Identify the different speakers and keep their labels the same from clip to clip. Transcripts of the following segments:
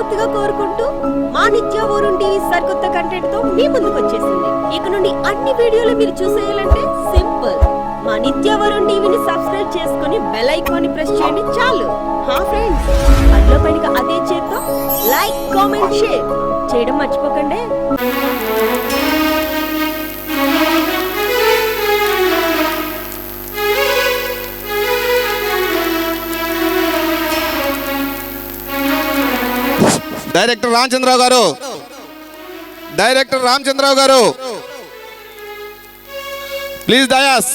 Speaker 1: మనస్ఫూర్తిగా కోరుకుంటూ మా నిత్య ఓరున్ టీవీ సరికొత్త కంటెంట్ తో మీ ముందుకు వచ్చేసింది. ఇక నుండి అన్ని వీడియోలు మీరు చూసేయాలంటే సింపుల్, మా నిత్య ఓరున్ టీవీని సబ్స్క్రైబ్ చేసుకుని బెల్ ఐకాన్ ప్రెస్ చేయండి చాలు. ఫ్రెండ్స్, అందులో పైన అదే చేత్తో లైక్, కామెంట్, షేర్ చేయడం మర్చిపోకండి.
Speaker 2: డైరెక్టర్ రామచంద్రరావు గారు, ప్లీజ్ దయాస్.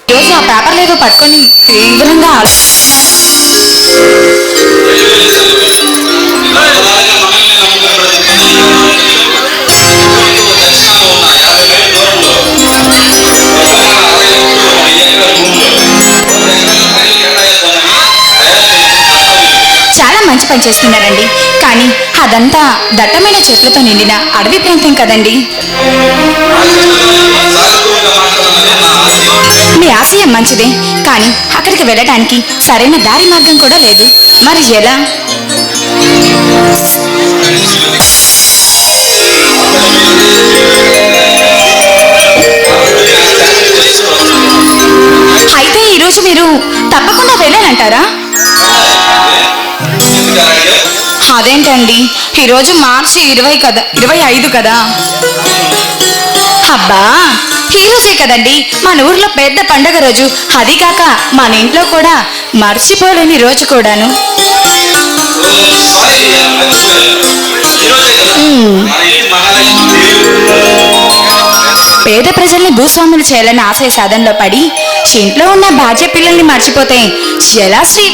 Speaker 3: రోజు ఆ పేపర్లు ఏదో పట్టుకొని తీవ్రంగా చాలా మంచి పని చేస్తున్నారండి. కానీ అదంతా దట్టమైన చెట్లతో నిండిన అడవి ప్రాంతం కదండి. మీ ఆశయం మంచిదే, కానీ అక్కడికి వెళ్ళడానికి సరైన దారి మార్గం కూడా లేదు. మరి ఎలా? అయితే ఈరోజు మీరు తప్పకుండా వెళ్ళాలంటారా? అదేంటండి, ఈరోజు మార్చి 25 కదా. అబ్బా, ఈ రోజే కదండి మన ఊర్లో పెద్ద పండగ రోజు. అది కాక మన ఇంట్లో కూడా మర్చిపోలేని రోజు కూడాను. పేద ప్రజల్ని భూస్వాములు చేయాలని ఆశయ సాధనలో పడి ఇంట్లో ఉన్న భార్య పిల్లల్ని మర్చిపోతే ఎలా శ్రీ?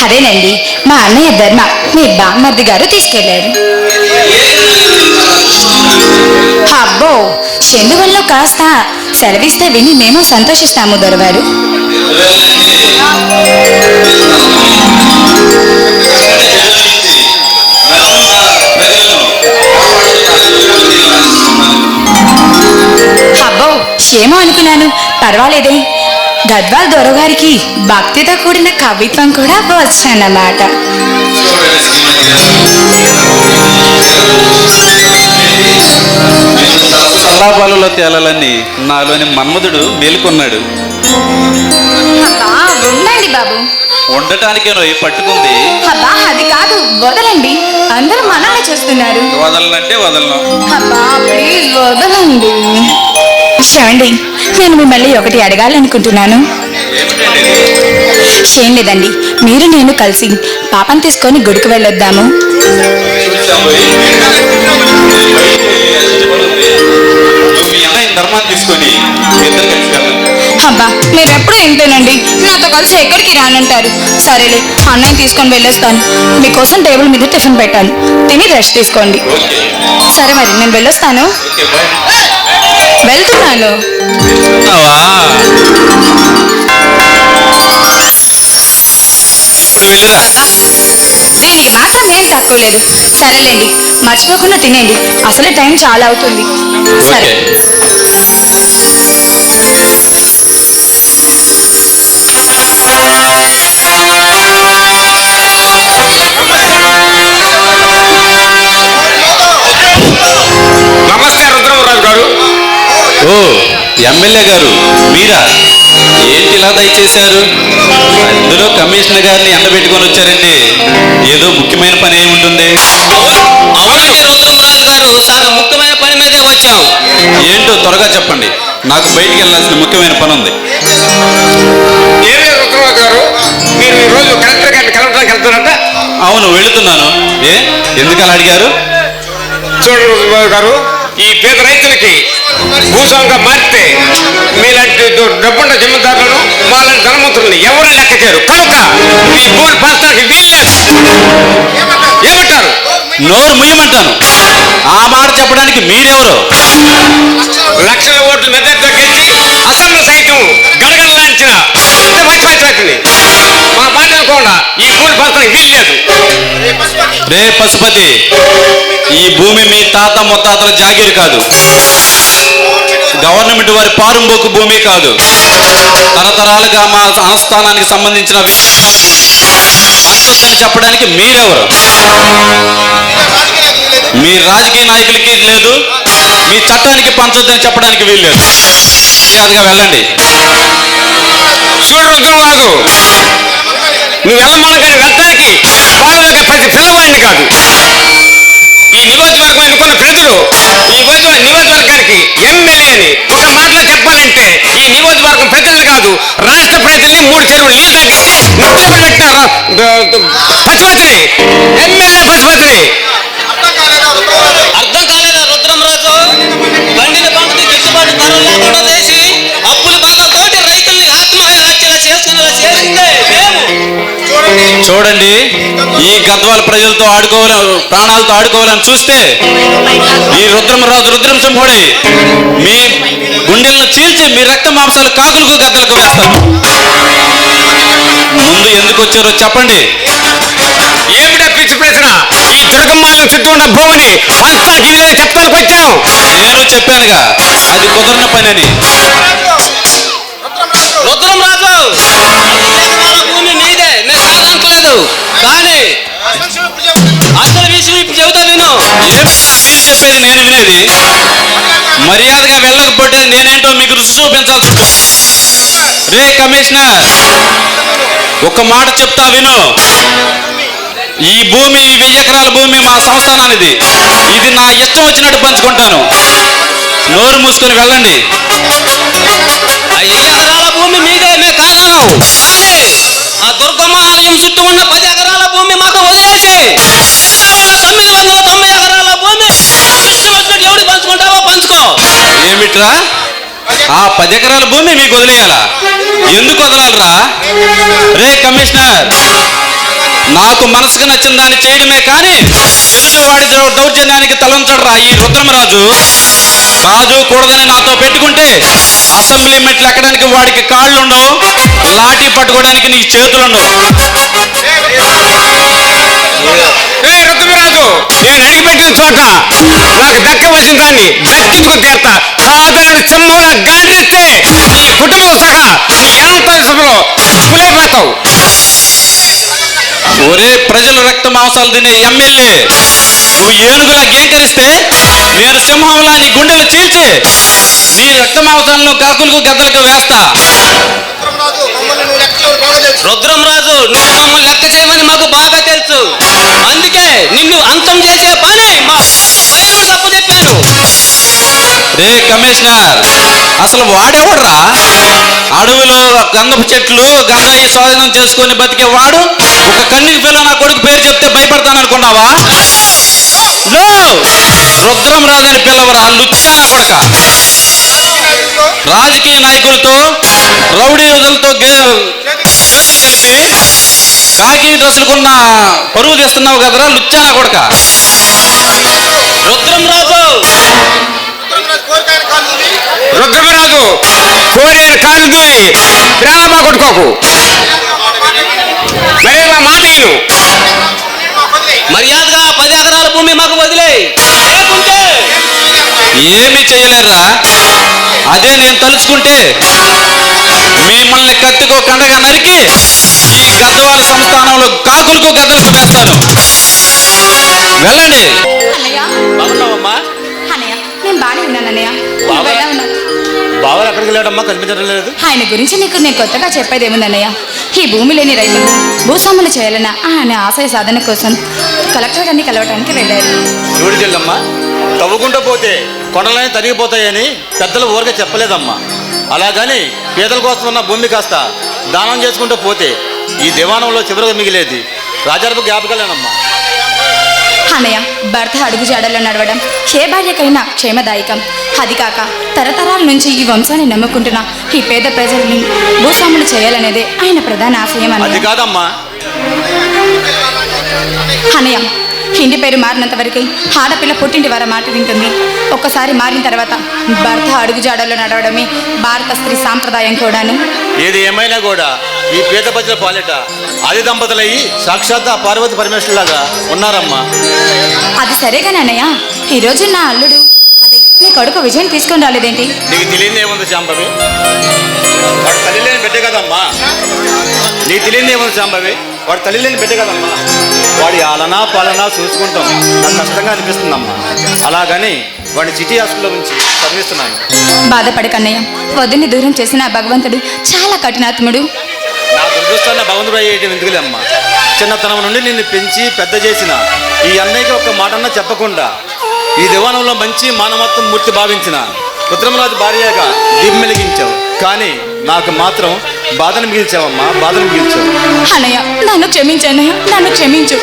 Speaker 3: అదేనండి, మా అన్నయ్య ధర్మ మీ బామ్మర్ది గారు తీసుకెళ్లారు. అబ్బో, చందువల్లో కాస్త సెలవిస్తే విని మేము సంతోషిస్తాము దొరవారు. అబ్బో, ఏమో అనుకున్నాను. పర్వాలేదే, గద్వాల్ దొరగారికి భక్తితో కూడిన కవిత్వం కూడా వచ్చన్నమాట.
Speaker 4: సల్లాపాలలో తేలాలని నాలోని మన్మధుడు మేలుకొన్నాడు.
Speaker 3: ఉండండి బాబు,
Speaker 4: ఉండటానికేనో పట్టుకుంది.
Speaker 3: అబ్బా, అది కాదు, వదలండి. అందరూ మనల్ని చూస్తున్నారు.
Speaker 4: వదలనంటే వదలను.
Speaker 3: అబ్బా, ప్లీజ్ వదలండి. ఏమండి, నేను మిమ్మల్ని ఒకటి అడగాలనుకుంటున్నాను. ఏం లేదండి, మీరు నేను కలిసి పాపం తీసుకొని గుడికి వెళ్ళొద్దాము. అబ్బా, మీరెప్పుడు ఏంటేనండి, నాతో కలిసి ఎక్కడికి రానంటారు. సరేలే, అన్నయ్య తీసుకొని వెళ్ళొస్తాను. మీకోసం టేబుల్ మీద టిఫిన్ పెట్టాను, తిని రెస్ట్ తీసుకోండి. సరే మరి, నేను వెళ్ళొస్తాను. వెళ్తున్నాను. దీనికి మాత్రం ఏం తక్కువ లేదు. సరేలేండి, మర్చిపోకుండా తినేయండి, అసలే టైం చాలా అవుతుంది. సరే.
Speaker 5: నమస్తే రుద్రమరాజు గారు.
Speaker 4: ఓ, ఎమ్మెల్యే గారు మీరా? ఏంటి ఇలా దయచేశారు? అందులో కమిషనర్ గారిని ఎండబెట్టుకొని వచ్చారండి. ఏదో ముఖ్యమైన పని ఏమి ఉంటుంది?
Speaker 5: అవునండి రుద్రమరాజు చాలా ముఖ్యమైన పని మీదే వచ్చాం.
Speaker 4: ఏంటో త్వరగా చెప్పండి, నాకు బయటికి వెళ్ళాల్సిన ముఖ్యమైన పని ఉంది.
Speaker 6: ఏం లేదు రుద్రరాజు గారు, మీరు ఈ రోజు కలెక్టర్ గారిని కలవడానికి వెళ్తున్నారట.
Speaker 4: అవును, వెళుతున్నాను. ఎందుకు అలా అడిగారు?
Speaker 6: చూడండి రుద్రరాజు గారు, ఈ పేద రైతులకి భూస్వామిగా మారితే మీలాంటి డబ్బున్న జమీందారులను మాలాంటి ధనవంతుల్ని ఎవరు లెక్క చేయరు. కనుక ఈ భూమి పంచడానికి వీల్లేదు. ఏమంటారు?
Speaker 4: నోరు ముయ్యమంటాను. ఆ మాట చెప్పడానికి మీరెవరు?
Speaker 6: లక్షల ఓట్లు మెజార్టీతో గెలిచి అసెంబ్లీ సైతం గడగడలాంచిన పశుపతిని మా మాట అనుకోకుండా ఈ భూమి పంచడానికి వీల్లేదు.
Speaker 4: రే పశుపతి, ఈ భూమి మీ తాత ముత్తాతల జాగీరు కాదు, గవర్నమెంట్ వారి పారుంబోకు భూమి కాదు, తరతరాలుగా మా ఆస్థానానికి సంబంధించిన పంచొద్దని చెప్పడానికి మీరెవరు? మీ రాజకీయ నాయకులకి లేదు, మీ చట్టానికి పంచొద్దని చెప్పడానికి వీల్లేదు. మర్యాదగా వెళ్ళండి.
Speaker 6: చూడు రుద్రరాజు, నువ్వు వెళ్ళమనగానే వెళ్ళటానికి పాలనకి ప్రతి పిల్లవాడిని కాదు, ఈ నియోజకవర్గం ఎన్నుకున్న ప్రజలు ఈ నియోజకవర్గానికి ఎమ్మెల్యేని ఒక మాటలో చెప్పాలంటే ఈ నియోజకవర్గం ప్రజల్ని కాదు రాష్ట్ర ప్రజల్ని 3 చెరువులు నీళ్ళని పెట్టినారు. పశుపతిని ఎమ్మెల్యే పశుపతిని
Speaker 5: అర్థం కాలేదా రుద్రంరాజు? పండిన పంటకి గిట్టుబాటు ధర లేకుండా చేసి అప్పుల బాధలతోటి రైతుల్ని ఆత్మహత్యలా చేసుకునేలా చేసిందే మేము.
Speaker 4: చూడండి, ఈ గద్వాల ప్రజలతో ప్రాణాలతో ఆడుకోవాలని చూస్తే ఈ రుద్రమరాజు రుద్రంసింహుడి మీ గుండెలను చీల్చి మీ రక్త మాంసాలు కాకులకు గద్దలకు వేస్తారు. ముందు ఎందుకు వచ్చారో చెప్పండి.
Speaker 6: ఏమిటా పిచ్చి ప్రశ్న? ఈ దుర్గమ్మాలను చుట్టూ ఉన్న భూమిని పంచడానికి వీళ్ళని చెప్తానికి వచ్చాం.
Speaker 4: నేను చెప్పానుగా, అది కుదరని పని అని.
Speaker 5: రుద్రంరాజు, భూమి మీదే, మేము కాదంటలేదు. కానీ అసలు విషయం ఇప్పుడు చెబుతా విను.
Speaker 4: ఏమిటా మీరు చెప్పేది నేను వినేది? మర్యాదగా వెళ్ళకపోతే నేనేంటో మీకు రుచి చూపించాల్సి ఉంటుంది. రే కమిషనర్, ఒక మాట చెప్తా విను. ఈ భూమి, ఈ 1000 ఎకరాల భూమి మా సంస్థానానిది. ఇది నా ఇష్టం వచ్చినట్టు పంచుకుంటాను. నోరు మూసుకొని వెళ్ళండి.
Speaker 5: ఆ 10 ఎకరాల భూమి మీదే, మేము కాదన్నాం. కానీ ఆ దుర్గమ్మ ఆలయం చుట్టూ ఉన్న 10 ఎకరాల భూమి మాకు వదిలేసి 990 ఎకరాల భూమి ఇష్టం వచ్చినట్టు ఎవరికి పంచుకుంటావో పంచుకో.
Speaker 4: ఏమిట్రా, ఆ 10 ఎకరాల భూమి మీకు వదిలేయాలా? ఎందుకు వదలాలరా? రే కమిషనర్, నాకు మనసుకు నచ్చిన దాన్ని చేయడమే కానీ ఎదుటివాడి దౌర్జన్యానికి తలంచడరా ఈ రుద్రమరాజు. కాదు కూడదని నాతో పెట్టుకుంటే అసెంబ్లీ మెట్లు ఎక్కడానికి వాడికి కాళ్ళుండవు, లాఠీ పట్టుకోవడానికి నీకు చేతులుండవు.
Speaker 6: రుద్రరాజు, నేను అడిగిపెట్టిన చోట నాకు దక్కవలసిన దాన్ని దక్కించుకుని తీరుతా. కాదని సింహంలో గాడిస్తే నీ కుటుంబం సహా నీ అనంత సభలో పులైపోతావు.
Speaker 4: ఒరే ప్రజల రక్త మాంసాలు తినే ఎమ్మెల్యే, నువ్వు ఏనుగులా గేంకరిస్తే నేను సింహంలా నీ గుండెలు చీల్చి నీ రక్త మాంసాలను కాకులకు గద్దలకు వేస్తా.
Speaker 5: రుద్రంరాజు, నువ్వు మమ్మల్ని లెక్క చేయమని మాకు బాగా తెలుసు. అందుకే నిన్ను అంతం చేసే పని మా పైన తప్పు చెప్పాను.
Speaker 4: రే కమిషనర్, అసలు వాడేవాడ్రా? అడవిలో గంధపు చెట్లు గంధాయి స్వాధీనం చేసుకొని బతికే వాడు ఒక కన్నిక పిల్ల నా కొడుకు పేరు చెప్తే భయపడతాననుకున్నావా? రుద్రం రాజని పిల్లవరా లుచ్చానా కొడక. రాజకీయ నాయకులతో రౌడీ రోజులతో చేతులు కలిపి కాకి డ్రెస్సులకున్న పరువు తీస్తున్నావు కదరా లుచ్చానా కొడక.
Speaker 5: రుద్రంరాజు,
Speaker 6: రుద్రమరాజు, కోడేరు కాళ్ళు దూరి ప్రేమగా కొట్టుకోకు. మరే నా మాట విను.
Speaker 5: మర్యాదగా 10 ఎకరాల భూమి మాకు వదిలే, లేకుంటే
Speaker 4: ఏమీ చేయలేరా? అదే నేను తలుచుకుంటే మిమ్మల్ని కత్తికో కండగా నరికి ఈ గద్వాల సంస్థానంలో కాకులకు గద్దలకు వేస్తాను. వెళ్ళండి.
Speaker 3: అన్నయ్య,
Speaker 5: బాగున్నావమ్మా?
Speaker 3: అన్నయ్య, నేను బాగానే ఉన్నాను అన్నయ్య. నువ్వు ఎలా ఉన్నావు?
Speaker 6: బాగా ఎక్కడికి వెళ్ళాడమ్మా, కనిపించడం లేదు.
Speaker 3: ఆయన గురించి నీకు నేను కొత్తగా చెప్పేది ఏముందన్నయ్య? ఈ భూమి లేని రైతులు భూస్వాములు చేయాలన్న ఆయన ఆశయ సాధన కోసం కలెక్టర్ గారిని కలవటానికి వెళ్ళారు.
Speaker 6: చూడు చెల్లమ్మా,
Speaker 7: తవ్వుకుంటూ పోతే కొండలనే తరిగిపోతాయని పెద్దలు ఊరికే చెప్పలేదమ్మా. అలాగని పేదల కోసం ఉన్న భూమి కాస్త దానం చేసుకుంటూ పోతే ఈ దివాణంలో చివరికి మిగిలేది రాజారపు జ్ఞాపకాలేనమ్మా.
Speaker 3: అన్నయ్య, భర్త అడుగు జాడల్లో నడవడం ఏ భార్యకైనా క్షేమదాయకం. అది కాక తరతరాల నుంచి ఈ వంశాన్ని నమ్ముకుంటున్న ఈ పేద ప్రజల్ని భూస్వాములు చేయాలనేదే ఆయన ప్రధాన ఆశయం.
Speaker 7: అది కాదమ్మా.
Speaker 3: అన్నయ్య, ఇంటి పేరు మారినంత వరకు ఆడపిల్ల పుట్టింటి వారి మాట వింటుంది. ఒక్కసారి మారిన తర్వాత భర్త అడుగుజాడల్లో నడవడమే భారత స్త్రీ సాంప్రదాయం కూడాను.
Speaker 7: ఏది ఏమైనా కూడా ఈ పేద ప్రజల పాలిట ఆది దంపతులయ్యి సాక్షాత్ ఆ పార్వతి పరమేశ్వరులాగా ఉన్నారమ్మా.
Speaker 3: అది సరేగాని అన్నయ్య, ఈరోజు నా అల్లుడు అదే నీ కొడుకు విజయం తీసుకొని రాలేదేంటి?
Speaker 7: నీకు తెలియదు ఏముంది శాంభవి, వాడు తల్లి లేని బిడ్డ కదమ్మా. నీకు తెలియదు ఏముంది శాంభవి, వాడు తల్లి లేని బిడ్డ కదమ్మా. వాడి ఆలనా పాలనా చూసుకుంటాం నాకు కష్టంగా అనిపిస్తుందమ్మా. అలాగని వాడిని సిటీ హాస్పిటల్లో నుంచి చదివిస్తున్నాను.
Speaker 3: బాధపడకన్నయ్య, వద్దని దూరం చేసిన ఆ భగవంతుడు చాలా కఠినాత్ముడు.
Speaker 7: నా దురదృష్టాన్ని భగవంతుడు అయ్యేటి ఎందుకులే అమ్మా. చిన్నతనం నుండి నిన్ను పెంచి పెద్ద చేసిన ఈ అన్నయ్యకి ఒక్క మాటన్నా చెప్పకుండా ఈ దివాణంలో మంచి మానవత్వం మూర్తి భావించిన రుద్రమరాజు భార్యగా దీపం వెలిగించావు. కానీ నాకు మాత్రం బాధను మిగిల్చావమ్మా, బాధను మిగిల్చావు.
Speaker 3: అన్నయ్య, నన్ను క్షమించు అన్నయ్య, నన్ను క్షమించు.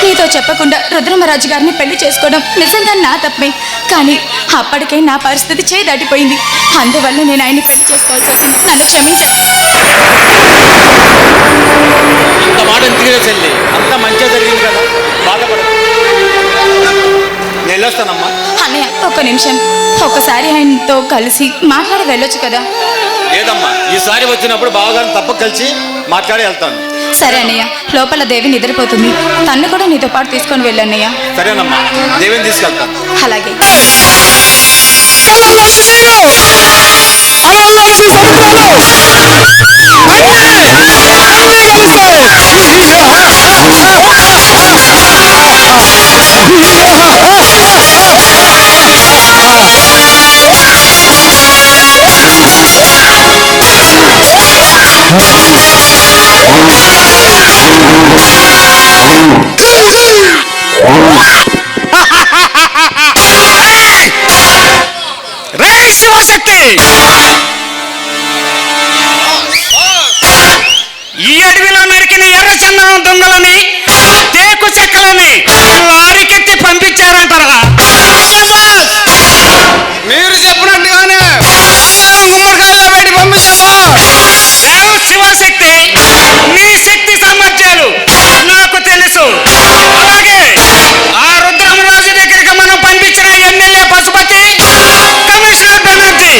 Speaker 3: నీతో చెప్పకుండా రుద్రమరాజు గారిని పెళ్లి చేసుకోవడం నిజంగా నా తప్పే. కానీ అప్పటికే నా పరిస్థితి చేయి దాటిపోయింది. అందువల్ల నేను ఆయన్ని పెళ్లి చేసుకోవాల్సి వచ్చింది. నన్ను క్షమించండి.
Speaker 7: అంత మాట ఎందుకులే చెల్లి, అంత మంచిగా జరిగింది కదా, బాధపడదు. నేను వెళ్ళొస్తానమ్మా.
Speaker 3: అన్నయ్య, ఒక్క నిమిషం, ఒక్కసారి ఆయనతో కలిసి మాట్లాడి వెళ్ళొచ్చు కదా?
Speaker 7: లేదమ్మా, ఈసారి వచ్చినప్పుడు బావగారిని తప్పక కలిసి మాట్లాడి వెళ్తాను.
Speaker 3: సరే అన్నయ్య, లోపల దేవి నిద్రపోతుంది. తన్ను కూడా నీతో పాటు తీసుకొని వెళ్ళన్నయ్య.
Speaker 7: సరేనమ్మా, దేవిని తీసుకెళ్తాను.
Speaker 3: అలాగే.
Speaker 6: శివశక్తి, ఈ అడవిలో నరికిన ఎర్రచందనం దొంగలని తేకు చెక్కలని లారీకెత్తి పంపించారంటారా? మీరు చెప్పినట్టుగానే గుమ్మడికాయలో పెట్టి పంపించాము. శివశక్తి, నీ శక్తి సామర్థ్యాలు నాకు తెలుసు. అలాగే ఆ రుద్రమరాజు దగ్గరికి మనం పంపించిన ఎమ్మెల్యే పశుపతి, కమిషనర్ బెనర్జీ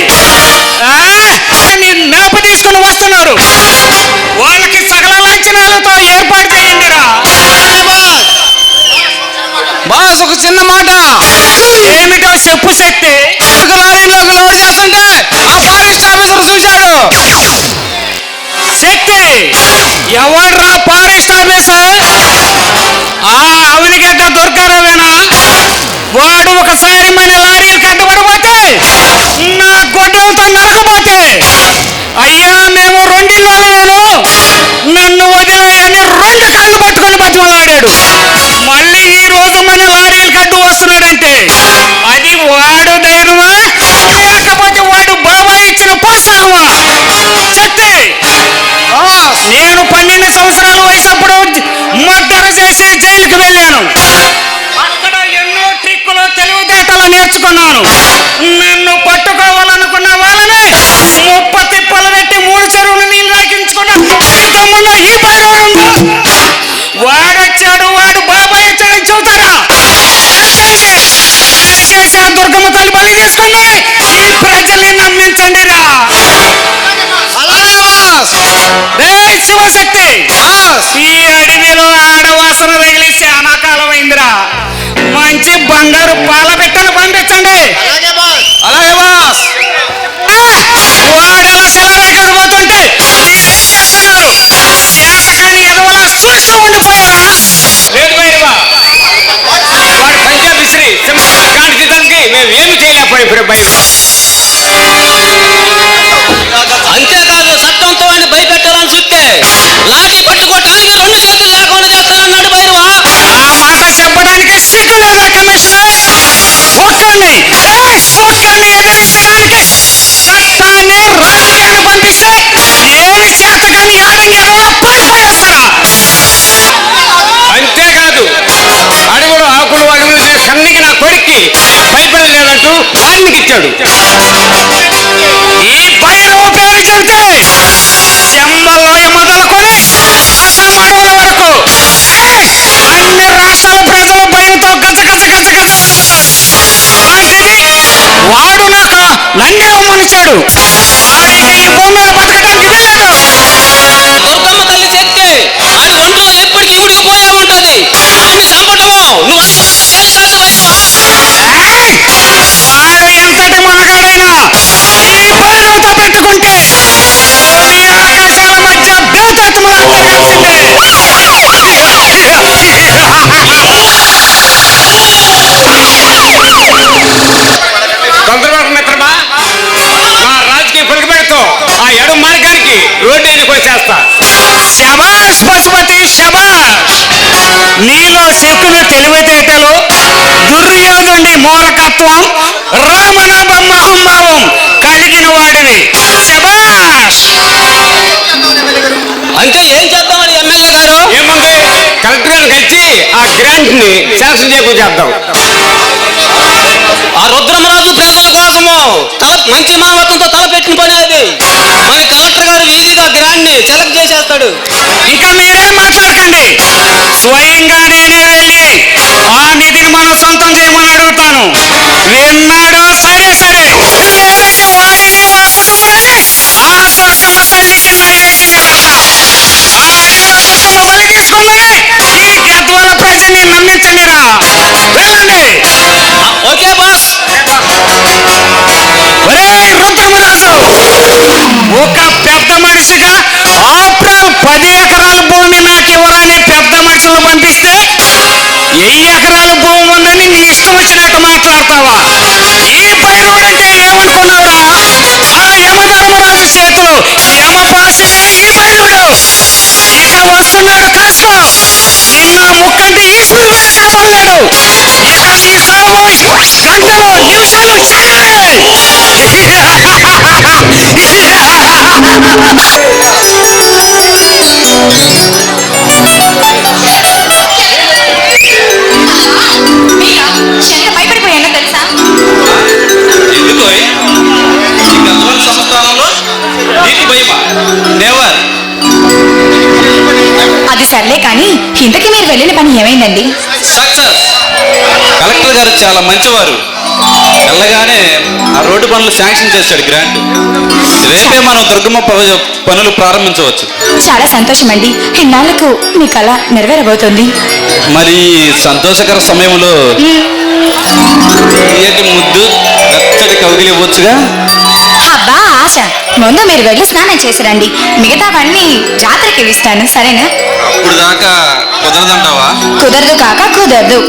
Speaker 6: మేపు తీసుకుని వస్తున్నారు. వాళ్ళకి సకల లాంఛనాలతో ఏర్పాటు చేయండిరా. బాస్, ఒక చిన్న మాట. ఏమిటో చెప్పు శక్తి. లారీలోకి లోడ్ చేస్తుంటే ఆ ఫారెస్ట్ ఆఫీసర్ చూశాడు. శక్తి, ఎవడ్రా ఫారెస్ట్ ఆఫీసర్? ఆ అవినిగడ్డ దొరకారావేనా? వాడు ఒకసారి మన లారీలు కట్టబడిపోతే నా గొడ్డలతో నరకపోతే అయ్యా మేము రెండిళ్ళను నన్ను వదిలేయని రెండు కాళ్ళు పట్టుకొని బతిమలాడాడు. మళ్ళీ ఈ రోజు మన లారీలు కట్టు వస్తున్నాడంటే అది వాడు ధైర్యమా లేకపోతే వాడు బాబా ఇచ్చిన ప్రోత్సాహమా? శక్తి, నేను 12 సంవత్సరాల వయసప్పుడు మర్డర్ చేసి జైలుకి వెళ్ళాను. అక్కడ ఎన్నో ట్రిక్కులు తెలివితేటలు నేర్చుకున్నాను. నన్ను పట్టుకోవాలనుకున్న వాళ్ళని 30 తిప్పలు పెట్టి 3 చెరువులు నీళ్ళు రాకించుకున్న ఈ బైరోడు వాడొచ్చాడు, వాడు బాబాయ్ వచ్చాడని చూస్తారా? దయచేసి ఆ దుర్గమ్మ తల్లి బలి తీసుకుని ఈ ప్రజల్ని నమ్మించండి రా. శివశక్తి, ఈ అడవిలో ఆడవాసన తగిలి చాలా కాలమైందిరా. మంచి బంగారు పాల పెట్టను పంపించండి. అలాగే బాస్. వాడలా సెలరేకకు పోతుంటే చేస్తున్నారు. చేతకాని ఎదవలా చూస్తూ ఉండిపోయారా? లేదు బైరవా, వాడు పంజాబ్ విసిరి గాడికి మేము ఏమి చేయలేకపోయాం బైరవా.
Speaker 5: అంతేకాదు, చట్టంతో వాడిని భయపెట్టాలని చూస్తే లాఠీ పట్టుకోవటానికి 2 చేతులు లేకుండా చేస్తానన్నాడు బైరవా.
Speaker 6: ఆ మాట చెప్పడానికి సిగ్గు లేదా కమిషనర్? ఇచ్చాడు. ఈ భైరవ పేరు చెబితే శంబలోయ మొదలుకొని అసమడల వరకు అన్ని రాష్ట్రాల ప్రజల భయంతో అలాంటిది వాడు నాకు నన్నే అవమానించాడు. వాడికి ఈ భూమి మీద బతకడానికి వీల్లేదు.
Speaker 5: దుర్గమ్మ తల్లి చెప్తే అది ఒంట్లో ఎప్పటికీ ఉడికిపోయే ఉంటది. దాన్ని చంపటము నువ్వు చేస్తాను వైపా.
Speaker 6: వాడు ఎంతటి మనగాడైనా ఈ భైరవతో పెట్టుకుంటే భూమి ఆకాశాల మధ్య బేతత్మలా తిరగాల్సిందే. తొందరపడకు మిత్రమా, నా రాజకీయ పలుకుబడితో ఆ ఎడమ మార్గానికి రోడ్డు ఎన్నుకొచ్చేస్తా. శబాష్ పశుపతి శబాష్. నీలో శకుని తెలివితేటలు, దుర్యోధనుడి మూరకత్వం, రామనాభం మహంభావం కలిగిన వాడివి. శబాష్.
Speaker 5: అంటే ఏం చేద్దామని ఎమ్మెల్యే గారు?
Speaker 6: ఏముంది, కలెక్టర్ గారిని కలిసి ఆ గ్రాంట్ ని శాంక్షన్ చేద్దాం.
Speaker 5: ఆ రుద్రమరాజు ప్రజల కోసము మంచి మానవత్వంతో తలపెట్టిన పని అది. మన కలెక్టర్ గారు ఈజీగా గ్రాండ్ ని సెలెక్ట్ చేసేస్తాడు.
Speaker 6: ఇంకా మీరేం మాట్లాడకండి, స్వయంగా నేనే వెళ్ళి ఆ నిధిని మనం సొంతం చేయమని అడుగుతాను. విన్నాడు? సరే సరే, లేదంటే వాడిని వాడి కుటుంబాన్ని ఆ దుర్గమ్మ తల్లి కింద వేసి నిలబెడతా. ఆ అడవిలో దుర్గమ్మ బలి తీసుకుందని ఈ గద్వాల ప్రజల్ని నమ్మించనిరా. వెళ్ళండి.
Speaker 5: Okay boss.
Speaker 6: ఒరేయ్ రుద్రమరాజు, ఒక పెద్ద మనిషిగా ఆఫ్టర్ 10 ఎకరాల భూమి నాకు ఇవ్వరని పెద్ద మనుషులను పంపిస్తే 1000 ఎకరాల భూమి ఉందని నీ ఇష్టం వచ్చినట్టు మాట్లాడతావా? ఈ భైరవుడంటే ఏమనుకున్నావురా? ఆ యమధర్మరాజు చేతులు యమపాశమే ఈ భైరవుడు. ఇక వస్తున్నాడు, తెలుసుకో. నిన్ను ముక్కంటి ఈశ్వరుడు కూడా కాపాడలేడు. ఇక నీ సాగు గంటలు నిమిషాలు క్షణాలే.
Speaker 3: ఎంత భయపడిపోయానో తెలుసా?
Speaker 4: ఎందుకో ఈ గద్వాల సంస్థానంలో నీకు భయమా? నెవర్.
Speaker 3: అది సర్లే కానీ ఇంతకీ మీరు వెళ్ళిన పని ఏమైందండి?
Speaker 4: సక్సెస్. కలెక్టర్ గారు చాలా మంచివారు. వెళ్ళగానే ఆ రోడ్డు పనులు శాంక్షన్ చేశాడు గ్రాంట్. రేపే మనం దుర్గమ్మ పనులు ప్రారంభించవచ్చు.
Speaker 3: చాలా సంతోషం అండి. ఇన్నాళ్లకు మీ కళ నెరవేరబోతోంది.
Speaker 4: మరి ఈ సంతోషకర సమయంలో ఏంటి ముద్దు వెచ్చటి కౌగిలి ఇవ్వచ్చుగా?
Speaker 3: అబ్బా ఆశ, ముందు మీరు వెళ్ళి స్నానం చేసి రండి. మిగతావన్నీ జాతరకి ఇస్తాను, సరేనా?
Speaker 4: ఇప్పుడు దాకా కుదరదంటావా?
Speaker 3: కుదరదు కాక కుదరదు.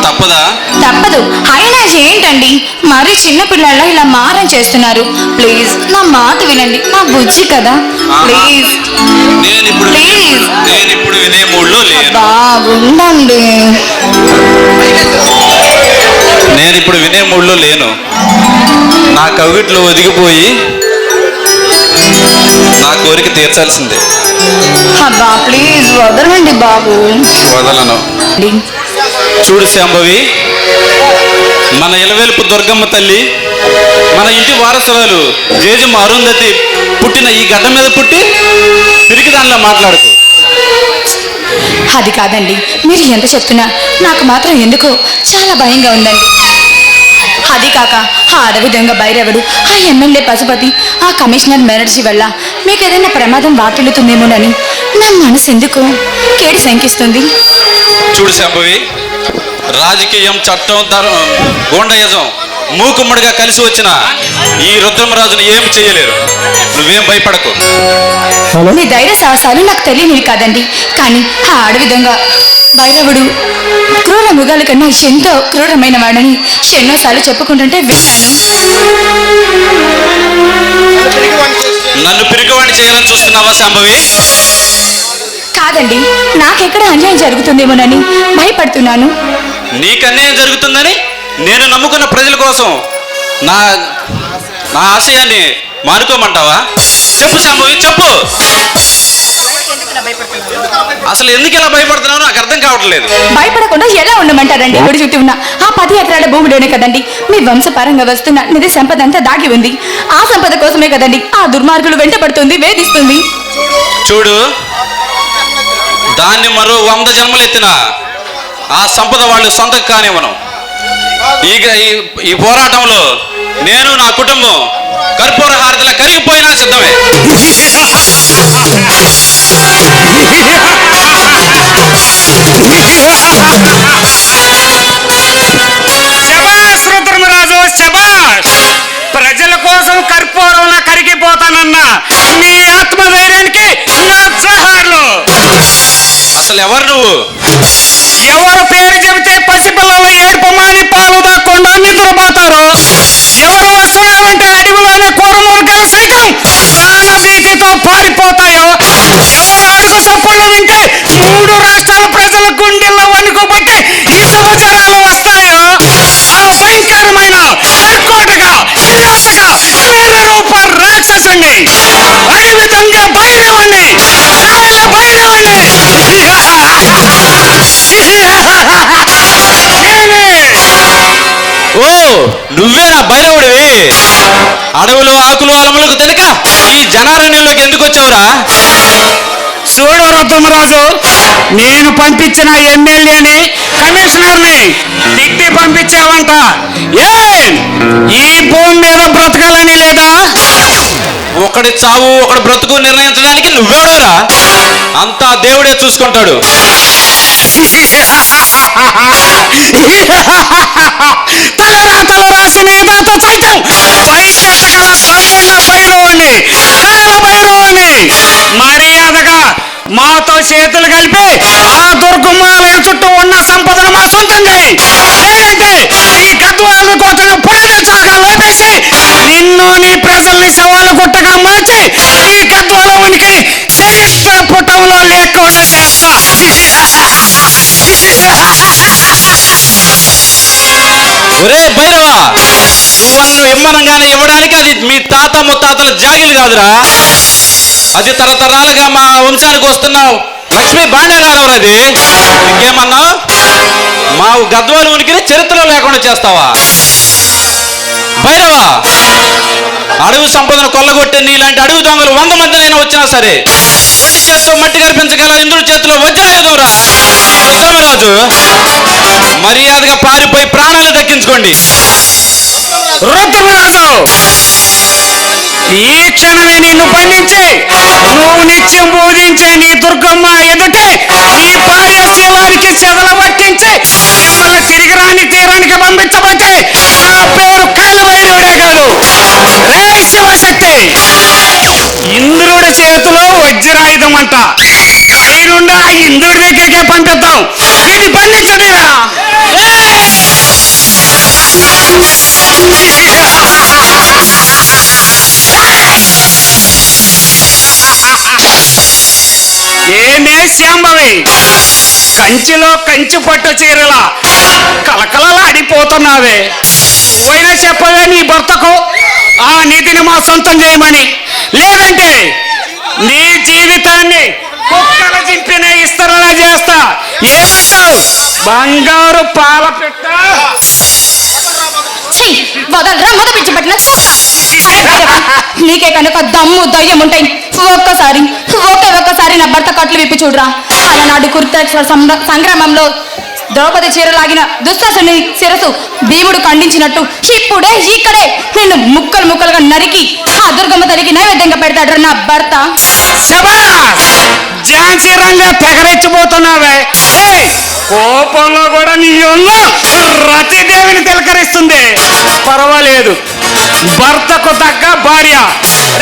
Speaker 4: తప్పదా?
Speaker 3: తప్పదు. అయినా ఏంటండి మరి చిన్న పిల్లల ఇలా మారం చేస్తున్నారు? ప్లీజ్ నా మాట వినండి, నా బుజ్జి కదా. ప్లీజ్
Speaker 4: నేనిప్పుడు వినే మూడ్లో లేను.
Speaker 3: బాగుండండి.
Speaker 4: నేనిప్పుడు వినే మూడ్లో లేను. నా కవిట్లో ఒదిగిపోయి నా కోరిక తీర్చాల్సిందే.
Speaker 3: అబ్బా ప్లీజ్ వదలండి బాబు.
Speaker 4: వదలను. చూడు శాంభవి, మన ఇలవేలుపు దుర్గమ్మ తల్లి, మన ఇంటి వారసురాలు జేజమ్మ అరుంధతి పుట్టిన ఈ గడ్డ మీద పుట్టి తిరిగి దానిలో మాట్లాడుకో.
Speaker 3: అది కాదండి, మీరు ఎంత చెప్తున్నా నాకు మాత్రం ఎందుకో చాలా భయంగా ఉందండి. అది కాక ఆ అడవి దొంగ భైరవుడు, ఆ ఎమ్మెల్యే పశుపతి, ఆ కమిషనర్ బెనర్జీ వల్ల మీకు ఏదైనా ప్రమాదం వాటిల్లుతుందేమోనని నా మనసు ఎందుకు కేడి శంకిస్తుంది.
Speaker 4: చూడు శాంభవి, రాజకీయం, చట్టం, గూండాయిజం మూకుమ్మడిగా కలిసి వచ్చిన ఈ రుద్రమరాజును ఏమి చేయలేరు. నువ్వేం భయపడకు.
Speaker 3: మీ ధైర్య సాహసాలు నాకు తెలియనివి కాదండి. కానీ ఆ అడవి దొంగ భైరవుడు క్రూర మృగాల కన్నా ఎంతో క్రూరమైన వాడని ఎన్నోసార్లు చెప్పుకుంటుంటే విన్నాను.
Speaker 4: నన్ను పిరికివాణ్ణి చేయాలని చూస్తున్నావా శాంభవి?
Speaker 3: కాదండి, నాకెక్కడ అన్యాయం జరుగుతుందేమోనని భయపడుతున్నాను.
Speaker 4: నీకు అన్యాయం జరుగుతుందని నేను నమ్ముకున్న ప్రజల కోసం నా ఆశయాన్ని మానుకోమంటావా? చెప్పు శాంభవి, చెప్పు. అసలు ఎందుకు ఇలా భయపడుతున్నావు నాకు అర్థం కావట్లేదు.
Speaker 3: భయపడకుండా ఎలా ఉండమంటారండి? గుడి చుట్టూ ఉన్న ఆ 10 ఎకరాల భూమిలోనే కదండి మీ వంశపరంగా వస్తున్న నిధి సంపద అంతా దాగి ఉంది. ఆ సంపద కోసమే కదండి ఆ దుర్మార్గులు వెంటబడుతుంది, వేధిస్తుంది.
Speaker 4: చూడు, దాన్ని మరో 100 జన్మలు ఎత్తిన ఆ సంపద వాళ్ళు సొంతం కానివ్వను. ఈ పోరాటంలో నేను నా కుటుంబం కర్పూర హారతిలా కరిగిపోయినా సిద్ధమే.
Speaker 6: శభాష్ రుద్రమరాజు, శభాష్. ప్రజల కోసం కర్పూరంలా కరిగిపోతానన్న మీ ఆత్మధైర్యానికి నా జోహార్లు.
Speaker 4: అసలు ఎవరు నువ్వు?
Speaker 6: ఎవరు పేరు చెబితే పసిపిల్లలు ఏడుపు మాని పాలు దాక్కుండా నిద్రపోతారు, ఎవరు వస్తున్నారంటే అడవిలోని కూరమూలికలు సైతం ప్రాణభీతితో పారిపోతాయో, ఎవరు అడుగు చప్పుళ్ళు వింటే 3 రాష్ట్రాల ప్రజల గుండెల్లో వణుకుబట్టి ఇసుక జ్వరాలు వస్తాయో, ఆ భయంకరమైన కర్కోటగా కిరాతక క్రూర రూప రాక్షసుని అడవి దొంగ భైరవుణ్ణి, కాళ్ళ భైరవుణ్ణి
Speaker 4: ఓ, నువ్వేనా భైరవుడివి? అడవులు ఆకులు అలములకు తెలిక ఈ జనారణ్యంలోకి ఎందుకు వచ్చావురా?
Speaker 6: చూడు రుద్రమరాజు, నేను పంపించిన ఎమ్మెల్యేని కమిషనర్ని తిట్టి పంపించావంట. ఈ భూమి మీద బ్రతకాలని లేదా?
Speaker 4: ఒకడి చావు ఒకడి బ్రతుకు నిర్ణయించడానికి నువ్వెవడురా? అంతా దేవుడే చూసుకుంటాడు.
Speaker 6: తలరాతలు రాసిన విధాత సైతం భయపెట్టగల దమ్మున్న భైరవుణ్ణి, కాళ్ళ భైరవుణ్ణి మర్యాదగా మాతో చేతులు కలిపి ఆ దుర్గమాలయం చుట్టూ ఉన్న సంపదను మా సొంతం చేయి. లేదంటే ఈ గద్వాల కోటను పునాది చాగా లేపేసి నిన్ను నీ ప్రజల్ని సవాలు గుట్టగా మార్చి ఈ గద్వాల ఉనికి చరిత్ర పుటంలో లేకుండా చేస్తా.
Speaker 4: ఒరే భైరవా, నువ్వు నన్ను ఇమ్మనంగానే ఇవ్వడానికి అది మీ తాత ముత్తాతల జాగిలు కాదురా. అది తరతరాలుగా మా వంశానికి వస్తున్న లక్ష్మీ భాండాగారం. అది ఇంకేమన్నావు? మా గద్వాల ఉనికిని చరిత్రలో లేకుండా చేస్తావా? భైరవా, అడవి సంపదను కొల్లగొట్టే నీలాంటి అడవి దొంగలు 100 మందినైనా వచ్చినా సరే ఒంటి చేతితో మట్టి కనిపించగల ఇంద్రుడి చేతిలో వజ్రాయుధంరా రుద్రమరాజు. మర్యాదగా పారిపోయి ప్రాణాలు దక్కించుకోండి.
Speaker 6: రుద్రమరాజు, ఈ క్షణమే నిన్ను బంధించి నువ్వు నిత్యం బోధించే నీ దుర్గమ్మ ఎదుటే నీ భార్య శివానికి చెదల పట్టించి మిమ్మల్ని తిరిగి రాని తీరానికి పంపించబోతే నా పేరు కాలభైరవుడే కాదు, రే శివశక్తి. ఇంద్రుడి చేతిలో వజ్రాయుధం అంట. పైనుండి ఆ ఇంద్రుడి దగ్గరికే పంపిద్దాం. దీన్ని బంధించలేరా? ఏమే శాంభవి, కంచిలో కంచి పట్టు చీరలా కలకలలాడిపోతున్నావే. నువ్వైనా చెప్పవే నీ భర్తకు ఆ నీతిని మా సొంతం చేయమని. లేదంటే నీ జీవితాన్ని కుక్కల చింపిన ఇస్తరలా చేస్తా. ఏమంటావు బంగారు పాల పెట్ట?
Speaker 3: వదలరా, మొద పిచ్చి పట్టిన నీకే కనుక దమ్ము దయ్యం ఉంటాయి. ఒక్కసారి నా భర్త కట్లు విప్పి చూడరా. అలనాడు కురుక్షేత్ర సంగ్రామంలో ద్రౌపది చీరలాగిన దుశ్శాసనుని శిరసు భీముడు ఖండించినట్టు ఇప్పుడే ఇక్కడే నిన్ను ముక్కలు ముక్కలుగా నరికి ఆ దుర్గమ్మ తల్లికి నైవేద్యంగా పెడతాడు నా భర్త.
Speaker 6: ఝాన్సీ రంగా తెగరెచ్చిపోతున్నావే. కోపంలో కూడా నీ రతిదేవిని తిలకరిస్తుంది. పర్వాలేదు, భర్తకు తగ్గ భార్య.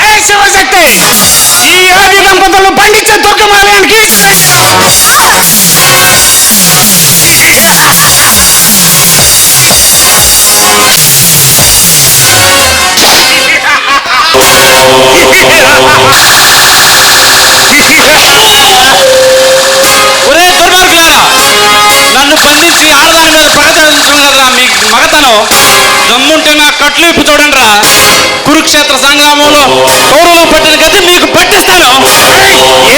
Speaker 6: రే శివశక్తి, ఈ ఆది దంపతులను పండించే దుర్గమాలయానికి
Speaker 4: ఒరే దుర్మార్గులారా, నన్ను బంధించి ఆడదాని మీద పగ చదువుతున్నారు కదరా. మీ మగతనం దమ్ముంటే నా కట్లు ఇప్పు చూడండి రా. కురుక్షేత్ర సంగ్రామంలో కౌరవులు పట్టిన గతి మీకు పట్టిస్తాను.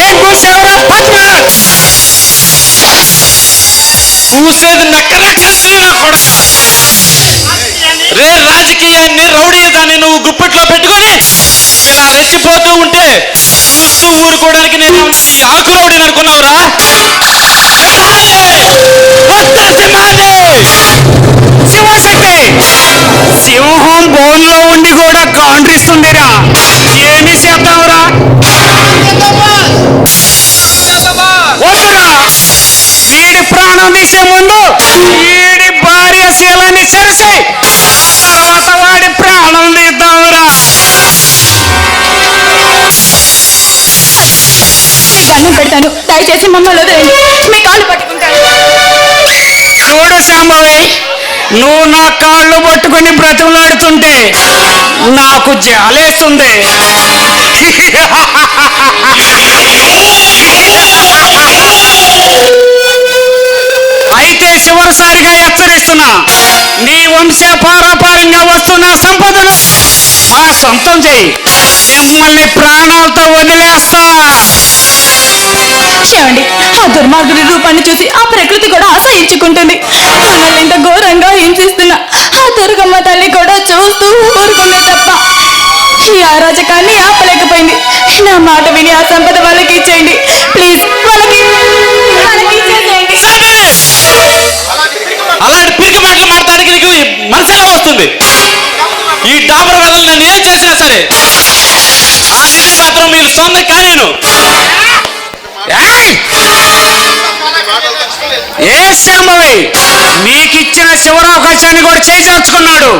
Speaker 6: ఏం కూసావురా పద్మ?
Speaker 4: చూసేది నెక్కనెక్కని నా కొడక. రే రాజకీయాన్ని రౌడీజాన్ని నువ్వు గుప్పెట్లో పెట్టుకొని ఇలా రెచ్చిపోతూ ఉంటే చూస్తూ ఊరుకోవడానికి నేను ఈ ఆకు రౌడీని అనుకున్నావురా?
Speaker 6: శివశక్తి, సింహం బోన్లో ఉండి కూడా కాండ్రిస్తుందిరా. ఏమి చేద్దాంరా? వద్దురా, వీడి ప్రాణం తీసే ముందు వీడి భార్య శీలాన్ని సరిసేయ్, తర్వాత వాడి ప్రాణం తీద్దాంరా.
Speaker 3: మీకు అన్నం పెడతాను, దయచేసి మమ్మల్ని వదిలేండి, మీ కాళ్ళు పట్టుకుంటాను.
Speaker 6: చూడు శాంభవి, నువ్వు నా కాళ్ళు పట్టుకుని బ్రతిమలాడుతుంటే నాకు జాలేస్తుంది. అయితే చివరిసారిగా హెచ్చరిస్తున్నా, నీ వంశ పారంపర్యంగా వస్తున్న సంపదను మా సొంతం చెయ్యి, మిమ్మల్ని ప్రాణాలతో వదిలేస్తా.
Speaker 3: ఏమండి, ఆ దుర్మార్గుడి రూపాన్ని చూసి ఆ ప్రకృతి కూడా అసహించుకుంటుంది. మనల్ని ఇంత ఘోరంగా హింసిస్తున్న ఆ దుర్గమ్మ తల్లి కూడా చూస్తూ ఊరుకుంది తప్ప ఈ అరాచకాన్ని ఆపలేకపోయింది. నా మాట విని ఆ సంపద వాళ్ళకి ఇచ్చేయండి ప్లీజ్, వాళ్ళకి ఇచ్చేసేయండి.
Speaker 4: అలాంటి పిరికి మాటలు మాట్లాడడానికి నీకు మనసులో వస్తుంది. ఈ డాబర్ వదలు నన్ను ఏం చేసినా సరే ఆ నిధి మాత్రం మీరు సొంతం కాలేను.
Speaker 6: ఏ శాంభవి, నీకిచ్చిన శివరావకాశాన్ని కూడా చేజార్చుకున్నాడు.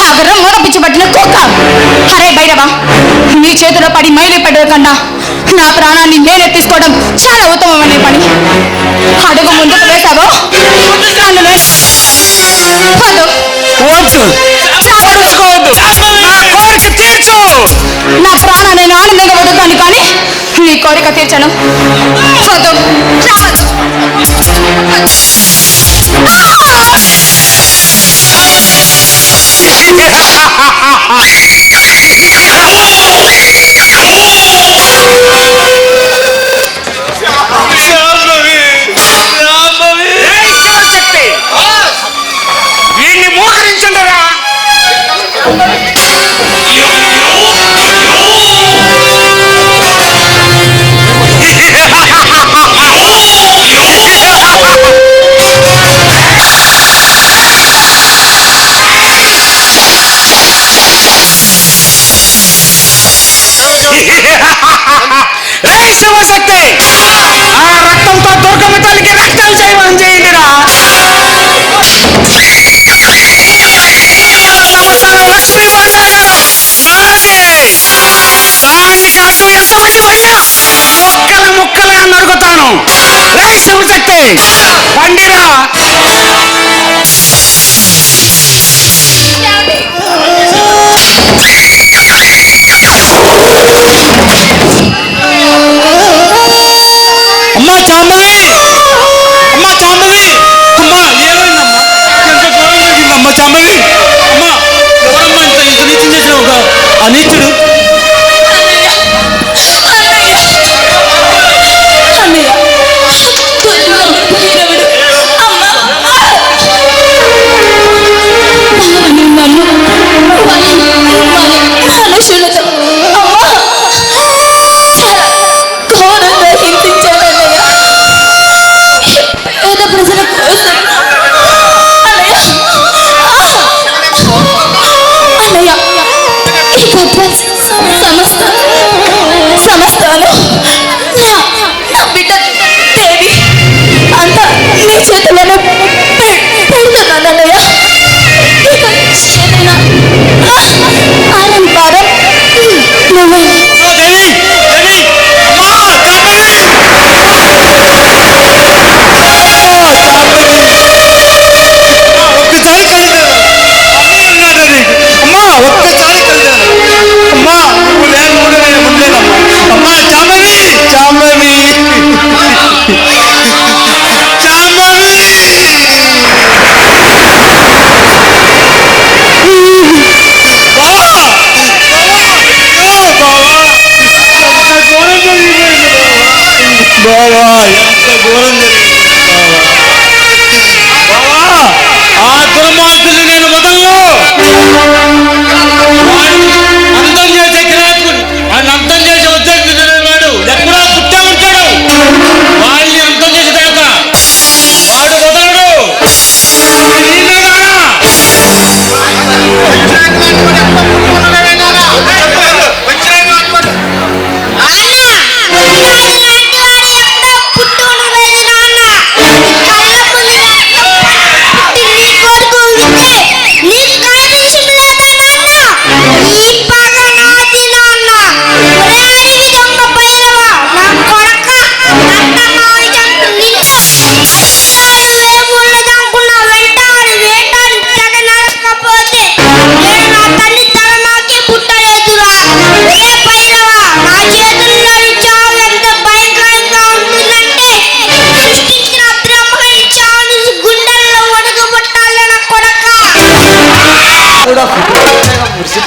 Speaker 3: ఆగరా మూల పిచ్చి పట్టిన కుక్క. అరే భైరవా, నీ చేతిలో పడి మైలు పడ్డ కన్నా నా ప్రాణాన్ని నేనే తీసుకోవడం చాలా ఉత్తమమైన పని. అడుగు ముందుకు వేశావో నన్ను వద్దు,
Speaker 6: వద్దు, చావడుచుకోవద్దు, నా కోరిక తీర్చు.
Speaker 3: నా ప్రాణాన్ని నేను ఆనందంగా వదులుతాను కానీ నీ కోరిక తీర్చను. వద్దు, చావద్దు.
Speaker 6: శివశక్తి, వీడిని మోకరించండిరా. రే శివశక్తి, ఆ రక్తంతో దుర్గమ్మ తల్లికి రక్తాలు చేయమని చేయండిరా. లక్ష్మీ మాతాగా దానికి అడ్డు ఎత్తబడివయ్యా, ముక్కలు ముక్కలుగా నరుకుతాను. రే శివశక్తి, పండిరా.
Speaker 4: అమ్మా చాంబవి, అమ్మా చాంబవి, అమ్మా ఏమైందమ్మా? ఎంత ఘోరం జరిగిందమ్మా చాంబవి? అమ్మా ఎవరమ్మా ఇంత ఇంత నీచం చేసిన ఒక అనీచుడు?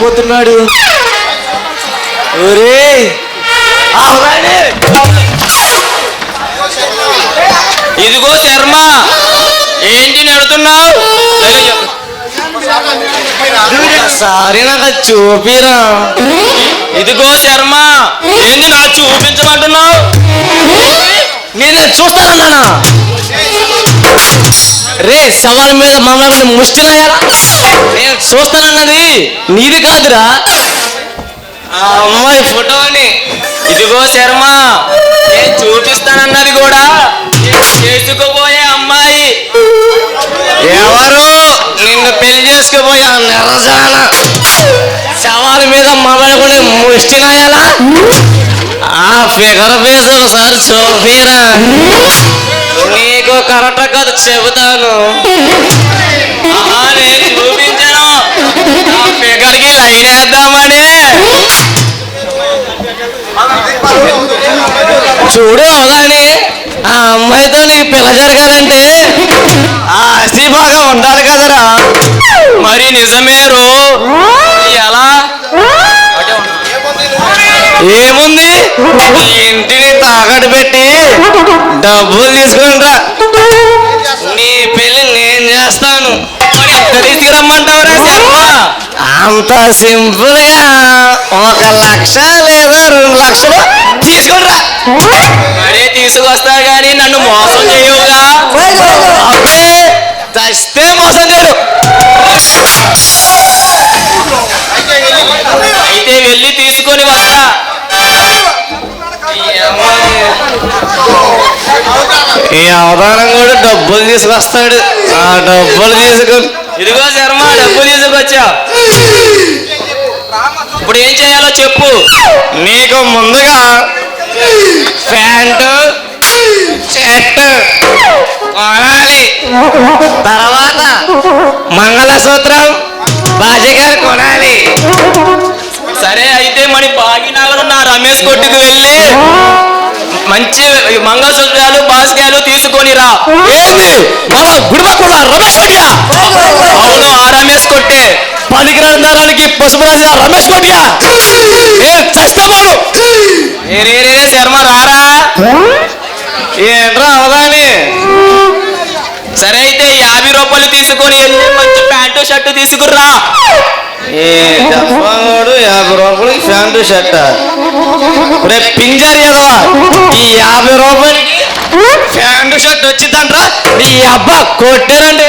Speaker 5: వెళ్ళిపోతున్నాడు. ఒరే
Speaker 4: ఇదిగో శర్మ, ఏంటి నడుతున్నావు?
Speaker 5: సారీ నాకు చూపిరా.
Speaker 4: ఇదిగో శర్మ, ఏంటి నాకు చూపించమంటున్నావు?
Speaker 5: నేను చూస్తానన్నా. రే సవాల్ మీద మమ్మల్ని ముష్టినాయాలా? నేను చూస్తానన్నది నీది కాదురా, ఆ అమ్మాయి ఫోటోని.
Speaker 4: ఇదిగో శర్మ, నేను చూపిస్తానన్నది కూడా నేను చేసుకుపోయే అమ్మాయి.
Speaker 5: ఎవరు నిన్ను పెళ్లి చేసుకుపోయా నిరజాన? సవాల్ మీద మమ్మల్ని ముష్టినాయాలా? ఆ ఫిగర్ ఫేస్ ఒకసారి చూపిరా. నీకు కరెక్ట్ కాదు చెబుతాను.
Speaker 4: నేను చూపించను, నా ఫిగర్కి లైన్ వేద్దామని.
Speaker 5: చూడు అవగానే ఆ అమ్మాయితో నీకు పిల్ల జరగాలంటే ఆస్తి బాగా ఉండాలి కదరా.
Speaker 4: మరి నిజమేరు, ఎలా?
Speaker 5: ఏముంది, ఈ ఇంటిని తాకట్టు పెట్టి డబ్బులు తీసుకుంటా. నీ పెళ్లి నేను చేస్తాను.
Speaker 4: తీసుకురమ్మంటావురా శర్మ?
Speaker 5: అంత సింపుల్ గా 1,00,000 లేదా 2,00,000 తీసుకుంటా.
Speaker 4: మరే తీసుకొస్తా గాని నన్ను మోసం చేయవుగా?
Speaker 5: అబ్బే చస్తే మోసం చేయడు.
Speaker 4: అయితే వెళ్ళి తీసుకొని వస్తా.
Speaker 5: ఈ అవధానం కూడా డబ్బులు తీసుకొస్తాడు. ఆ డబ్బులు తీసుకుని
Speaker 4: ఇదిగో శర్మ, డబ్బు తీసుకొచ్చా. ఇప్పుడు ఏం చేయాలో చెప్పు.
Speaker 5: నీకు ముందుగా ప్యాంటు షర్ట్ కొనాలి. తర్వాత మంగళసూత్రం బాజీగారు కొనాలి.
Speaker 4: సరే, అయితే మరి భాగ్యనగర్ నా రమేష్ కొట్టుకు వెళ్ళి మంచి మంగళసూత్రాలు బాస్కాలు తీసుకొని రా.
Speaker 5: ఏంది మన గుడిపక్కుల రమేష్ కొట్టియా?
Speaker 4: అవును, ఆ రమేష్ కొట్టే.
Speaker 5: పనికిరాని దారానికి పసుపు రాసిన రమేష్ కొట్టియా? నేను చస్తాను.
Speaker 4: రే శర్మ, రారా.
Speaker 5: ఏంట్రా అవదాని?
Speaker 4: సరే, అయితే 50 రూపాయలు తీసుకొని వెళ్ళి మంచి ప్యాంటు షర్టు తీసుకురా.
Speaker 5: చెప్పాడు 50 రూపాయలకి ప్యాంటు షర్ట్. రేపు పింజారి ఎదవా, ఈ 50 రూపాయలకి ప్యాంటు షర్ట్ వచ్చిందంట్రా. నీ అబ్బా కొట్టారంటే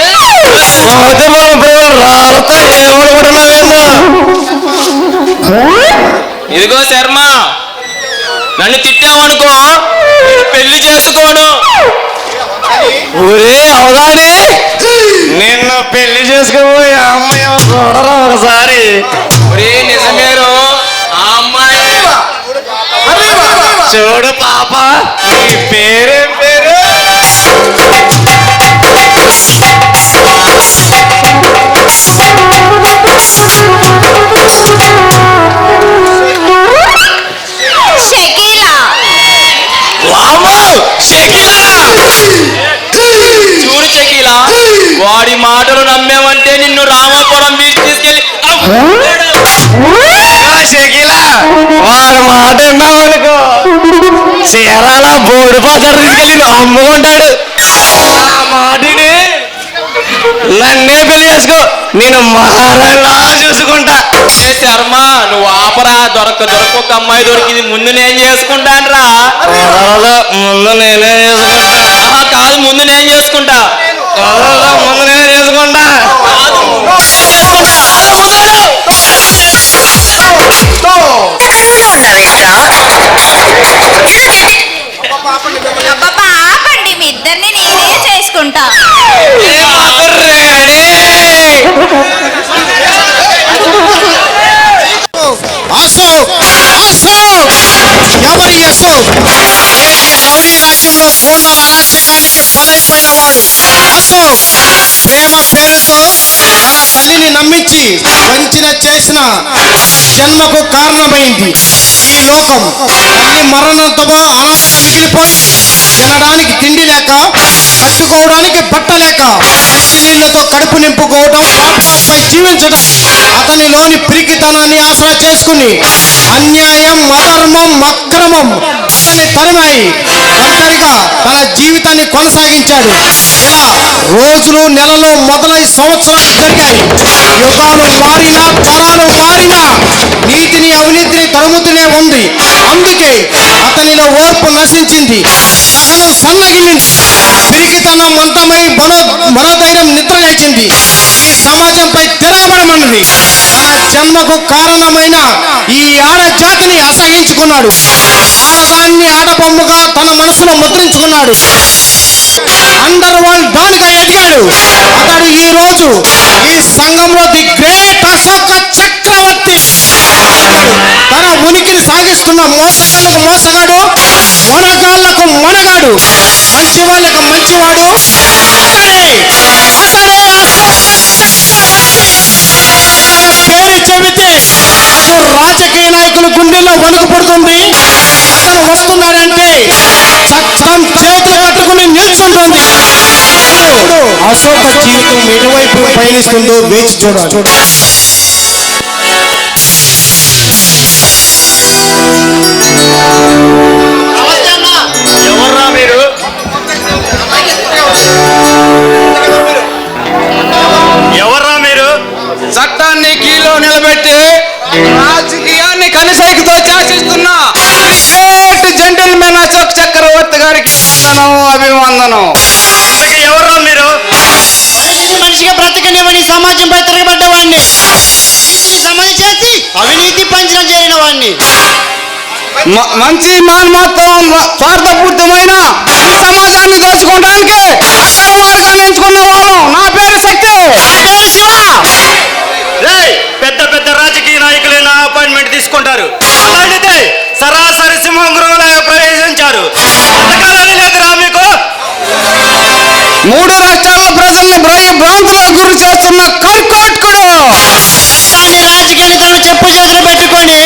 Speaker 5: రాలతో ఏమనుకుంటున్నావేమో.
Speaker 4: ఇదిగో శర్మ, నన్ను తిట్టావనుకో పెళ్లి చేసుకోను.
Speaker 5: ఒరే అవదాని, నిన్ను పెళ్లి చేసుకోబోయే అమ్మాయి చూడరా ఒకసారి.
Speaker 4: ఒరే నిజమేరు, ఆ అమ్మాయి.
Speaker 5: చూడు పాప, నీ పేరేం పేరు?
Speaker 3: షకీలా.
Speaker 5: వామ్మో, షకీలా.
Speaker 4: చూడు షకీలా, వాడి మాటలు నమ్మేవంటే నిన్ను రామాపురం బీచ్ తీసుకెళ్ళి
Speaker 5: షకీలా, వాడు మాట విన్నావనుకో చీరాల బోర్డు పాచారు తీసుకెళ్ళి అమ్ముకుంటాడు. ఆ మాటిని నన్నే పెళ్లి చేసుకో, నేను మహారాణిలా చూసుకుంటా.
Speaker 4: ఏ శర్మ, నువ్వు ఆపరా. దొరక అమ్మాయి దొరికింది, ముందు నేను చేసుకుంటాను రా.
Speaker 5: ముందు నేనే చేసుకుంటా.
Speaker 4: కాదు, ముందు నేను చేసుకుంటా.
Speaker 5: ముందు నేనే చేసుకుంటా.
Speaker 3: అబ్బబ్బా, ఆపండి, మీ ఇద్దరిని నేనే చేసుకుంటా.
Speaker 2: అసో అసో ఎవరి అసో? ఈ ధవళి రాజ్యంలో గూండాల అరాచకానికి బలైపోయిన వాడు అసో. ప్రేమ పేరుతో తన తల్లిని నమ్మించి వంచన చేసిన జన్మకు కారణమైంది ఈ లోకం. తల్లి మరణంతో అనాథ మిగిలిపోయి తినడానికి తిండి లేక, కట్టుకోవడానికి బట్ట లేక, నీళ్లతో చేస్తూ కడుపు నింపుకోవడం, ప్లాట్ఫామ్పై జీవించడం, అతనిలోని పిరికితనాన్ని ఆసరా చేసుకుని అన్యాయం, అధర్మం, అక్రమం అతన్ని తరిమాయి ఒంటరిగా తన జీవితాన్ని కొనసాగించాడు. ఇలా రోజులు, నెలలు మొదలై సంవత్సరాలు జరిగాయి. యుగాలు మారినా, తరాలు మారినా నీతిని, అవినీతిని తరుముతూనే ఉంది. అందుకే అతనిలో ఓర్పు నశించింది, సహనం సన్నగిల్లింది, పిరికితనం అంతమై మనోధైర్యం నిద్రలేచింది. ఈ సమాజంపై తిరగబడమన్నది. తన జన్మకు కారణమైన ఈ ఆడజాతిని అసహించుకున్నాడు. ఆడదాన్ని ఆడబొమ్మగా తన మనసులో ముద్రించుకున్నాడు. అండర్ వరల్డ్ డాన్గా ఎదిగాడు. అతడు ఈ రోజు ఈ సంఘంలో ది గ్రేట్ అశోక చక్రవర్తి. తన ఉనికిని సాగిస్తున్న మోసగాళ్లకు మోసగాడు, మొనగాళ్లకు మొనగాడు, మంచి వాళ్ళకు మంచివాడు. అతడే పేరు చెబితే రాజకీయ నాయకుల గుండెల్లో వణుకు పుడుతుంది. అతను వస్తున్నాడంటే చట్టం చేతులు పట్టుకుని నిల్చుంటుంది. ఇప్పుడు అశోక జీవితం ఎటువైపు పయనిస్తుందో వేచి చూడాలి.
Speaker 5: ఎవర్రా మీరు? ఎవర్రా మీరు?
Speaker 4: చట్టాన్ని కీలో నిలబెట్టి రాజకీయాన్ని కనిసైకితో శాసిస్తున్న గ్రేట్ జెంటిల్మెన్ అశోక్ చక్రవర్తి గారికి అభివందనం.
Speaker 5: ఇంతకీ ఎవర్రా మీరు?
Speaker 8: మనిషిగా బ్రతకనివ్వని సమాజంపై తిరగబడ్డవాడిని, నీతిని సమాధి చేసి అవినీతి పంచన చేరిన వాడిని,
Speaker 4: మంచి మానవత్వం స్వార్థపూర్తమైన సమాజాన్ని దోచుకోవడానికి అక్కడ మార్గాన్ని ఎంచుకున్న వాళ్ళం. నా పేరు శక్తి.
Speaker 8: నా పేరు శివ.
Speaker 5: రేయ్, పెద్ద పెద్ద రాజకీయ నాయకులైన అపాయింట్మెంట్ తీసుకుంటారు. అలాంటిదే సరాసరి సింహం గృహంలో ప్రవేశించారు. అంతకాలని లేదురా మీకు?
Speaker 4: 3 రాష్ట్రాల ప్రజలను భ్రాంతులకు గురి చేస్తున్న కర్కోట్కుడు.
Speaker 8: చట్టాన్ని, రాజకీయ నేతలను చెప్పు చేతులు పెట్టుకొని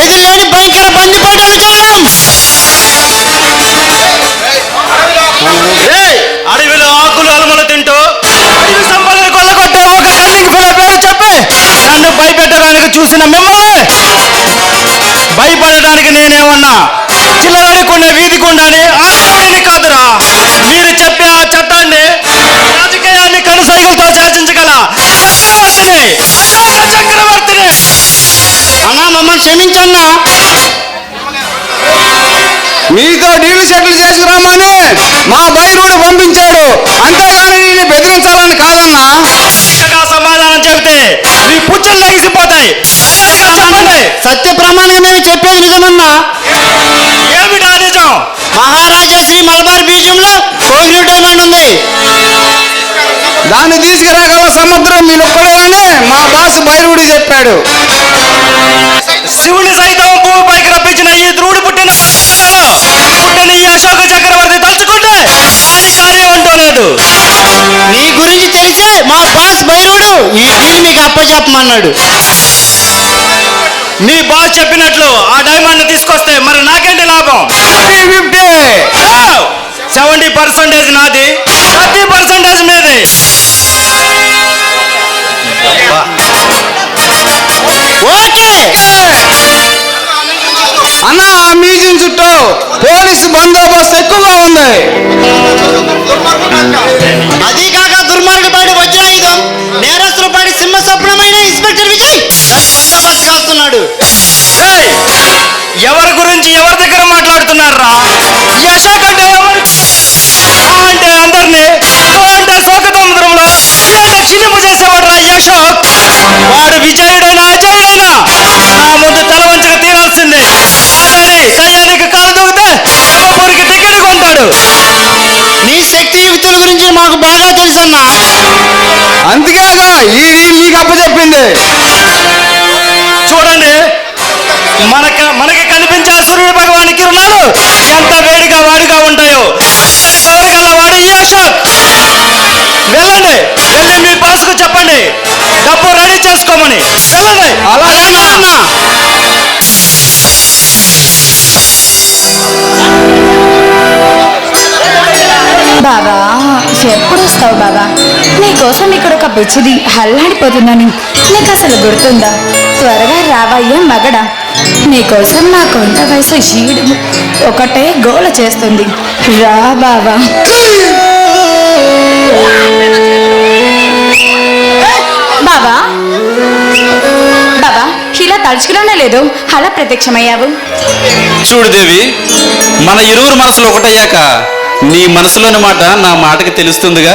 Speaker 8: ఎదురులేని భయంకర బందిపోటు కాలం.
Speaker 5: రేయ్, అడవిలో ఆకులు అలములు తింటూ అడవి సంపదను కొల్లగొట్టే ఒక కన్నింగ్ ఫెలో పేరు చెప్పి నన్ను భయపెట్టడానికి చూసిన మిమ్మల్ని భయపడడానికి నేనేమన్నా చిల్లరడుకునే వీధి గుండాని ఆడవాడిని కాదురా. మీరు చెప్పే ఆ చట్టాన్ని, రాజకీయాన్ని కనుసైగులతో శాసించగల చక్రవర్తిని, అశోక చక్రవర్తిని.
Speaker 8: అన్నా మమ్మల్ని క్షమించన్నా.
Speaker 4: మీతో డీల్ సెటిల్ చేసుకురామని మా బైరుడు పంపించాడు. అంతేగాని నేను బెదిరించాలని కాదన్నా.
Speaker 5: చక్కగా సమాధానం చెబితే మీ పుచ్చలు లెగిసిపోతాయి. చెప్పండి,
Speaker 8: సత్య ప్రమాణం మేము చెప్పేది నిజమన్నా.
Speaker 5: ఏమిటా నిజం?
Speaker 8: మహారాజా శ్రీ మలబార్ బీజంలో కోహినూర్ డైమండ్ ఉంది.
Speaker 4: దాన్ని తీసుకురాగల సముద్రం మీరొక్కడేనని మా బాస్ బైరుడు చెప్పాడు.
Speaker 5: శివుని సైతం భూమిపైకి రప్పించిన ఈ ధ్రువుడు పుట్టిన ఈ అశోక చక్రవర్తి తలుచుకుంటే కాని కార్యం అంటూ లేదు.
Speaker 8: నీ గురించి తెలిసే మా బాస్ భైరవుడు ఈ డీల్ మీకు అప్పచెప్పమన్నాడు.
Speaker 5: నీ బాస్ చెప్పినట్లు ఆ డైమండ్ తీసుకొస్తే మరి నాకేంటి లాభం? 70% నాది, 30% మీది.
Speaker 8: ఓకే.
Speaker 4: అన్న, ఆ మ్యూజియం చుట్టూ పోలీసు బందోబస్తు ఎక్కువగా ఉంది.
Speaker 8: అది కాక దుర్మార్గుడు పాడి వజ్రాయుధం, నేరస్తులు పాడి సింహ స్వప్నమైన ఇన్స్పెక్టర్ విజయ్ దానికి బందోబస్తు కాస్తున్నాడు.
Speaker 5: ఏయ్, ఎవరి గురించి ఎవరి దగ్గర మాట్లాడుతున్నారా? ఈ అశోక్ అంటే ఎవరు? ఆ అంటే అందరినీ, ఓ అంటే శోకసముద్రంలో చిలిము చేసేవాడు ఈ అశోక్. వాడు విజయుడైనా అజయుడైనా నా ముందు తల వంచక తీరాల్సిందే. కాదని కయ్యానికి కాలు దూకితే ఊరికి దగ్గరగా ఉంటాడు.
Speaker 8: నీ శక్తియుక్తుల గురించి మాకు బాగా తెలుసన్నా.
Speaker 4: అందుకేగా ఈ డీల్ నీకు అప్పచెప్పింది.
Speaker 5: చూడండి, మనకి కనిపించే సూర్యుడు భగవాన్ కిరణాలు ఎంత వేడిగా వాడిగా ఉంటాయో పవర్ గల వాడు ఈ అశోక్. వెళ్ళండి, వెళ్ళి మీ బాస్కు చెప్పండి డబ్బు రెడీ చేసుకోమని. వెళ్ళండి.
Speaker 4: అలాగేనా అన్నా?
Speaker 3: బాబా ఎప్పుడు వస్తావు బాబా? నీకోసం ఇక్కడ ఒక బుచ్చిది హల్లాడిపోతున్నాను. నీకు అసలు గుర్తుందా? త్వరగా రావయ్యా మగడా. నీకోసం నా కొంట వయసు ఈడు ఒకటే గోల చేస్తుంది. రా బాబా. బాబా బాబా ఇలా తలుచుకునే లేదు, అలా ప్రత్యక్షమయ్యావు.
Speaker 4: చూడు దేవి, మన ఇరువురు మనసులు ఒకటయ్యాక నీ మనసులోని మాట నా మాటకి తెలుస్తుందిగా.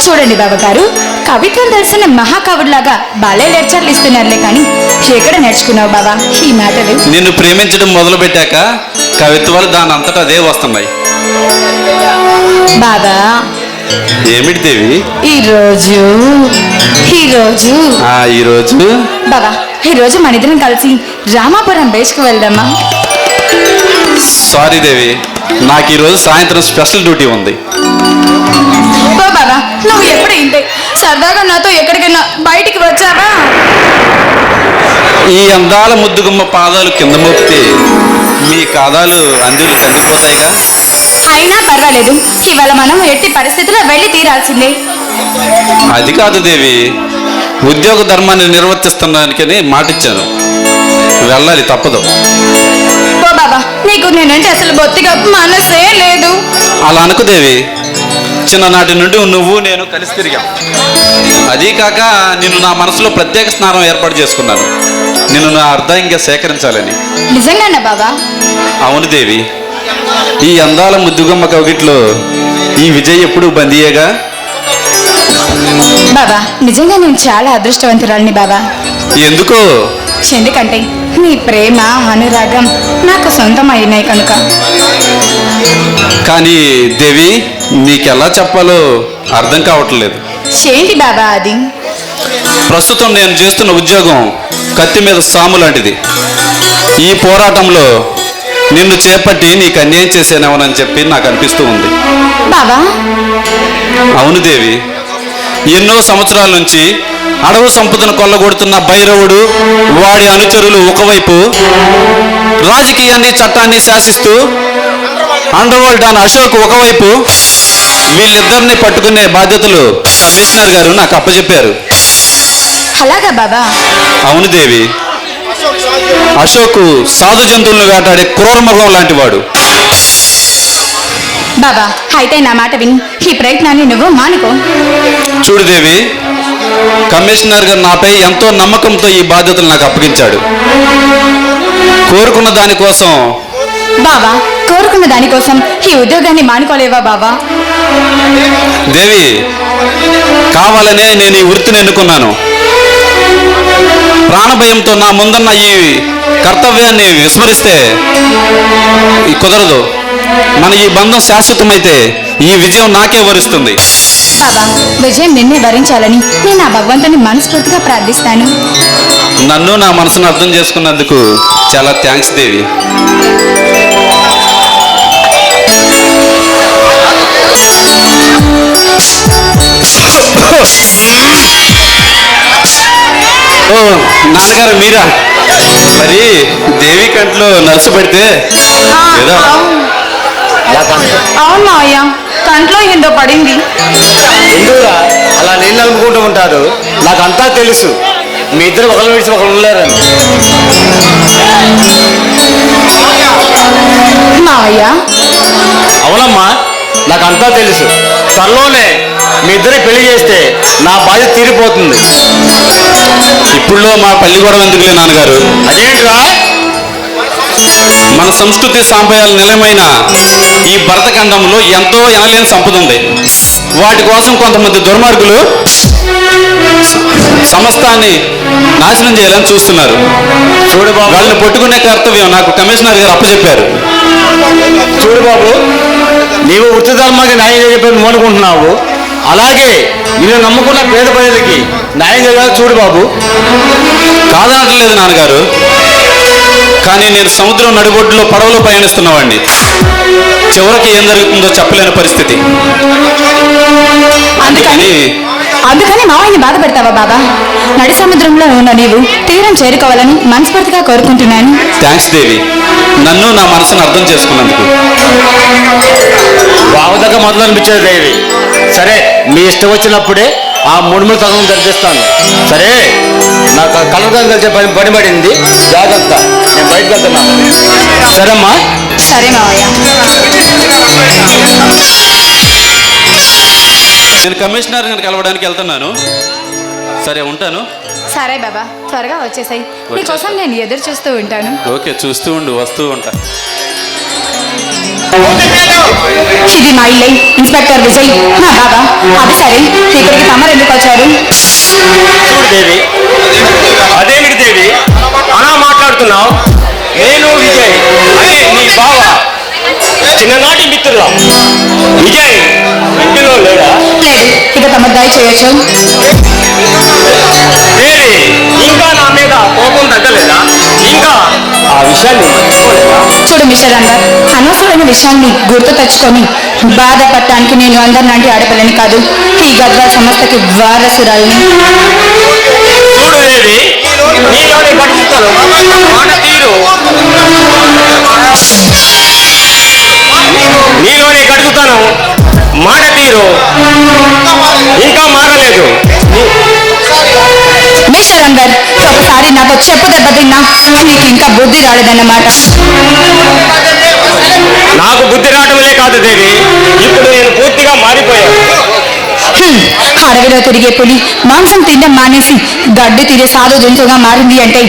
Speaker 3: చూడండి బాబా గారు, కవిత్వం తెలిసిన మహాకవుడిలాగా బాలే లెక్చర్లు ఇస్తున్నారులే కానీ ఎక్కడ నేర్చుకున్నావు బాబా ఈ మాటలు?
Speaker 4: నిన్ను ప్రేమించడం మొదలు పెట్టాక కవిత్వాలు దాని అంతటా అదే వస్తున్నాయి.
Speaker 3: బాబా
Speaker 4: ఏమిటి దేవి?
Speaker 3: ఈరోజు బాబా ఈరోజు మన ఇద్దరం కలిసి రామాపురం బేస్కి వెళ్దామా?
Speaker 4: సారీ దేవి, నాకు ఈరోజు సాయంత్రం స్పెషల్ డ్యూటీ ఉంది.
Speaker 3: ఓ బాబా, నువ్వు ఎప్పుడు ఇంతే సరదాగా నాతో ఎక్కడికైనా బయటికి వచ్చావా?
Speaker 4: ఈ అందాల ముద్దుగుమ్మ పాదాలు కింద మోపితే మీ కాదాలు అందులు కందిపోతాయిగా.
Speaker 3: అయినా పర్వాలేదు, ఇవాళ మనం ఎట్టి పరిస్థితుల్లో వెళ్ళి తీరాల్సిందే.
Speaker 4: అది కాదు దేవి, ఉద్యోగ ధర్మాన్ని నిర్వర్తిస్తున్నానికని మాటిచ్చాను. వెళ్ళాలి, తప్పదు.
Speaker 3: ఓ బాబా, నీకు నేనంటే అసలు బొత్తిగా మనసే లేదు.
Speaker 4: అలా అనుకు దేవి, చిన్ననాటి నుండి నువ్వు నేను కలిసి తిరిగాం. అదీ కాక నిన్ను నా మనసులో ప్రత్యేక స్నానం ఏర్పాటు చేసుకున్నాను, నిన్ను నా అర్ధాంగా సేకరించాలని.
Speaker 3: నిజంగానా బాబా?
Speaker 4: అవును దేవి, ఈ అందాల ముద్దుగమ్మ కవిట్లో ఈ విజయ్ ఎప్పుడు బందీయేగా.
Speaker 3: బాబా నిజంగా నేను చాలా అదృష్టవంతురాలిని బాబా.
Speaker 4: ఎందుకో?
Speaker 3: ఎందుకంటే నీ ప్రేమ అనురాగం నాకు సొంతం అయినాయి కనుక.
Speaker 4: కానీ దేవి, నీకెలా చెప్పాలో అర్థం కావట్లేదు.
Speaker 3: ఏంటి బాబా అది?
Speaker 4: ప్రస్తుతం నేను చేస్తున్న ఉద్యోగం కత్తి మీద సాము లాంటిది. ఈ పోరాటంలో నిన్ను చేపట్టి నీకు అన్యాయం చేసేనేమోనని చెప్పి నాకు అనిపిస్తూ ఉంది.
Speaker 3: బాబా
Speaker 4: అవును దేవి, ఎన్నో సంవత్సరాల నుంచి అడవు సంపదను కొల్లగొడుతున్న భైరవుడు వాడి అనుచరులు ఒకవైపు, రాజకీయాన్ని చట్టాన్ని శాసిస్తూ అండర్ వరల్డ్ డాన్ అశోక్ ఒకవైపు, వీళ్ళిద్దరిని పట్టుకునే బాధ్యతలు కమిషనర్ గారు నాకు అప్పచెప్పారు.
Speaker 3: అలాగా బాబా?
Speaker 4: అవును దేవి, అశోక్ సాధు జంతువులను వేటాడే క్రూరమృగం లాంటి వాడు.
Speaker 3: బాబా అయితే నా మాట విని ఈ ప్రయత్నాన్ని నువ్వు మానుకో.
Speaker 4: చూడు దేవి, కమిషనర్ గారు నాపై ఎంతో నమ్మకంతో ఈ బాధ్యతలు నాకు అప్పగించాడు. కోరుకున్న దానికోసం
Speaker 3: బాబా, కోరుకున్న దానికోసం ఈ ఉద్యోగాన్ని మానుకోలేవా బాబా?
Speaker 4: దేవి, కావాలనే నేను ఈ వృత్తిని ఎన్నుకున్నాను. ప్రాణభయంతో నా ముందున్న ఈ కర్తవ్యాన్ని విస్మరిస్తే కుదరదు. మన ఈ బంధం శాశ్వతమైతే ఈ విజయం నాకే వరిస్తుంది.
Speaker 3: బాబా విజయం నిన్నే భరించాలని నేను ఆ భగవంతుని మనస్ఫూర్తిగా ప్రార్థిస్తాను.
Speaker 4: నన్ను నా మనసును అర్థం చేసుకున్నందుకు చాలా థ్యాంక్స్ దేవి. ఓ నాన్నగారు మీరా? మరి దేవి కంట్లో నలుసు పెడితే ఏదో
Speaker 3: అవును మావయ్య, కంట్లో ఏందో పడింది.
Speaker 5: ఎందుకురా అలా నీళ్ళు నలుపుకుంటూ ఉంటారు? నాకంతా తెలుసు, మీ ఇద్దరు ఒకరు విడిచి ఒకరు ఉండలేరని.
Speaker 3: మావయ్య
Speaker 5: అవునమ్మా, నాకంతా తెలుసు. త్వరలోనే మీ ఇద్దరికి పెళ్లి చేస్తే నా బాధ్యత తీరిపోతుంది.
Speaker 4: ఇప్పుడులో మా పల్లి గొడవ ఎందుకులే నాన్నగారు.
Speaker 5: అదేంట్రా?
Speaker 4: మన సంస్కృతి సాంప్రదాయాల నిలయమైన ఈ భరతఖండంలో ఎంతో ఎనలేని సంపద ఉంది. వాటి కోసం కొంతమంది దుర్మార్గులు సమస్తాన్ని నాశనం చేయాలని చూస్తున్నారు.
Speaker 5: చూడు బాబు,
Speaker 4: వాళ్ళని పట్టుకునే కర్తవ్యం నాకు కమిషనర్ గారు అప్పచెప్పారు.
Speaker 5: చూడు బాబు, నీవు వృత్తి ధర్మానికి న్యాయం చేయబోయి నువ్వు అనుకుంటున్నావు. అలాగే నిన్ను నమ్ముకున్న పేద ప్రజలకి న్యాయం చేయాలి. చూడు బాబు,
Speaker 4: కాదనట్లేదు నాన్నగారు, కానీ నేను సముద్రం నడిబొడ్డులో పడవలో ప్రయాణిస్తున్నవాడిని. చివరికి ఏం జరుగుతుందో చెప్పలేని పరిస్థితి.
Speaker 3: అందుకని మావయ్యని బాధ పెడతావా బాబా? నడి సముద్రంలో ఉన్న నీవు తీరం చేరుకోవాలని మనస్ఫూర్తిగా కోరుకుంటున్నాను.
Speaker 4: థ్యాంక్స్ దేవి. నన్ను నా మనసును అర్థం చేసుకున్నందుకు.
Speaker 5: బావదగ్గ మొదలు అనిపించేది దేవి. సరే, మీ ఇష్టం వచ్చినప్పుడే ఆ ముడుములు తగం జరిపిస్తాను. సరే, నాకు కలవగా కలిసే పని పడింది, జాగ్రత్త. నేను బయటకు వెళ్తున్నా. సరేమ్మా.
Speaker 3: సరే మావయ్య.
Speaker 4: నేను కమిషనర్ గారిని కలవడానికి వెళ్తున్నాను. సరే, ఉంటాను.
Speaker 3: సరే బాబా, త్వరగా వచ్చేసాయి. నీకోసం నేను ఎదురు చూస్తూ ఉంటాను.
Speaker 4: ఓకే, చూస్తూ ఉండు, వస్తూ ఉంటా.
Speaker 3: ఇది మా ఇల్లే, ఇన్స్పెక్టర్ విజయ్ నా బాబా. అది సరే, ఇక్కడికి తమరు ఎందుకు వచ్చారు?
Speaker 5: చూడు దేవి, అదేమిటి దేవి అలా మాట్లాడుతున్నావు? నేను విజయ్, అదే నీ బావ, చిన్ననాటి మిత్రులం. విజయ్ ఇంటిలో లేడా?
Speaker 3: లేదు, ఇక తమరు దయ చేయొచ్చు.
Speaker 5: దేవి, ఇంకా నా మీద కోపం తగ్గలేదా? ఇంకా ఆ విషయాన్ని మర్చిపోలేదా?
Speaker 3: చూడు మిస్టర్ అందర్, అనవసరమైన విషయాన్ని గుర్తు తెచ్చుకొని బాధపడటానికి నేను అందరిలాంటి ఆడపిల్లని కాదు, ఈ గద్వాల్ సంస్థకి వారసురాలిని.
Speaker 5: చూడు దేవి, నీలోని పట్టుదల, మాట తీరు, నీలోని గడుపుతాను, మాట తీరు ఇంకా మారలేదు.
Speaker 3: మిస్టర్ అందర్, ఒకసారి నాతో చెప్పు దెబ్బతిన్నా నీకు ఇంకా బుద్ధి రాలేదన్నమాట.
Speaker 5: నాకు బుద్ధి రావటంలే కాదు దేవి, ఇప్పుడు నేను పూర్తిగా మారిపోయాను.
Speaker 3: అడవిలో తిరిగే పులి మాంసం తినడం మానేసి గడ్డి తిరిగే సాధు జంతువుగా మారింది అంటే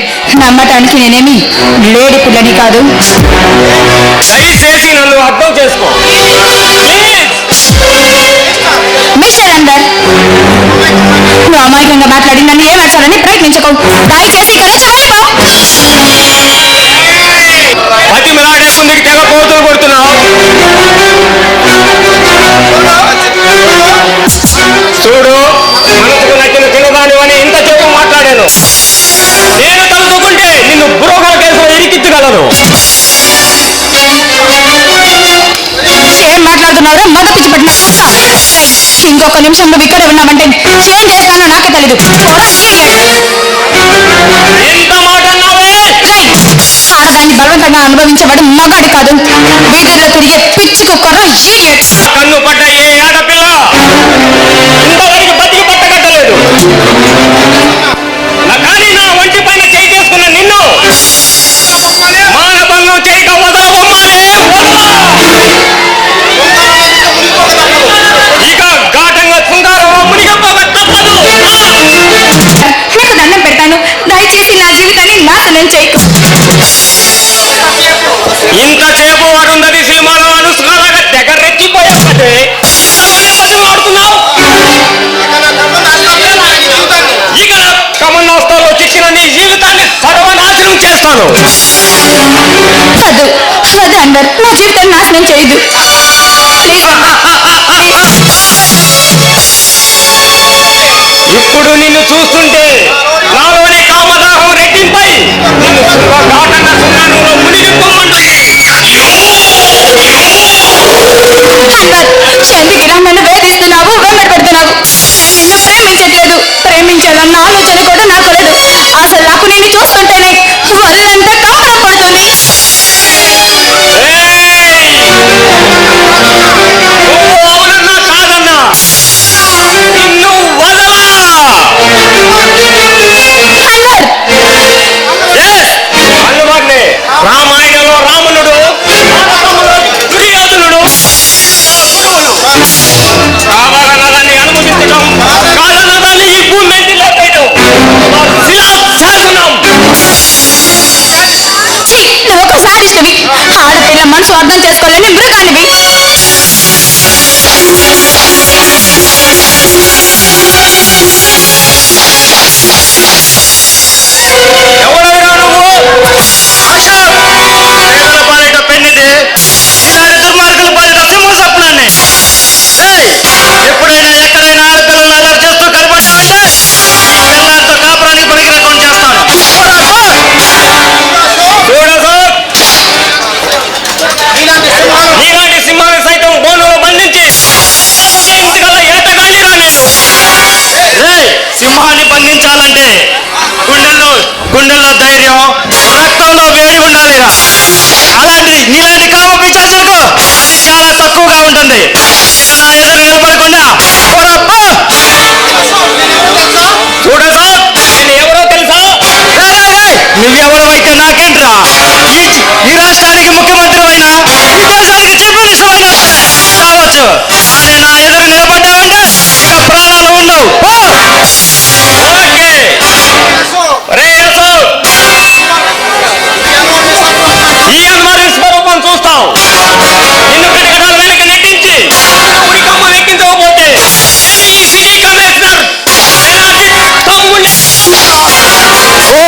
Speaker 3: నమ్మటానికి నేనేమి లేడి పుల్లని కాదు.
Speaker 5: దయచేసి నన్ను అర్థం చేసుకో.
Speaker 3: మిస్టర్ అందర్, నువ్వు అమాయకంగా మాట్లాడి నన్ను ఏమర్చాలని ప్రయత్నించుకో. దయచేసి ఇక్కడ నుంచి వెళ్ళిపో.
Speaker 5: పతి మిలాడే ముందుకి తెగ పోతులు కొడుతున్నావు. చూడు, మనసుకు నచ్చిన తినదానివని ఇంత చేపు మాట్లాడాను. నేను తలుచుకుంటే నిన్ను బురోగల కేసులో ఇరికించగలను.
Speaker 3: ఏం మాట్లాడుతున్నారో మగ పిచ్చి పట్టిన కుక్క. ఇంకొక నిమిషంలో ఇక్కడే ఉన్నామంటే ఏం చేస్తానో నాకే తెలీదు.
Speaker 5: ఎంత మాట అన్నావే?
Speaker 3: ఆడదాన్ని బలవంతంగా అనుభవించేవాడు మగాడు కాదు, వీధిలో తిరిగే పిచ్చి కుక్కరు ఇడియట్.
Speaker 5: కన్ను పడ్డ ఏ ఆడపిల్ల ఇంతవరకు బతికి పట్టగట్టలేదు. కానీ నా ఒంటి పైన చేయి చేసుకున్న నిన్ను మానభంగం చేయక వదలవమ్మానే, ఇక ఘాటంగా శృంగారం మునిగిపోక తప్పదు.
Speaker 3: నీకు దండం పెడతాను, దయచేసి నా జీవితాన్ని నాశనం చేయకు.
Speaker 5: ఇంతసేపు అరుంధతి సినిమాలో అనుష్కలాగా తెగ రెచ్చిపోయావు. ఆడుతున్నావు. ఇక కమన్నాస్తాలో చిక్కిన నీ జీవితాన్ని సర్వనాశనం చేస్తాను.
Speaker 3: వద్దు వద్దు అందర్, నా జీవితాన్ని నాశనం చేయదు.
Speaker 5: ఇప్పుడు నిన్ను చూస్తుంటే నాలోని కామదాహం రెట్టింపై నిన్ను ఘాటంగా సున్నానులో మునిగిపోమంటుంది.
Speaker 3: ఎందుకు ఇలా నన్ను వేధిస్తున్నావు, వెంబడబెడుతున్నావు? నిన్ను ప్రేమించట్లేదు, ప్రేమించాలన్న ఆలోచన కూడా నాకు లేదు. అసలు నాకు నిన్ను చూస్తుంటేనే వల్లంతా కంపరం పడుతుంది.
Speaker 5: నువ్వు అవునన్నా కాదన్నా నిన్ను వదలా. అన్నవారినే రామాయణంలో రావణుడు, దుర్యోధనుడు, కావాలన్నదాన్ని అనుమతించడం, కాదన్నదాన్ని ఈ భూమి మీద లేపేయడం శిలాశాసనం.
Speaker 3: నువ్వు ఒక సాడిస్టువి, ఆడపిల్ల మనసు అర్థం చేసుకోలేని మృగానివి.
Speaker 5: ఎవడైనా నువ్వు ఆశ పేదల పాలిట పెన్నిది, ఇలాంటి దుర్మార్గుల పాలిట సింహ స్వప్నాన్ని. ఎప్పుడైనా ఎక్కడైనా ఆడపిల్లలు అలర్ చేస్తూ కనబడ్డావంటే పిల్లలతో కాపురానికి పనికి రకం చేస్తాను. నీలాంటి సింహాన్ని సైతం బోనులో బంధించి ఇంటికల్లా ఏటగాడిరా నేను. ఉంది. ఇక నా ఎదురు నిలబడకుండా పోరా, పో. చూడ సార్, నేను ఎవరో తెలుసా? నువ్వెవరో అయితే నాకేంట్రా? ఈ రాష్ట్రానికి ముఖ్యమంత్రి అయినా, ఈ దేశానికి చీఫ్ మినిస్టర్ అయినా కావచ్చు. కానీ నా ఎదురు నిలబడ్డావంటే ఇక ప్రాణాలు ఉండవు. పో. ఓకే. రే యేసు, ఈ అమ్మాయి స్వరూపం చూస్తావు. నిన్ను కటకటాల వెనక నెట్టించి ఉరికమ్మ ఎక్కించకపోతే ఈ సిటీ కమిషనర్ తమ్ముడిని. ఓ,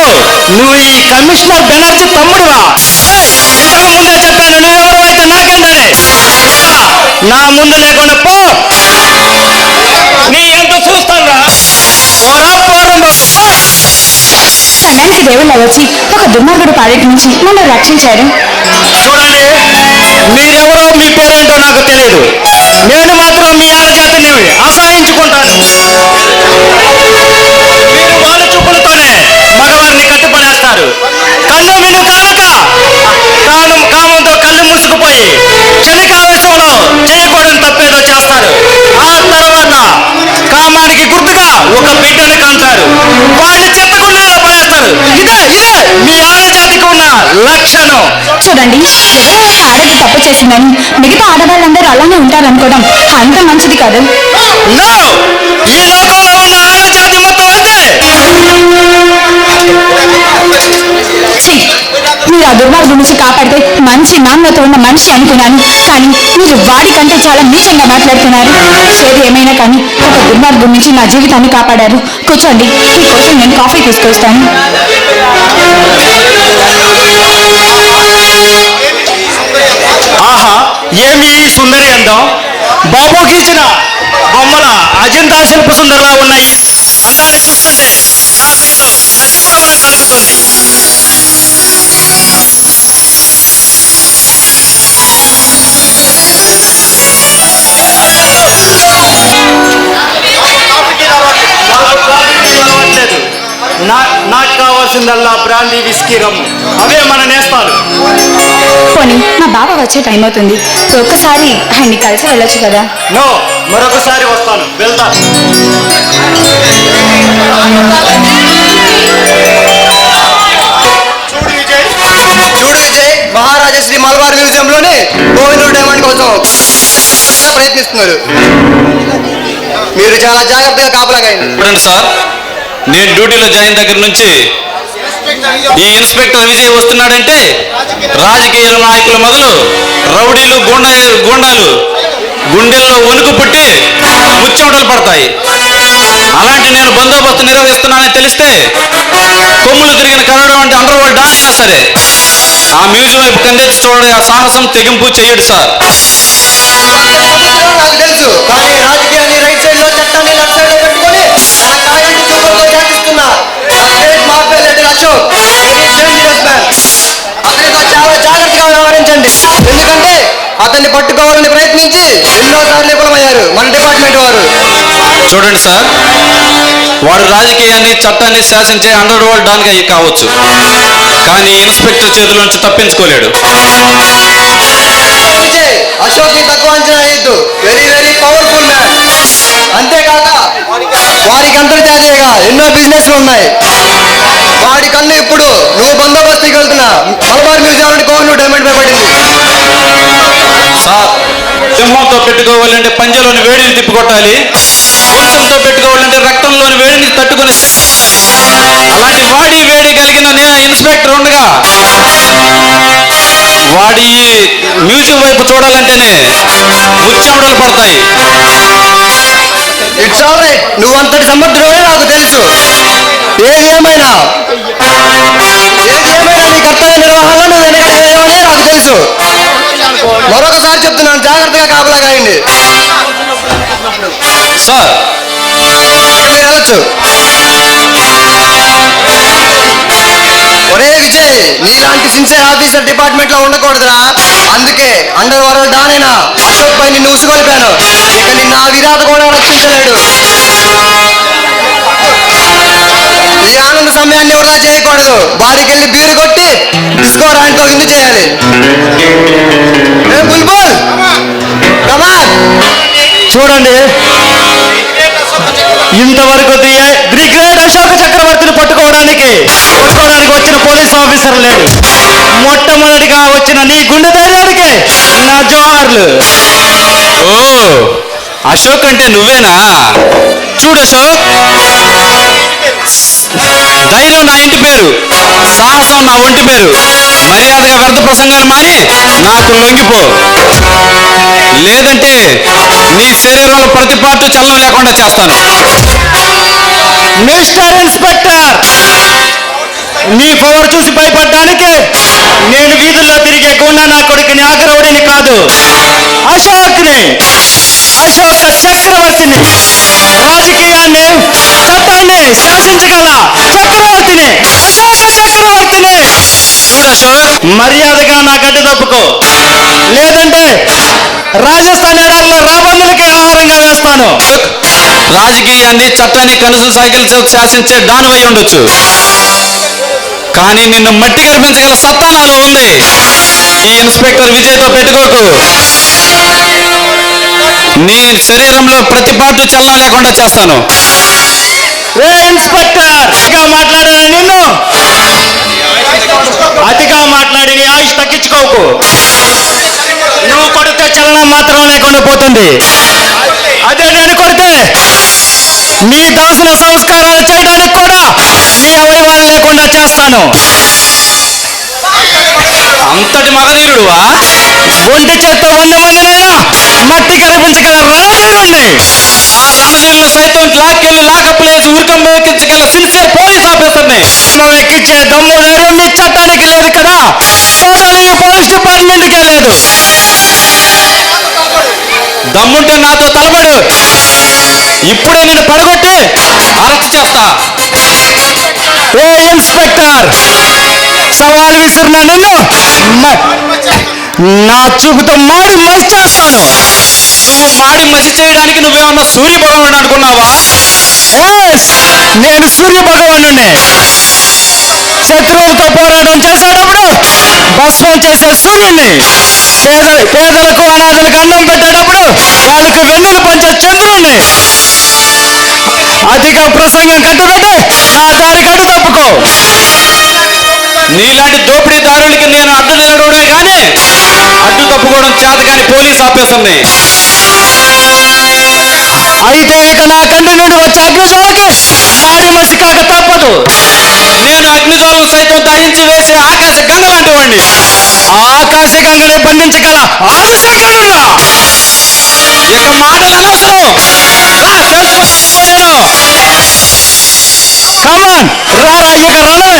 Speaker 5: నువ్వు ఈ కమిషనర్ బెనర్జీ తమ్ముడివా? ఇంతకు ముందే చెప్పాను, నువ్వెవరో అయితే నాకేంటని. నా ముందు లేకుండా పో. నీ ఎంత చూస్తానురా.
Speaker 3: సగానికి దేవుళ్ళ వచ్చి ఒక దుర్మార్గుడు పాలిటి నుంచి నన్ను రక్షించారు.
Speaker 5: చూడండి, మీరెవరో మీ పేరేంటో నాకు తెలియదు. నేను మాత్రం మీ ఆడజాతిని ఆశ్రయించుకుంటాను. మీరు వాళ్ళ చూపులతోనే మగవారిని కట్టుపడేస్తారు. కన్ను విను కానక కామంతో కళ్ళు మూసుకుపోయి క్షణిక ఆవేశంలో చేయకూడని తప్పేదో చేస్తారు. ఆ తర్వాత కామానికి గుర్తుగా ఒక బిడ్డని కంటారు. వాడిని చెత్తకుండా పడేస్తారు. ఇదే మీ ఆడజాతికి ఉన్న లక్షణం.
Speaker 3: చూడండి, ఏదో ఒక ఆడది తప్పు చేసిందని మిగతా ఆడవాళ్ళందరూ అలానే ఉంటారనుకోవడం అంత మంచిది కాదు.
Speaker 5: నో, ఈ లోకంలో ఉన్న ఆడజాతి మొత్తం అంతే.
Speaker 3: ఛీ, మీరు ఆ దుర్మార్గుడి నుంచి కాపాడితే మంచి నాన్నతో ఉన్న మనిషి అనుకున్నాను. కానీ మీరు వాడి కంటే చాలా నీచంగా మాట్లాడుతున్నారు. ఏది ఏమైనా కానీ ఒక దుర్మార్గుడి నుంచి నా జీవితాన్ని కాపాడారు. కూర్చోండి, మీకోసం నేను కాఫీ తీసుకొస్తాను.
Speaker 5: ఆహా, ఏమి ఈ సుందరి అందం! బాబు గీచిన బొమ్మల అజంతా శిల్ప సుందరలా ఉన్నాయి. అందాన్ని చూస్తుంటే నాకు ఏదో చచ్చిపోవాలని కలుగుతుంది. నాకు కావాల్సిందల్లా బ్రాందీ, విస్కీ, రమ్ము. అవే మన నేస్తాలు.
Speaker 3: పోనీ మా బావ వచ్చే టైం అవుతుంది. ఒక్కసారి ఆయన్ని కలిసి వెళ్ళొచ్చు కదా.
Speaker 5: నో, మరొకసారి వస్తాను. వెళ్తాను.
Speaker 8: చూడు విజయ్, మహారాజా శ్రీ మలబార్ మ్యూజియంలోనే కోహినూర్ డైమండ్ కోసం ప్రయత్నిస్తున్నారు. మీరు చాలా జాగ్రత్తగా కాపలాగాయండి.
Speaker 4: చూడండి సార్, నేను డ్యూటీలో జాయిన్ దగ్గర నుంచి ఈ ఇన్స్పెక్టర్ విజయ్ వస్తున్నాడంటే రాజకీయ నాయకుల మొదలు రౌడీలు, గూండాలు గుండెల్లో వణుకు పుట్టి ముచ్చమటలు పడతాయి. అలాంటి నేను బందోబస్తు నిర్వహిస్తున్నానని తెలిస్తే కొమ్ములు తిరిగిన కరవడం అంటే అండర్ వరల్డ్ డాన్ అయినా సరే ఆ మ్యూజియం వైపు కందెత్తి చూడే ఆ సాహసం తెగింపు చేయడు సార్.
Speaker 8: నాకు తెలుసు, కానీ రాజకీయాన్ని రైట్ సైడ్ లో, చట్టాన్ని లెఫ్ట్ సైడ్ లో పెట్టుకొని నా కాయాన్ని చూపులతో శాసిస్తున్నా state mafia leader Ashok dangerous man. అతనితో చాలా జాగ్రత్తగా వ్యవహరించండి. ఎందుకంటే అతన్ని పట్టుకోవాలని ప్రయత్నించి ఎన్నోసార్లు విఫలమయ్యారు మన డిపార్ట్మెంట్ వారు.
Speaker 4: చూడండి సార్, వాడు రాజకీయాన్ని, చట్టాన్ని శాసించే అండర్ వరల్డ్ డాన్ గా కావచ్చు, కానీ ఇన్స్పెక్టర్ చేతుల నుంచి తప్పించుకోలేడు.
Speaker 8: విజయ్, అశోక్ ని తక్కువ అంచనా వేయద్దు. Very very powerful man. అంతేకాక వారికి అంతర్జాతీయంగా ఎన్నో బిజినెస్లు ఉన్నాయి. వాడి కన్ను ఇప్పుడు నువ్వు బందోబస్తుకి వెళ్తున్నా మలబార్ మ్యూజియం కోహినూర్ డైమండ్ పై పడింది.
Speaker 4: సార్, సింహంతో పెట్టుకోవాలంటే పంజలోని వేడిని తిప్పికొట్టాలి, పురుషంతో పెట్టుకోవాలంటే రక్తంలోని వేడిని తట్టుకుని అలాంటి వాడి వేడి కలిగిన ఇన్స్పెక్టర్ ఉండగా వాడి మ్యూజియం వైపు చూడాలంటేనే ముచ్చెమటలు పడతాయి.
Speaker 8: ఇట్స్ ఆల్ రైట్, నువ్వు అంతటి సమర్థుడే నాకు తెలుసు. ఏది ఏమైనా నీ కర్తవ్య నిర్వహణలో నువ్వు వెనకనే నాకు తెలుసు. మరొకసారి చెప్తున్నాను, జాగ్రత్తగా కాపలా కాయండి.
Speaker 4: సార్,
Speaker 8: మీరు వెళ్ళొచ్చు. ఒరే విజయ్, నీలాంటి సిన్సియర్ ఆఫీసర్ డిపార్ట్మెంట్ లో ఉండకూడదురా. అందుకే అండర్ వరల్డ్ డానైనా అశోక్ పై నిన్ను ఉసుగొలిపాను. ఇక నిన్న ఆ విధాత కూడా రక్షించలేడు. ఈ ఆనంద సమయాన్ని వృధా చేయకూడదు. బారికి వెళ్ళి బీరు కొట్టి డిస్కో రాండ్తో విందు చేయాలి. బుల్బుల్, కమ్
Speaker 5: చూడండి, ఇంతవరకు ది గ్రేట్ అశోక చక్రవర్తిని పట్టుకోవడానికి వచ్చిన పోలీస్ ఆఫీసర్ లేడు. మొట్టమొదటిగా వచ్చిన నీ గుండె ధైర్యానికి నా జోహార్లు.
Speaker 4: ఓ అశోక్ అంటే నువ్వేనా? చూడు అశోక్, ధైర్యం నా ఇంటి పేరు, సాహసం నా ఒంటి పేరు. మర్యాదగా వ్యర్థ ప్రసంగాలు మాని నాకు లొంగిపో, లేదంటే నీ శరీరంలో ప్రతి పార్టు చలనం లేకుండా చేస్తాను.
Speaker 5: మిస్టర్ ఇన్స్పెక్టర్, నీ పవర్ చూసి భయపడ్డానికి నేను వీధుల్లో తిరిగే గుండా నా కొడుకుని ఆగ్రవుడిని కాదు, అశోక్ని, అశోక చక్రవర్తిని, రాజకీయాన్ని చట్టాన్ని శాసించగల చక్రవర్తిని, అశోక చక్రవర్తిని.
Speaker 4: చూడు అశోక్,
Speaker 5: మర్యాదగా నా గడ్డి తప్పుకో, లేదంటే రాజస్థాన్ ఎడారిలో రాబందులకి ఆహారంగా వేస్తాను.
Speaker 4: రాజకీయాన్ని చట్టాన్ని కనుసు సైకిల్ శాసించే డాన్వై ఉండొచ్చు, కానీ నిన్ను మట్టి కనిపించగల సత్తా నాలో ఉంది. ఈ ఇన్స్పెక్టర్ విజయ్తో పెట్టుకోకు. నీ శరీరంలో ప్రతి పార్టు చలనం లేకుండా చేస్తాను.
Speaker 5: ఏ ఇన్స్పెక్టర్, అతిగా మాట్లాడిన నిన్ను, అతిగా మాట్లాడి నీ ఆయుష్ తగ్గించుకోకు. నువ్వు కొడితే చలనం మాత్రం లేకుండా పోతుంది. అదే నేను కొడితే నీ దాసిన సంస్కారాలు చేయడానికి కూడా నీ అవయవాలు లేకుండా చేస్తాను.
Speaker 4: అంతటి మగధీరుడువా?
Speaker 5: ఒంటి చేత్తో 100 మందినైనా మట్టి కనిపించగల రణధీరుణ్ణి.
Speaker 4: ఆ రణధీరులు సైతం లాక్కెళ్ళి లాకప్లేసి ఉరికం ఎక్కించగల సిన్సియర్ పోలీస్ ఆఫీసర్ని.
Speaker 5: ఎక్కించే దమ్ము ధైర్యం నీ చట్టానికి లేదు కదా, టోటల్ ఈ పోలీస్ డిపార్ట్మెంట్కే లేదు.
Speaker 4: దమ్ముంటే నాతో తలబడు, ఇప్పుడే నేను పడగొట్టి అరెస్ట్ చేస్తా.
Speaker 5: ఏ ఇన్స్పెక్టర్, సవాల్ విసిరిన నిన్ను నా చూపుతో మాడి మసి చేస్తాను.
Speaker 4: నువ్వు మాడి మసి చేయడానికి నువ్వేమన్నా సూర్య భగవానుడు అనుకున్నావా?
Speaker 5: ఎస్, నేను సూర్య భగవానుడిని. శత్రువులతో పోరాటం చేసేటప్పుడు భస్మం చేసే సూర్యుడిని. పేదలకు అనాథలకు అన్నం పెట్టేటప్పుడు వాళ్ళకి వెన్నులు పంచే చంద్రుణ్ణి. అధిక ప్రసంగం కట్టుబెట్టి నా దారి కట్టు తప్పుకో.
Speaker 4: నీలాంటి దోపిడీదారులకి నేను అడ్డు నిలవడమే కానీ అడ్డు తప్పుకోవడం చేత కానీ పోలీస్ ఆఫీసర్ని.
Speaker 5: అయితే ఇక నా కంటి నుండి వచ్చే అగ్నిజ్వాలకి మాడి మసి కాక తప్పదు.
Speaker 4: నేను అగ్నిజ్వాలను సైతం దహించి వేసే ఆకాశ గంగ లాంటి వాడిని.
Speaker 5: ఆ ఆకాశ గంగనే బంధించగల ఆదిశంకరుడురా.
Speaker 4: ఇక మాటలు అనవసరం, రా తెలుసుకుంటా నేను.
Speaker 5: కమాన్, రారా, ఇక రణమే.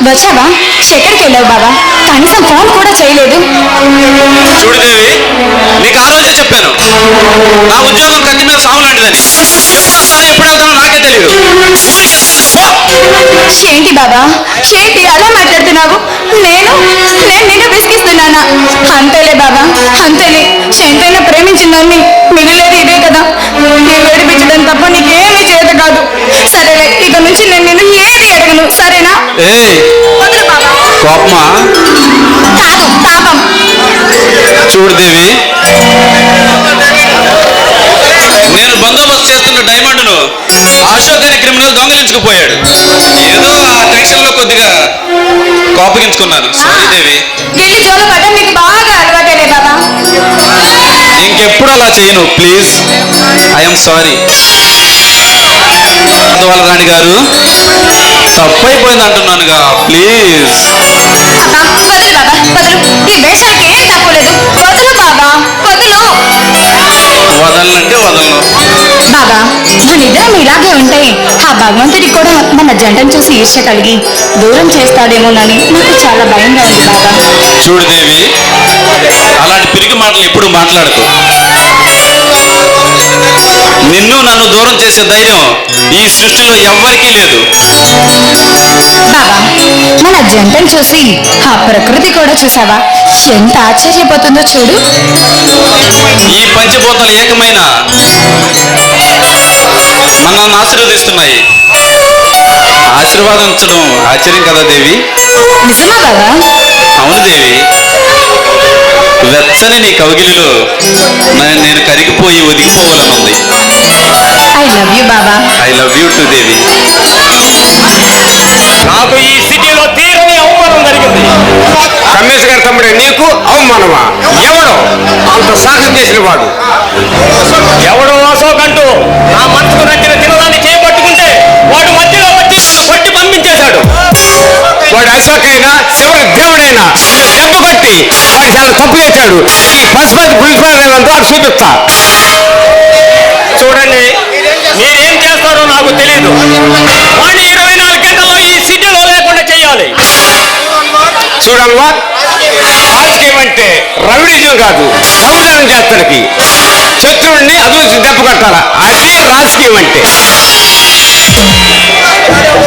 Speaker 3: వచ్చావా? ఎక్కడికి వెళ్ళావు బాబా? కనీసం ఫోన్ కూడా చేయలేదు.
Speaker 4: చూడు దేవి, నీకు ఆ రోజే చెప్పాను, నా ఉద్యోగం కత్తి మీద సాము లాంటిదని. ఎప్పుడు వస్తానో ఎప్పుడు వెళ్తానో నాకే తెలియదు.
Speaker 3: ఏంటి బాబా, ఏంటి అలా మాట్లాడుతున్నావు? నేను నిన్ను విసిగిస్తున్నానా? అంతేలే బాబా, అంతేలే. ఎంతైనా ప్రేమించిందాన్ని మిగిలేదు ఇదే కదా. నేను ఏడిపించడం తప్ప నీకేమీ చేత కాదు. సరేలే, ఇక నుంచి నేను నిన్ను ఏది అడగను, సరేనా? వదులు బాబా.
Speaker 4: కోపమా?
Speaker 3: కాదు, పాపం.
Speaker 4: చూడు దేవి, నేను బందోబస్తు చేస్తున్న డైమండ్ను అశోక్ అనే క్రిమినల్ దొంగలించుకుపోయాడు. ఏదో ఆ టెన్షన్ లో కొద్దిగా కోపగించుకున్నాను. సారీ దేవి.
Speaker 3: గిల్లి జోలు పడ్డం నీకు బాగా అలవాటేలే బాబా.
Speaker 4: ఇంకెప్పుడు అలా చేయను ప్లీజ్. I'm sorry. అందువల్ల రాణి గారు తప్పైపోయింది అంటున్నానుగా ప్లీజ్.
Speaker 3: వదులు బాబా వదులు. ఈ వేషానికి ఏం తప్పలేదు. వదులు బాబా వదులు.
Speaker 4: వదలంటే వదలను.
Speaker 3: బాబా మనిద్దరం ఇలాగే ఉంటే ఆ భగవంతుడికి కూడా మన జంటను చూసి ఈర్ష్య కలిగి దూరం చేస్తాడేమోనని నాకు చాలా భయంగా ఉంది బాబా.
Speaker 4: చూడు దేవి, అలాంటి పిరికి మాటలు ఎప్పుడు మాట్లాడకు. నిన్ను నన్ను దూరం చేసే ధైర్యం ఈ సృష్టిలో ఎవ్వరికీ లేదు.
Speaker 3: బాబా మన జంటను చూసి ఆ ప్రకృతి కూడా చూసావా ఎంత ఆశ్చర్యపోతుందో చూడు.
Speaker 4: ఈ పంచభూతాలు ఏకమైన మనల్ని ఆశీర్వదిస్తున్నాయి. ఆశీర్వాదించడం ఆశ్చర్యం కదా దేవి?
Speaker 3: నిజమా బాబా?
Speaker 4: అవును దేవి. వెచ్చని నీ కౌగిలిలో నేను కరిగిపోయి ఒదిగిపోవాలనుంది.
Speaker 3: I love you baba.
Speaker 4: I love you too Devi.
Speaker 6: నాకు ఈ సిటీలో తీరని అవమానం జరిగింది. రమేష్ గారి తమ్ముడే నీకు అవమానమా? ఎవడో అంత సాహసం చేసిన వాడు? ఎవడో అశోక్ అంటూ నా మనసుకు నచ్చిన తినదాన్ని చేయబట్టుకుంటే వాడు మధ్యలో వచ్చి కొట్టి పంపించేశాడు. వాడు అశోక్ అయినా చివరి దేవుడైనా దెబ్బ కొట్టి వాడు చాలా తప్పు చేశాడు. ఈ పశుపతి పులిసిపోయాలంటూ వాడు చూపిస్తా. చూడండి, మీరేం చేస్తారో నాకు తెలియదు. వాడిని 24 గంటల్లో ఈ సిటీలో లేకుండా చేయాలి. చూడమ్మా, రాజకీయం అంటే రౌడీజం కాదు, సంవిధానం చేస్తానికి శత్రువుడిని అదుపు దెబ్బ కొట్టాల. అది రాజకీయం అంటే.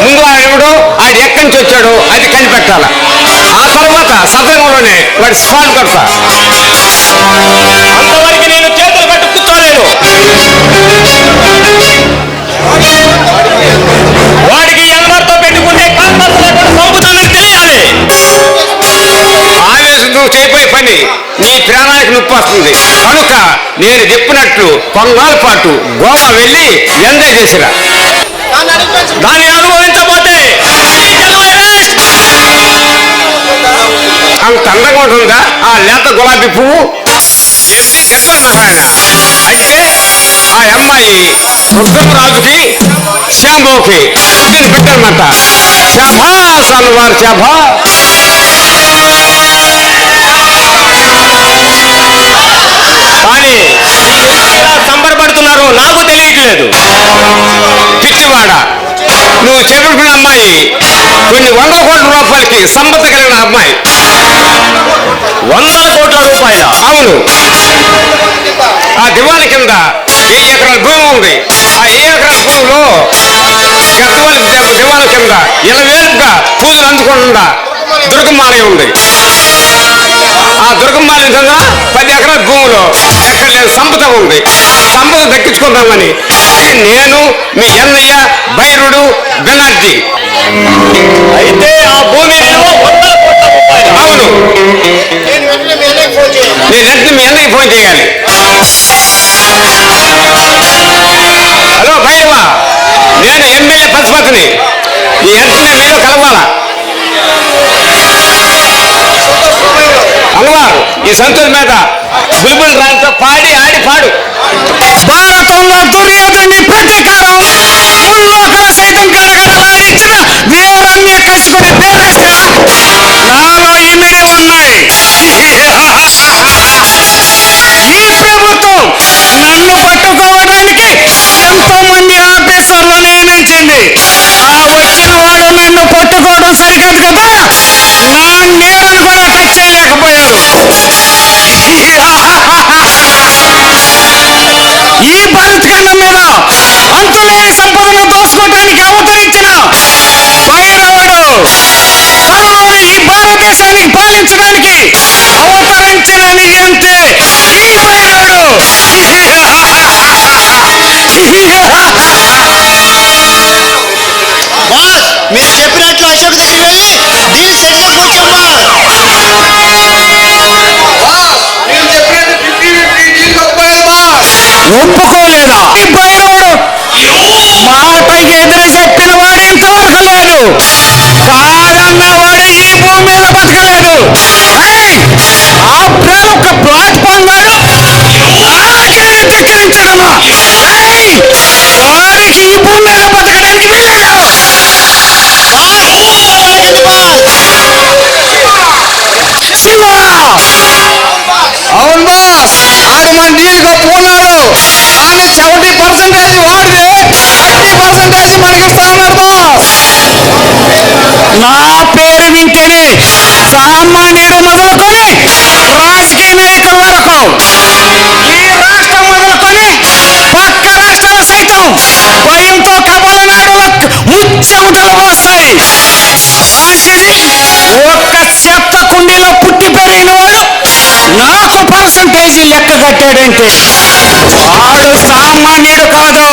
Speaker 6: ముందు ఆడెవడో ఆడు ఎక్కడి నుంచి వచ్చాడో అది కనిపెట్టాల. ఆ తర్వాత సదనంలోనే వాడి స్పాట్ కొడతా. అంతవరకు నేను చేతులు పట్టు కూర్చోలేను. వాడికి ఎవరితో పెట్టుకుంటే సంపుతానని తెలియాలి. ఆవేశంతో చేయబోయే పని నీ ప్రాణానికి నొప్పి వస్తుంది. కనుక నేను చెప్పినట్లు కొన్నాళ్ళ పాటు గోవా వెళ్ళి ఎంజాయ్ చేసిరా. దాన్ని అనుభవించబోతే అంత అందంగా ఉంటుందా ఆ లేత గులాబీ పువ్వు? అయితే ఆ అమ్మాయి రుద్రమరాజుకి శ్యాంబాబుకి నేను పెట్టానమాట. శభాస్ అన్నవారు శభా. కానీ సంబరపడుతున్నారు నాకు తెలియట్లేదు. పిచ్చివాడ, నువ్వు చేపట్టుకున్న అమ్మాయి కొన్ని 100 కోట్ల రూపాయలకి సంపద కలిగిన అమ్మాయి. 100 కోట్ల రూపాయల? అవును. ఆ దివాణి కింద 1000 ఎకరాల భూమి ఉంది. ఆ 1000 ఎకరాల భూమిలో దివాణి కింద ఇలవేలుగా పూజలు అందుకుండా దుర్గమ్మాలయం ఉంది. ఆ దుర్గమ్మాలయం కింద 10 ఎకరాల భూమిలో ఎక్కడ లేదు సంపద ఉంది. ఆ సంపద దక్కించుకుందామని నేను, మీ అన్నయ్య, భైరుడు, బెనర్జీ. అయితే ఆ భూమి అవును. నేను వెంటనే మీ అన్నయ్యకి ఫోన్ చేయాలి. హలో భైరవా, నేను ఎమ్మెల్యే పశుపతిని. ఈ వెంటనే మీరు కలవాలా? అమ్మవారు ఈ సంతోషం మీద బుల్బుల్ రాంతో పాడి ఆడి పాడు. భారతంలో దుర్యోధుని ప్రతీకారం ముల్లోకల సైతం కరకరలాడించిన వీరాన్ని కసుకుని పేరేసిన నాలో ఇమిడి ఉన్నాయి. ఈ ప్రభుత్వం నన్ను పట్టుకోవడానికి ఎంతో మంది ఆఫీసర్లు నియమించింది. ఆ వచ్చిన వాడు నన్ను పట్టుకోవడం సరికాదు కదా, నా నీడను కూడా టచ్ చేయలేకపోయారు. ఈ భారతఖండం మీద అంతులేని సంపదను దోసుకోవడానికి అవతరించిన భైరవుడు త్వరలోనే ఈ భారతదేశాన్ని పాలించడానికి అవతరించిన నియంతే ఈ భైరవుడు.
Speaker 8: బాస్, మీరు చెప్పినట్లు అశోక్ దగ్గర వెళ్ళి డీల్ సెట్ చేసుకోవచ్చమ్మా.
Speaker 6: ఒప్పుకోలేదా? ఈ భైరవుడు మాట ఎదురు చెప్పిన వాడు ఇంతవరకు లేదు, కాదన్న వాడు ఈ భూమి మీద బతకలేదు. ఆ ప్రేమ ఒక ప్లాట్ఫామ్ వాడు
Speaker 2: నీకు ఒప్పుకున్నాడు. కానీ 70% వాడిది, 30% మనకి ఇస్తామన్నాడు బాస్. నా పేరు వింటేనే సామాన్యుడు మొదలుకొని రాజకీయ నాయకుల వరకు, ఈ రాష్ట్రం మొదలుకొని పక్క రాష్ట్రాలు సైతం భయంతో కబలనాడులో ముచ్చెముటలు వస్తాయి. అలాంటిది ఒక్క చెత్త కుండీలో పుట్టి పెరిగిన వాడు నాకు పర్సంటేజ్ లెక్క కట్టాడంటే వాడు సామాన్యుడు కాదు.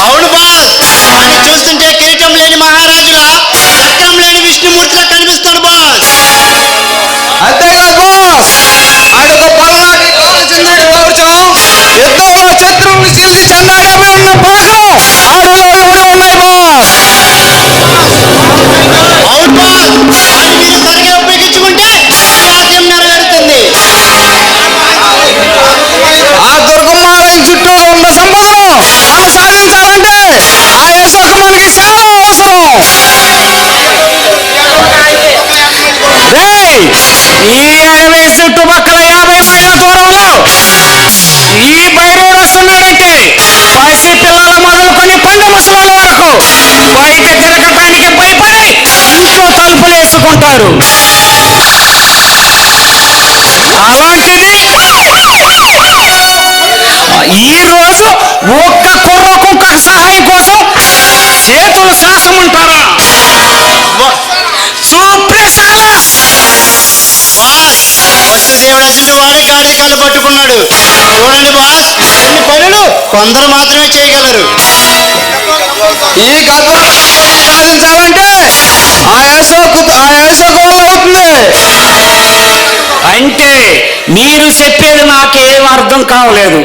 Speaker 8: అవును బాస్, వాడిని చూస్తుంటే కిరీటం లేని మహారాజులా, చక్రం లేని విష్ణుమూర్తిలా కనిపిస్తాడు బాస్.
Speaker 2: అంతేకాదు బాస్, ఆయనకు పల్నాటి కాల్చింది కవచం, యుద్ధంలో శత్రువుని చీల్చి చెన్నాడవి ఉన్న పడకలు ఆడలో ఉన్నాయి బాస్.
Speaker 8: అవును బాస్, వాడిని మీరు సరిగా ఉపయోగించుకుంటే రాజ్యం నెరవేరుతుంది.
Speaker 2: ఆ దుర్గమాలయం చుట్టూ ఉన్న సంపదను మనం సాధించాలంటే ఆ అశోక్ మనకి చాలా అవసరం. రేయ్, ఈ అడవి చుట్టుపక్కల 50 మైళ్ళ దూరంలో ఈ భైరవుడు వస్తున్నాడంటే పసి పిల్లలు మొదలుకొని కొండ ముసలాల వరకు బయట తిరగటానికి భయపడి ఇంట్లో తలుపులు వేసుకుంటారు. అలాంటిది ఈ రోజు ఒక్క కుర్ర కుక్క సహాయం కోసం చేతులు శాసమంటారా? సుప్రసాద్
Speaker 8: బాస్, వసుదేవుడు ఎదుటి వాడి గాడి కాళ్ళు పట్టుకున్నాడు. చూడండి బాస్, కొన్ని పనులు కొందరు మాత్రమే చేయగలరు.
Speaker 2: ఈ గద్వాల సాధించాలంటే ఆ అశోక్ వల్ల అవుతుంది. అంటే మీరు చెప్పేది నాకేం అర్థం కావలేదు.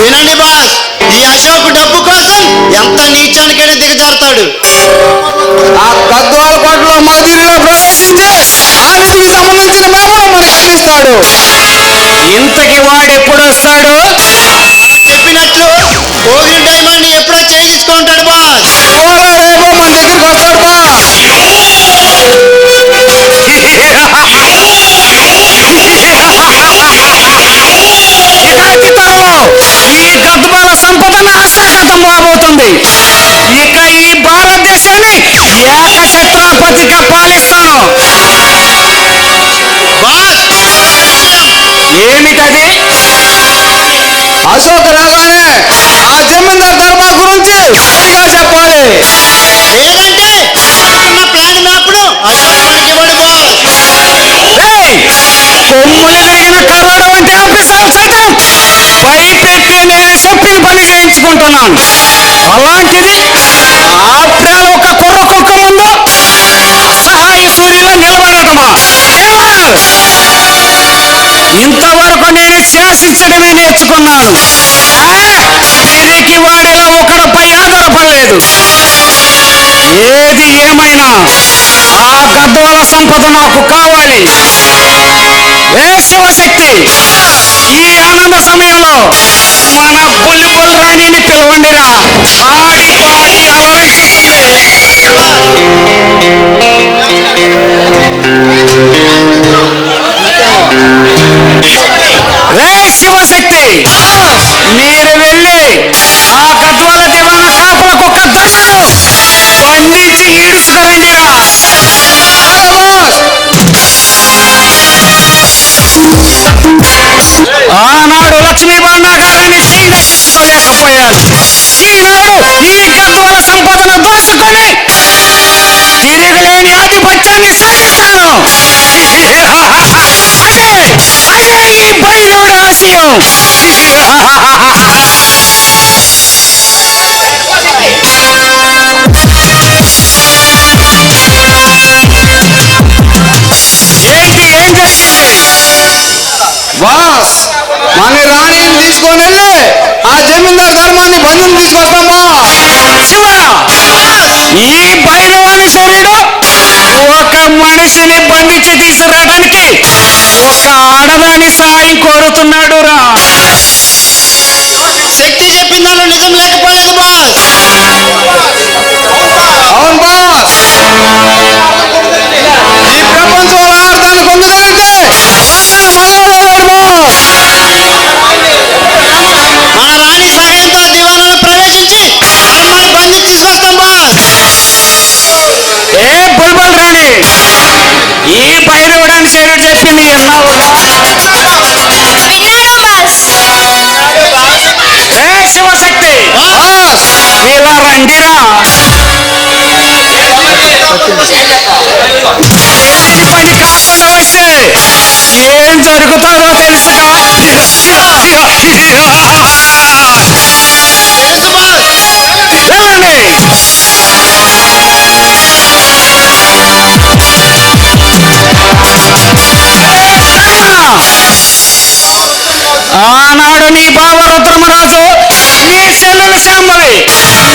Speaker 8: వినండి బాస్, ఈ అశోక్ డబ్బు కోసం ఎంత నీచానికైనా దిగజారుతాడు.
Speaker 2: ఆ గద్వాల కోటలో మగధీరిలో ప్రవేశించి ఆ నిధికి సంబంధించిన మేమను మనకి అందిస్తాడు. ఇంతకి వాడు ఎప్పుడు వస్తాడు?
Speaker 8: చెప్పినట్లు భోగిన డైమండ్ ఎప్పుడో చేయించుకుంటాడు బాస్.
Speaker 2: వాడు రేపు మన దగ్గరికి వస్తాడు బాస్. ఇలాంటి తరంలో ఈ గద్వాల సంపదను హస్తగతం కాబోతుంది. ఇక ఈ భారతదేశాన్ని ఏకఛత్రాధిపతిగా పాలిస్తాను.
Speaker 8: బాస్,
Speaker 2: ఏమిటది? అశోక్ రాగానే ఆ జమీందార్ దర్బార్ గురించి సరిగా చెప్పాలి.
Speaker 8: లేదంటే ఉన్న ప్లాన్ మ్యాప్ను అశోక్ మనకివ్వడు బాస్.
Speaker 2: రేయ్, కొమ్ములు తిరిగిన కర్రోడు వంటి ఆఫీసర్ సైతం భయపెట్టి నేను చెప్పిన పని చేయించుకుంటున్నాను. అలాంటిది ఆఫ్టర్ ఒక కుర్ర కుక్క ముందు అసహాయ సూర్యులో నిలబడటమా? ఇంతవరకు నేను శాసించడమే నేర్చుకున్నాను. పిరికి వాడిలో ఒకరిపై ఆధారపడలేదు. ఏది ఏమైనా ఆ గద్వాల సంపద నాకు కావాలి. ఏ శివశక్తి, ఈ ఆనంద సమయంలో మన బుల్లిబుల్ రాణిని పిలవండిరా. ఆడి పాడి అలరించుతుంది. రే శివశక్తి, మీరు వెళ్ళి ఆ గద్వాల దివాణ కాపులకు ఒక దండను బంధించి ఈడ్చుకురండిరా. ఆనాడు లక్ష్మీ భాండాగారాన్ని సంరక్షించుకోలేకపోయాడు. ఈనాడు ఈ గద్వాల సంపదను దోచుకొని తిరగలేని ఆధిపత్యాన్ని సాధిస్తాను. అదే ఈ భైరవుడి ఆశయం. ఏంటి, ఏం జరిగింది? బాస్, మన రాణిని తీసుకొని వెళ్ళి ఆ జమీందార్ ధర్మాన్ని బంధం తీసుకొస్తామా? శివరా, ఈ భైరవాని సూర్యుడు ఒక మనిషిని బంధించి తీసుకురావడానికి ఒక ఆడదాని సాయం కోరుతున్నాడు రా.
Speaker 8: శక్తి చెప్పిన దానిలో నిజం లేకపోలేదు బాస్.
Speaker 2: అవును బాస్, ఈ ప్రపంచంలో ఆడదానికి ఉందని మగాడు బాస్. విన్నావుగా?
Speaker 3: విన్నాను బాస్.
Speaker 2: ఏ శివశక్తి, ఇలా రండిరా. ఈ పని కాకుండా వస్తే ఏం జరుగుతుందో తెలుసుగా? వెళ్ళండి. ఆనాడు నీ బావ రుద్రమరాజు, నీ చెల్లెలు శాంభవి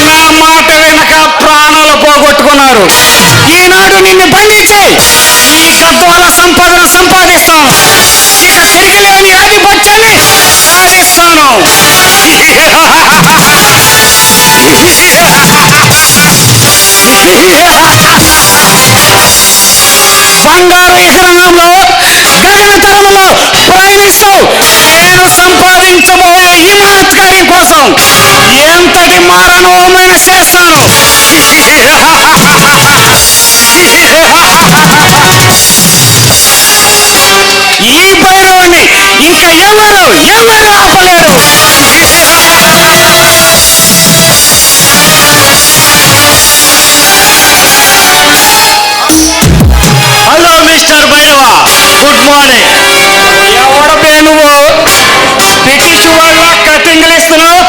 Speaker 2: నా మాట వెనక ప్రాణాలు పోగొట్టుకున్నారు. ఈనాడు నిన్ను బంధించి ఈ గద్వాల సంపదను సంపాదిస్తాను. ఇక తిరిగిలేని ఆధిపత్యాన్ని సాధిస్తాను. బంగారు విగ్రహంలో గగన తరములో ప్రయాణిస్తూ నేను సంపాదించబోయే ఈ మహత్కార్యం కోసం ఎంతటి మారణమైన చేస్తాను. ఈ భైరవుని ఇంకా ఎవరు ఆపలేరు.
Speaker 5: Hello mister Bhairava, good morning.
Speaker 2: ఎవడబే నువ్వు? బ్రిటిష్ వాళ్ళ కటింగ్లు ఇస్తున్నావు?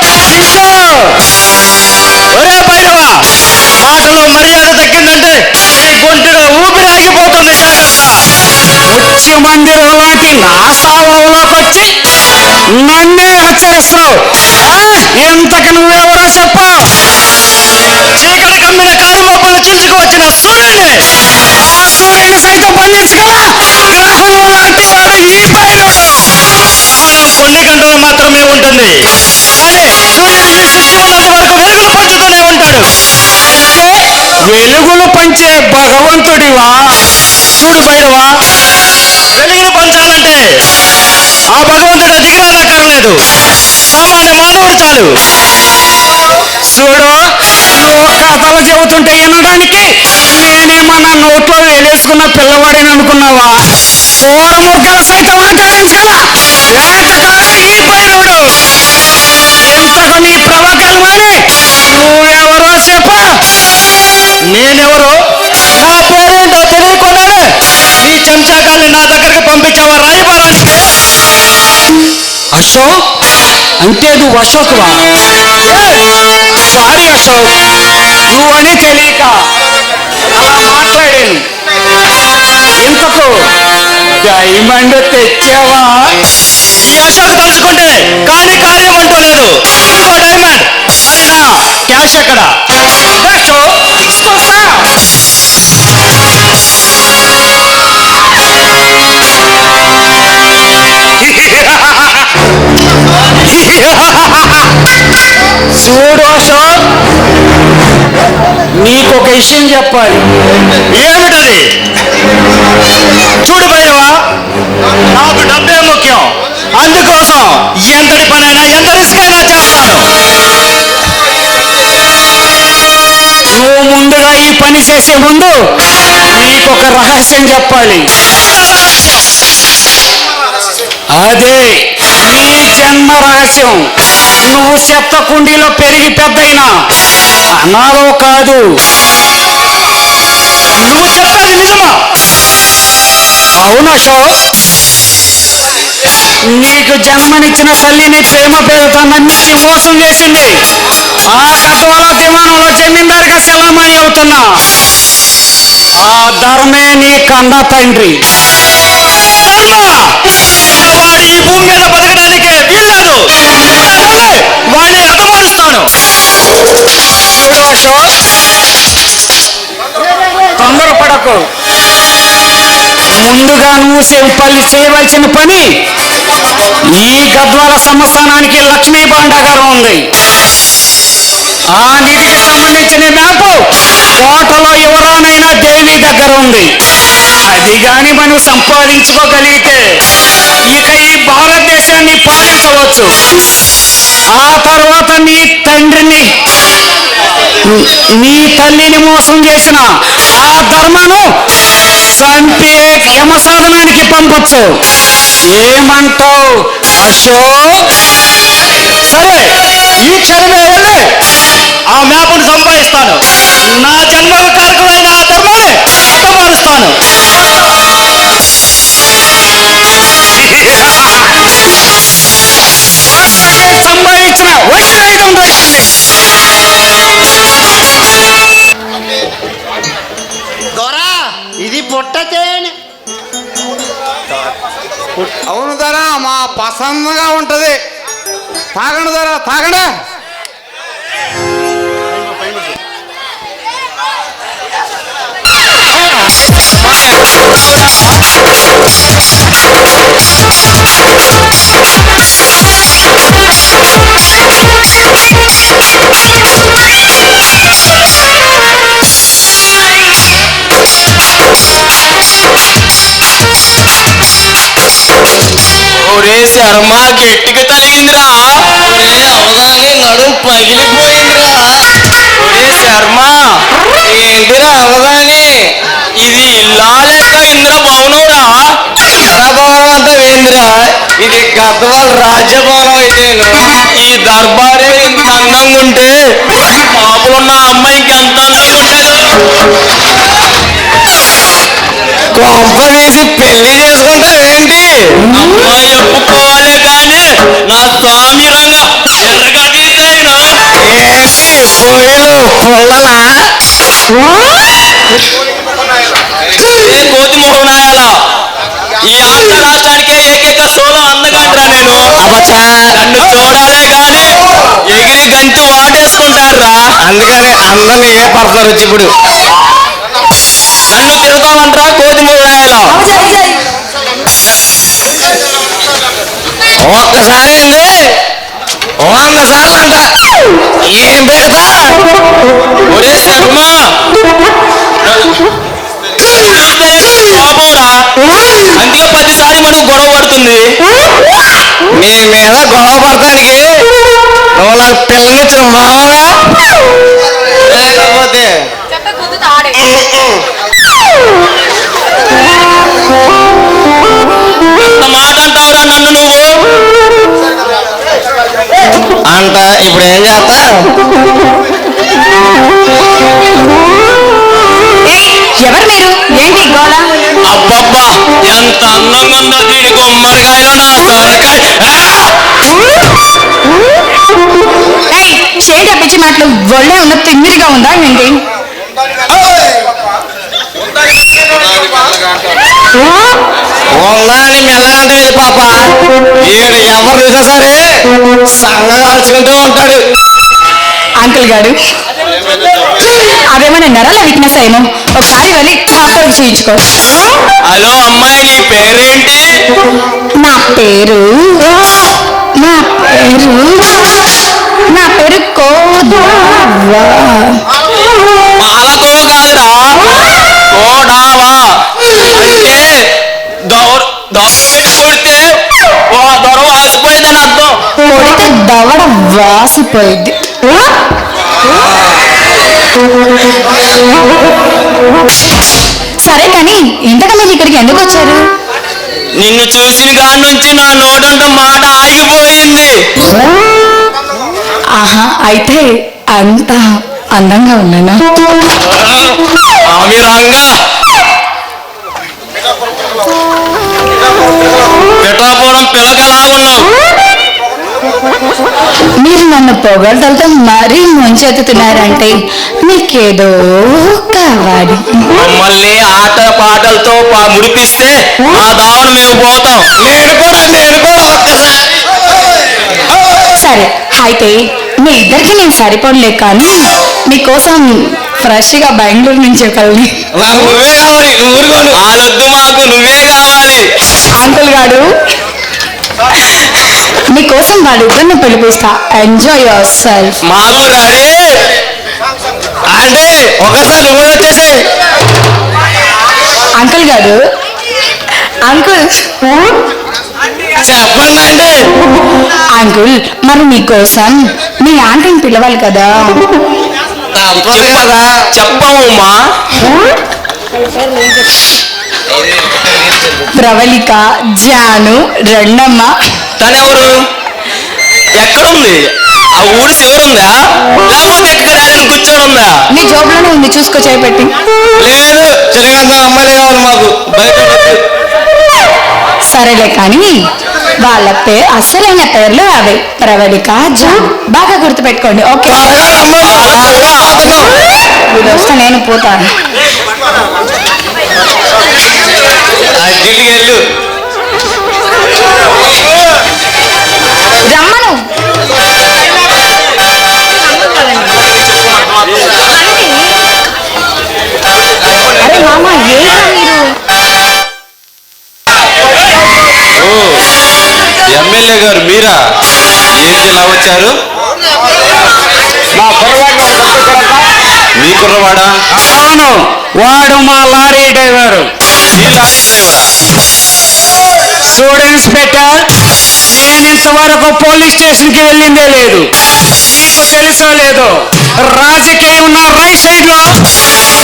Speaker 5: ఒరే భైరవ, మాటలో మర్యాద తగ్గిందంటే నీ గొంతుగా ఊపిరి ఆగిపోతుంది, జాగ్రత్త.
Speaker 2: ఉచ్చి మందిరం లాంటి నా స్థావరంలోకి వచ్చి నన్నే హెచ్చరిస్తున్నావు. ఎంతకు నువ్వెవరో చెప్పు.
Speaker 5: చీకటి కమ్మిన కారు మబ్బులు చీల్చుకు వచ్చిన సూర్యుడిని.
Speaker 2: ఆ సూర్యుని సైతం బంధించగల గ్రహం లాంటి వాడు ఈ భైరవుడు.
Speaker 5: సహనం కొన్ని గంటలు మాత్రమే ఉంటుంది, కానీ సూర్యుడు ఈ సృష్టి ఉన్నంత వరకు వెలుగులు పంచుతూనే ఉంటాడు.
Speaker 2: అంటే వెలుగులు పంచే భగవంతుడివా?
Speaker 5: చూడు భైరవ, వెలుగును పంచాలంటే ఆ భగవంతుడు దిగిరానక్కర్లేదు, సామాన్య మానవుడు చాలు.
Speaker 2: చూడు, నువ్వు కథలు చెబుతుంటే వినడానికి నేనేమన్నా నోట్లో వేలేసుకున్న పిల్లవాడిని అనుకున్నావా? కూరముగ్గలు సైతం ఆకరించగల వేటగాడు ఈ భైరవుడు. ఇంతకు నీ ప్రవకలు మాని నువ్వెవరో చెప్పు.
Speaker 5: నేనెవరో, నా పేరేంటో తెలియకుండానే నీ చెంచాగాల్ని నా దగ్గరికి పంపించావా రాయబారానికి?
Speaker 2: అశోక్ అంటే నువ్వు అశోక్వా? సారీ అశోక్, నువ్వని తెలియక అలా మాట్లాడాను. ఇంతకు డైమండ్ తెచ్చావా?
Speaker 5: ఈ అశోక్ తలుచుకుంటే కాని కార్యం అంటూ లేదు. ఇదిగో డైమండ్, అయినా క్యాష్ ఎక్కడ?
Speaker 2: అశోక్ ఇస్తున్నా. చూడు అశోక్, నీకొక విషయం చెప్పాలి.
Speaker 5: ఏమిటది? చూడు భైరవ, నాకు డబ్బే ముఖ్యం. అందుకోసం ఎంతటి పనైనా ఎంత రిస్క్ అయినా చేస్తాను.
Speaker 2: నువ్వు ముందుగా ఈ పని చేసే ముందు నీకొక రహస్యం చెప్పాలి. అదే నీ జన్మ రహస్యం. నువ్వు చెత్త కుండీలో పెరిగి పెద్దయినా అనాలో కాదు.
Speaker 5: నువ్వు చెప్పేది నిజమా?
Speaker 2: అవును అశోక్, నీకు జన్మనిచ్చిన తల్లిని ప్రేమ పేరుతో నన్నిచ్చి మోసం చేసింది. ఆ గద్వాల దివాణంలో జమీందారుగా సెలమాయి అవుతున్నా. ఆ ధర్మే నీ కన్న తండ్రి.
Speaker 5: ధర్మ! ఇక వాడు ఈ భూమి మీద బతకడానికే వీల్లేదు. వాడిని హతమారుస్తాను.
Speaker 2: చూడు అశోక్, తొందరపడకు. ముందుగా నువ్వు చేయవలసిన పని, ఈ గద్వాల సంస్థానానికి లక్ష్మీ భాండాగారం ఉంది. ఆ నిధికి సంబంధించిన మ్యాపు కోటలో ఎవరానైనా దేవి దగ్గర ఉంది. అది గాని మనం సంపాదించుకోగలిగితే ఇక ఈ భారతదేశాన్ని పాలించవచ్చు. ఆ తర్వాత నీ తల్లిని మోసం చేసిన ఆ ధర్మను చంపి యమసాధనానికి పంపొచ్చు. ఏమంటావు అశోక్?
Speaker 5: సరే, ఈ క్షణమే వెళ్ళి ఆ మ్యాప్ను సంపాదిస్తాను. నా జన్మకు కారకులైన ఆ ధర్మాన్ని హతమారుస్తాను.
Speaker 2: సంపాదించిన వజ్రాయుధం దొరికింది.
Speaker 8: దొరా, ఇది పొట్టతేనే.
Speaker 2: అవును ధర, మా పసందగా ఉంటది. తాగండి ధర, తాగండి.
Speaker 6: ఒరే శర్మ గట్టిగా తలిగిందిరా.
Speaker 8: అవగానే నడుము పగిలిపోయిందిరా.
Speaker 6: ఒరే శర్మ ఏంటిరా అవగానే? ఇది ఇల్లా లేక ఇంద్ర భవనంరా?
Speaker 8: భవనం అంతా వేందిరా, ఇది గద్వాల రాజ్యభవనం అయితే.
Speaker 6: ఈ దర్బారే ఇంత అందంగా ఉంటే పాపలున్న అమ్మాయికి ఎంత అందంగా ఉండదు.
Speaker 8: కొంప తీసి పెళ్లి చేసుకుంటావేంటి?
Speaker 6: అమ్మాయి ఒప్పుకోవాలే కానీ నా స్వామి రంగ ఎర్రగా తీసాయినా
Speaker 8: ఏంటి పొయ్యిలు పుల్లలా?
Speaker 6: కోతి ముఖం నాయాలా. ఈ ఆంధ్ర రాష్ట్రానికే ఏకైక సోలో అందగంటరా నేను.
Speaker 8: అబ్బచ్చా,
Speaker 6: నన్ను చూడాలే కానీ ఎగిరి గంతు వాటేసుకుంటారా.
Speaker 8: అందుకని అందరిని ఏ పడతారు వచ్చి ఇప్పుడు?
Speaker 6: నన్ను తిరుగుతామంటారా కోతి ముఖం నాయాలా.
Speaker 8: ఒక్కసారి ఏంది 100 సార్లు అంట. ఏం పెడతా?
Speaker 6: ఒరే శర్మ కోపంరా, అందుకే 10 సార్లు మనకు గొడవ పడుతుంది.
Speaker 8: నీ మీద గొడవ పడటానికి నువ్వు నాకు పిల్లనిచ్చిన మావరా? లేకపోతే
Speaker 6: ఎంత మాట అంటావురా నన్ను నువ్వు?
Speaker 8: అంట. ఇప్పుడు ఏం చేస్తా?
Speaker 3: ఎవరు మీరు? ఏంటి గోళ?
Speaker 6: అబ్బబ్బా ఎంత అందంగా ఉందో దీని గుమ్మడికాయలో నా సొరకాయ.
Speaker 3: షేడ్ పిచ్చి మాటలు. ఒళ్ళే ఉన్న తిమ్మిరిగా ఉందా ఏంటి?
Speaker 8: ఉందని మెల్లగంటే పాప ఈడు ఎవరు చూసా సరే సంగ కాల్చుకుంటూ ఉంటాడు.
Speaker 3: అంకుల్ గారు, అదేమైనా నరాల వీక్నెస్ అయినా ఒకసారి వెళ్ళి డాక్టర్కి చూయించుకో.
Speaker 6: హలో అమ్మాయి, నీ పేరేంటి?
Speaker 3: నా పేరు కోదావా.
Speaker 6: పాలకోవ కాదురా, కోడావా. అంటే పెట్టి కొడితే దొర వాసిపోయిందని అర్థం.
Speaker 3: కొడితే దవడ వాసిపోయింది. సరే కానీ ఇంతకన్నా ఇక్కడికి ఎందుకు వచ్చారు?
Speaker 6: నిన్ను చూసిన కాడి నుంచి నా నోటంట మాట ఆగిపోయింది.
Speaker 3: ఆహా, అయితే అంత అందంగా ఉన్నానా?
Speaker 6: స్వామి రంగా పిఠాపురం పిల్లకలా ఉన్నావు.
Speaker 3: మీరు నన్ను పొగడ్తలతో మరీ ముంచెత్తుతున్నారంటే మీకేదో కావాలి.
Speaker 6: మమ్మల్ని ఆట పాటలతో ముడిపిస్తే ఆ దావన మేము పోతాం.
Speaker 8: నేను కూడా ఒక్కసారి.
Speaker 3: సరే అయితే మీ ఇద్దరికి నేను సరిపడలే కానీ మీకోసం ఫ్రెష్గా బెంగళూరు నుంచి ఒకళ్ళని.
Speaker 8: నాకు నువ్వే కావాలి, నువ్వు ఊరుకోను.
Speaker 6: ఆలొద్దు, మాకు నువ్వే కావాలి.
Speaker 3: అంకుల్ గారు, మీకోసం వాళ్ళిద్దరిని పిలిపిస్తా. Enjoy yourself.
Speaker 6: మాకు రెడీ.
Speaker 8: అంటే ఒకసారి నువ్వు వచ్చేసి.
Speaker 3: అంకుల్ గారు, అంకుల్
Speaker 8: చెప్పండి అండి.
Speaker 3: అంకుల్, మరి మీకోసం మీ ఆంటీని పిలవాలి కదా.
Speaker 8: తప్పదు కదా.
Speaker 6: చెప్పమ్మా.
Speaker 3: ప్రవళిక, జాను, రెండమ్మ.
Speaker 5: తనెవరు? ఎక్కడుంది? ఆ ఊరి చివరుందా లేకపోతే ఎక్కడ కూర్చొని ఉందా?
Speaker 3: నీ జోబులోనే ఉంది, చూసుకో చేపెట్టి.
Speaker 5: లేదు, చిరగంగా అమ్మాయిలే కావాలి మాకు, బయట వద్దు.
Speaker 3: సరేలే కానీ వాళ్ళ అసలైన పేర్లు అవే, ప్రవళిక, జాను. బాగా గుర్తుపెట్టుకోండి. ఓకే, వీడు వస్తే నేను పోతాను.
Speaker 5: ఇంటికి వెళ్ళు.
Speaker 3: రమ్మను. అరే మామ, ఏంటా మీరు?
Speaker 4: ఎమ్మెల్యే గారు మీరా? ఏంటి ఇలా వచ్చారు? మీ కుర్రవాడా?
Speaker 2: అవును, వాడు మా లారీ డ్రైవరు.
Speaker 4: మీ లారీ డ్రైవరా?
Speaker 2: చూడు ఇన్స్పెక్టర్, నేను ఇంతవరకు పోలీస్ స్టేషన్కి వెళ్ళిందే లేదు. నీకు తెలుసో లేదో, రాజకీయం నా రైట్ సైడ్ లో,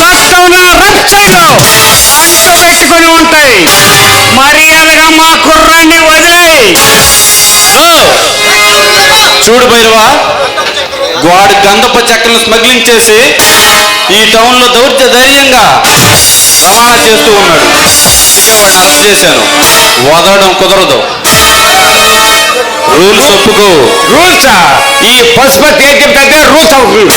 Speaker 2: రక్తం నా లెఫ్ట్ సైడ్ లో అంటు పెట్టుకుని ఉంటాయి. మర్యాదగా మా కుర్రాన్ని వదిలేయి.
Speaker 4: చూడు భైరవా, వాడు గంధపు చెక్కలను స్మగ్లింగ్ చేసి ఈ టౌన్ లో ధైర్యంగా రవాణా చేస్తూ ఉన్నాడు. వాడిని అరెస్ట్ చేశాను. వదలడం కుదరదు. రూల్స్ ఒప్పుకో.
Speaker 6: రూల్సా? ఈ పశుపతి ఏం చెప్తే రూల్స్ అవుతుంది.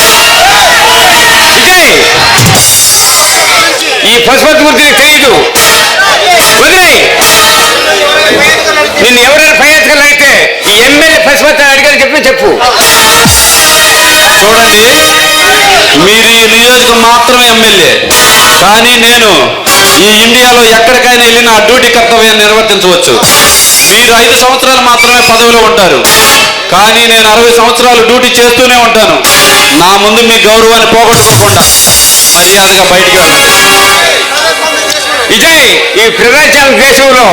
Speaker 6: ఈ పశుపతి గురించి తెలియదు. వదిలే. నిన్ను ఎవరైనా పై అయితే ఈ ఎమ్మెల్యే పశుపతి అడిగారు చెప్పు.
Speaker 4: చూడండి, మీరు ఈ నియోజకం మాత్రమే ఎమ్మెల్యే, కానీ నేను ఈ ఇండియాలో ఎక్కడికైనా వెళ్ళి నా డ్యూటీ కర్తవ్యాన్ని నిర్వర్తించవచ్చు. మీరు 5 సంవత్సరాలు మాత్రమే పదవిలో ఉంటారు, కానీ నేను 60 సంవత్సరాలు డ్యూటీ చేస్తూనే ఉంటాను. నా ముందు మీ గౌరవాన్ని పోగొట్టుకోకుండా మర్యాదగా బయటికి వెళ్ళండి.
Speaker 6: విజయ్, ఈ ప్రజాచార దేశంలో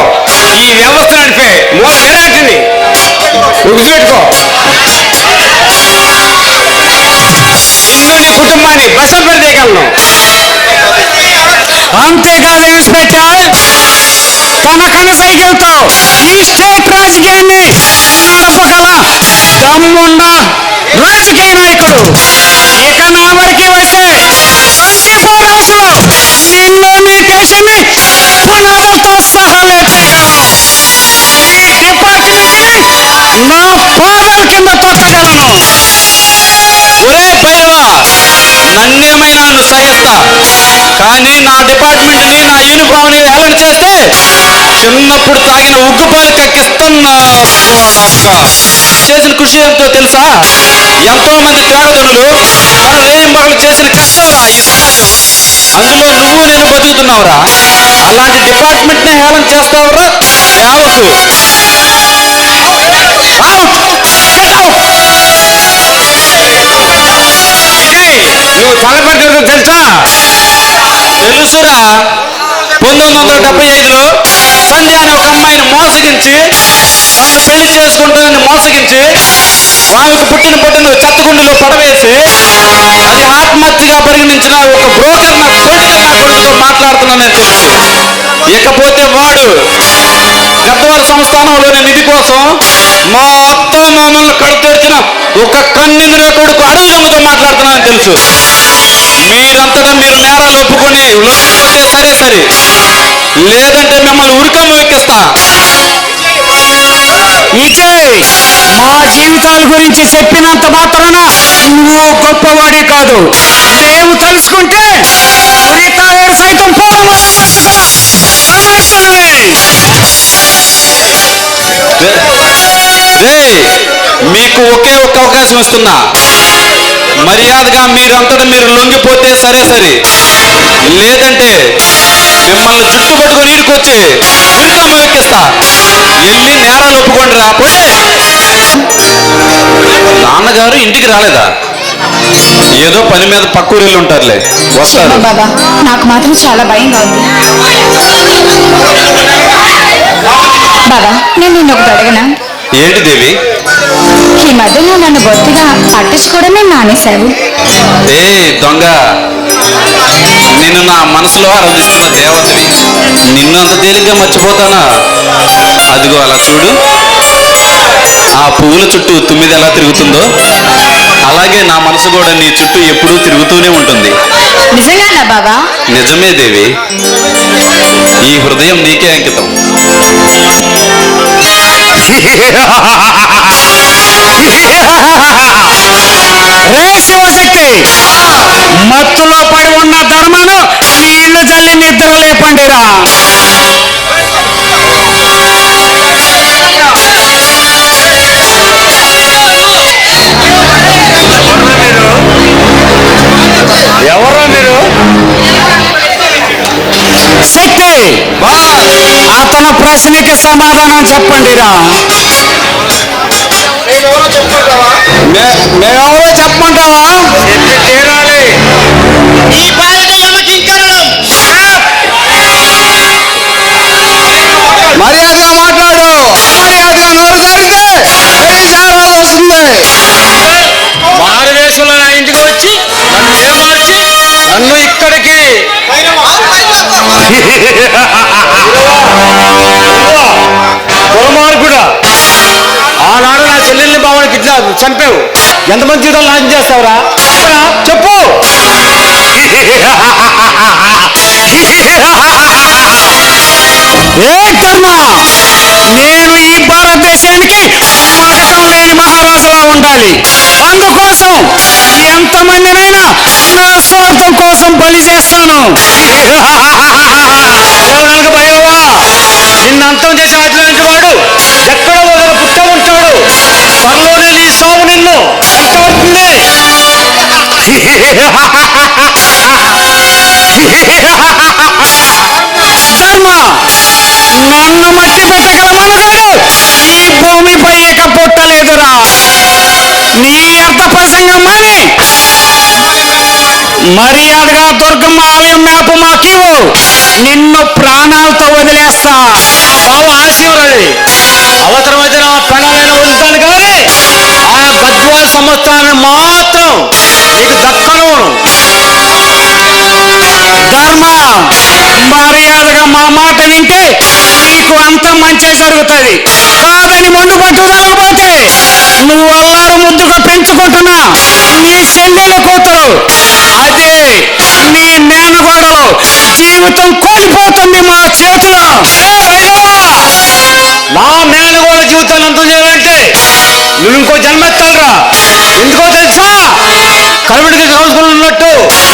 Speaker 6: ఈ వ్యవస్థ నడిపే విరాటిని గుర్తుపెట్టుకో. నిన్ను నీ కుటుంబాన్ని బసం పెడతేయగలను.
Speaker 2: అంతేకాదు ఇన్స్పెక్టర్, తన కన సైకిల్తో ఈ స్టేట్ రాజకీయాన్ని నడపగల దమ్మున్న రాజకీయ నాయకుడు. ఇక నా వరకు వస్తే 24 hours లో నిన్ను నీ దేశాన్ని పునాదులతో సహా లేపేయగలను. ఈ డిపార్ట్మెంట్ నా పాదాల కింద తొక్కగలను.
Speaker 4: ఒరే భైరవా, నన్నేమైనా సహిస్తా, కానీ నా డిపార్ట్మెంట్ ని, నా యూనిఫామ్ ని హేళన చేస్తే చిన్నప్పుడు తాగిన ఉగ్గుపాలు కక్కిస్తున్నా. చేసిన కృషి ఎంతో తెలుసా? ఎంతో మంది పేదజనులు రేయింబగలు చేసిన కష్టాలా ఈ సమాజం. అందులో నువ్వు నేను బతుకుతున్నావురా. అలాంటి డిపార్ట్మెంట్ ని హేళన చేస్తావురా? యావకు
Speaker 6: నువ్వు తలపెట్టేదో తెలుసా?
Speaker 4: తెలుసురా. 1975లో సంధ్య అనే ఒక అమ్మాయిని మోసగించి, తనను పెళ్లి చేసుకుంటానని మోసగించి, వాళ్ళకు పుట్టిన చెత్తగుండిలో పడవేసి, అది ఆత్మహత్యగా పరిగణించిన ఒక బ్రోకర్ నా కొడుకుతో మాట్లాడుతున్నానని తెలుసు. ఇకపోతే వాడు గద్వాల సంస్థానంలోని నిధి కోసం మా అత్త మామలను కడతీర్చిన ఒక కన్నింగిన కొడుకు అడవి దొంగతో మాట్లాడుతున్నానని తెలుసు. మీరంతటా మీరు నేరాలు ఒప్పుకొని సరే, లేదంటే మిమ్మల్ని ఉరికమ్మ ఎక్కిస్తా.
Speaker 2: విజయ్, మా జీవితాల గురించి చెప్పినంత మాత్రాన నువ్వు గొప్పవాడి కాదు. మేము తలుసుకుంటే రిటైర్ సైతం
Speaker 4: మీకు ఒకే ఒక్క అవకాశం ఇస్తున్నా. మర్యాదగా మీరంతటా మీరు లొంగిపోతే సరే, లేదంటే మిమ్మల్ని చుట్టుపట్టుకొని ఇరుకొచ్చి ఉరికమ్మ ఎక్కిస్తా. వెళ్ళి నేరాలు ఒప్పుకోండి రా. నాన్నగారు ఇంటికి రాలేదా? ఏదో పని మీద పక్కూరెళ్ళి ఉంటారులే, వస్తారు.
Speaker 3: బాబా, నాకు మాత్రం చాలా భయంగా ఉంది. బాబా, నేను నిన్ను ఒకటి అడగనా?
Speaker 4: ఏంటి దేవి?
Speaker 3: ఈ మధ్య నువ్వు నన్ను బొత్తిగా పట్టించుకోవడమే మానేశావు.
Speaker 4: ఏ దొంగ, నిన్ను నా మనసులో ఆరాధిస్తున్న దేవతని. నిన్ను అంత తేలిగ్గా మర్చిపోతానా? అదిగో అలా చూడు, ఆ పువ్వుల చుట్టూ తుమ్మిది ఎలా తిరుగుతుందో అలాగే నా మనసు కూడా నీ చుట్టూ ఎప్పుడూ తిరుగుతూనే ఉంటుంది.
Speaker 3: నిజంగానా బావా?
Speaker 4: నిజమే దేవి, ఈ హృదయం నీకే అంకితం.
Speaker 2: రే శివశక్తి, మత్తులో పడి ఉన్న ధర్మను నీళ్లు చల్లి నిద్ర లేపండిరా.
Speaker 5: ఎవరో మీరు?
Speaker 2: శక్తి, అతని ప్రశ్నకి సమాధానం చెప్పండిరా. మేమెవరో చెప్పమంటావా?
Speaker 5: చెప్పి తీరాలి.
Speaker 8: ఈ బాలకి యమకింకరులం.
Speaker 2: మర్యాదగా మాట్లాడు. మర్యాదగా నోరు జారితే చాలా వస్తుంది.
Speaker 5: మారువేషంలో నా ఇంటికి వచ్చి నన్ను ఏమార్చి నన్ను ఇక్కడికి దుర్మార్గుడా, ఆనాడు నా చెల్లెల్ని బావనికి ఇట్లా చంపావు. ఎంతమంది జీవితాలు నాశనం చేస్తావురా? చెప్పు.
Speaker 2: ఏ కర్మ, నేను ఈ భారతదేశానికి మగతం లేని మహారాజులా ఉండాలి. అందుకోసం ఎంతమందినైనా నా స్వార్థం కోసం బలి చేస్తాను.
Speaker 5: కనుక భైరవా, నిన్ను అంతం చేసి ఆచరించిన వాడు ఎక్కడో ఒకరు పుట్ట ఉంటాడు. త్వరలోనే నీ సావు నిన్ను అంతవరకునే.
Speaker 2: ధర్మ, నన్ను మట్టి పెట్టగల మనుగాడు ఈ భూమిపై ఇక పుట్టలేదురా. నీ అర్థ ప్రసంగం మాని మర్యాదగా దుర్గమ్మ ఆలయం మ్యాప్ మాకివ్వు. నిన్ను ప్రాణాలతో వదిలేస్తా.
Speaker 5: బావ ఆశీర్వాది, అవసరమైతే నా ప్రాణాలను వదులుతాను, కానీ ఆ గద్వాల సంవత్సరాన్ని మాత్రం నీకు దక్కను.
Speaker 2: ధర్మ, మర్యాదగా మా మాట వింటే నీకు అంత మంచి జరుగుతుంది. కాదని మొండు పట్టుదలకపోతే నువ్వు అల్లారు ముద్దుగా పెంచుకుంటున్నా నీ చెల్లెల కూతురు, అదే నీ మేనగోడలు జీవితం కోల్పోతుంది మా చేతిలో.
Speaker 5: నా మేనగోళ్ళ జీవితాన్ని అంతం చేయాలంటే నువ్వు ఇంకో జన్మెత్తాలరా. ఎందుకో తెలుసా? కరువుడికి సంస్కృతులు ఉన్నట్టు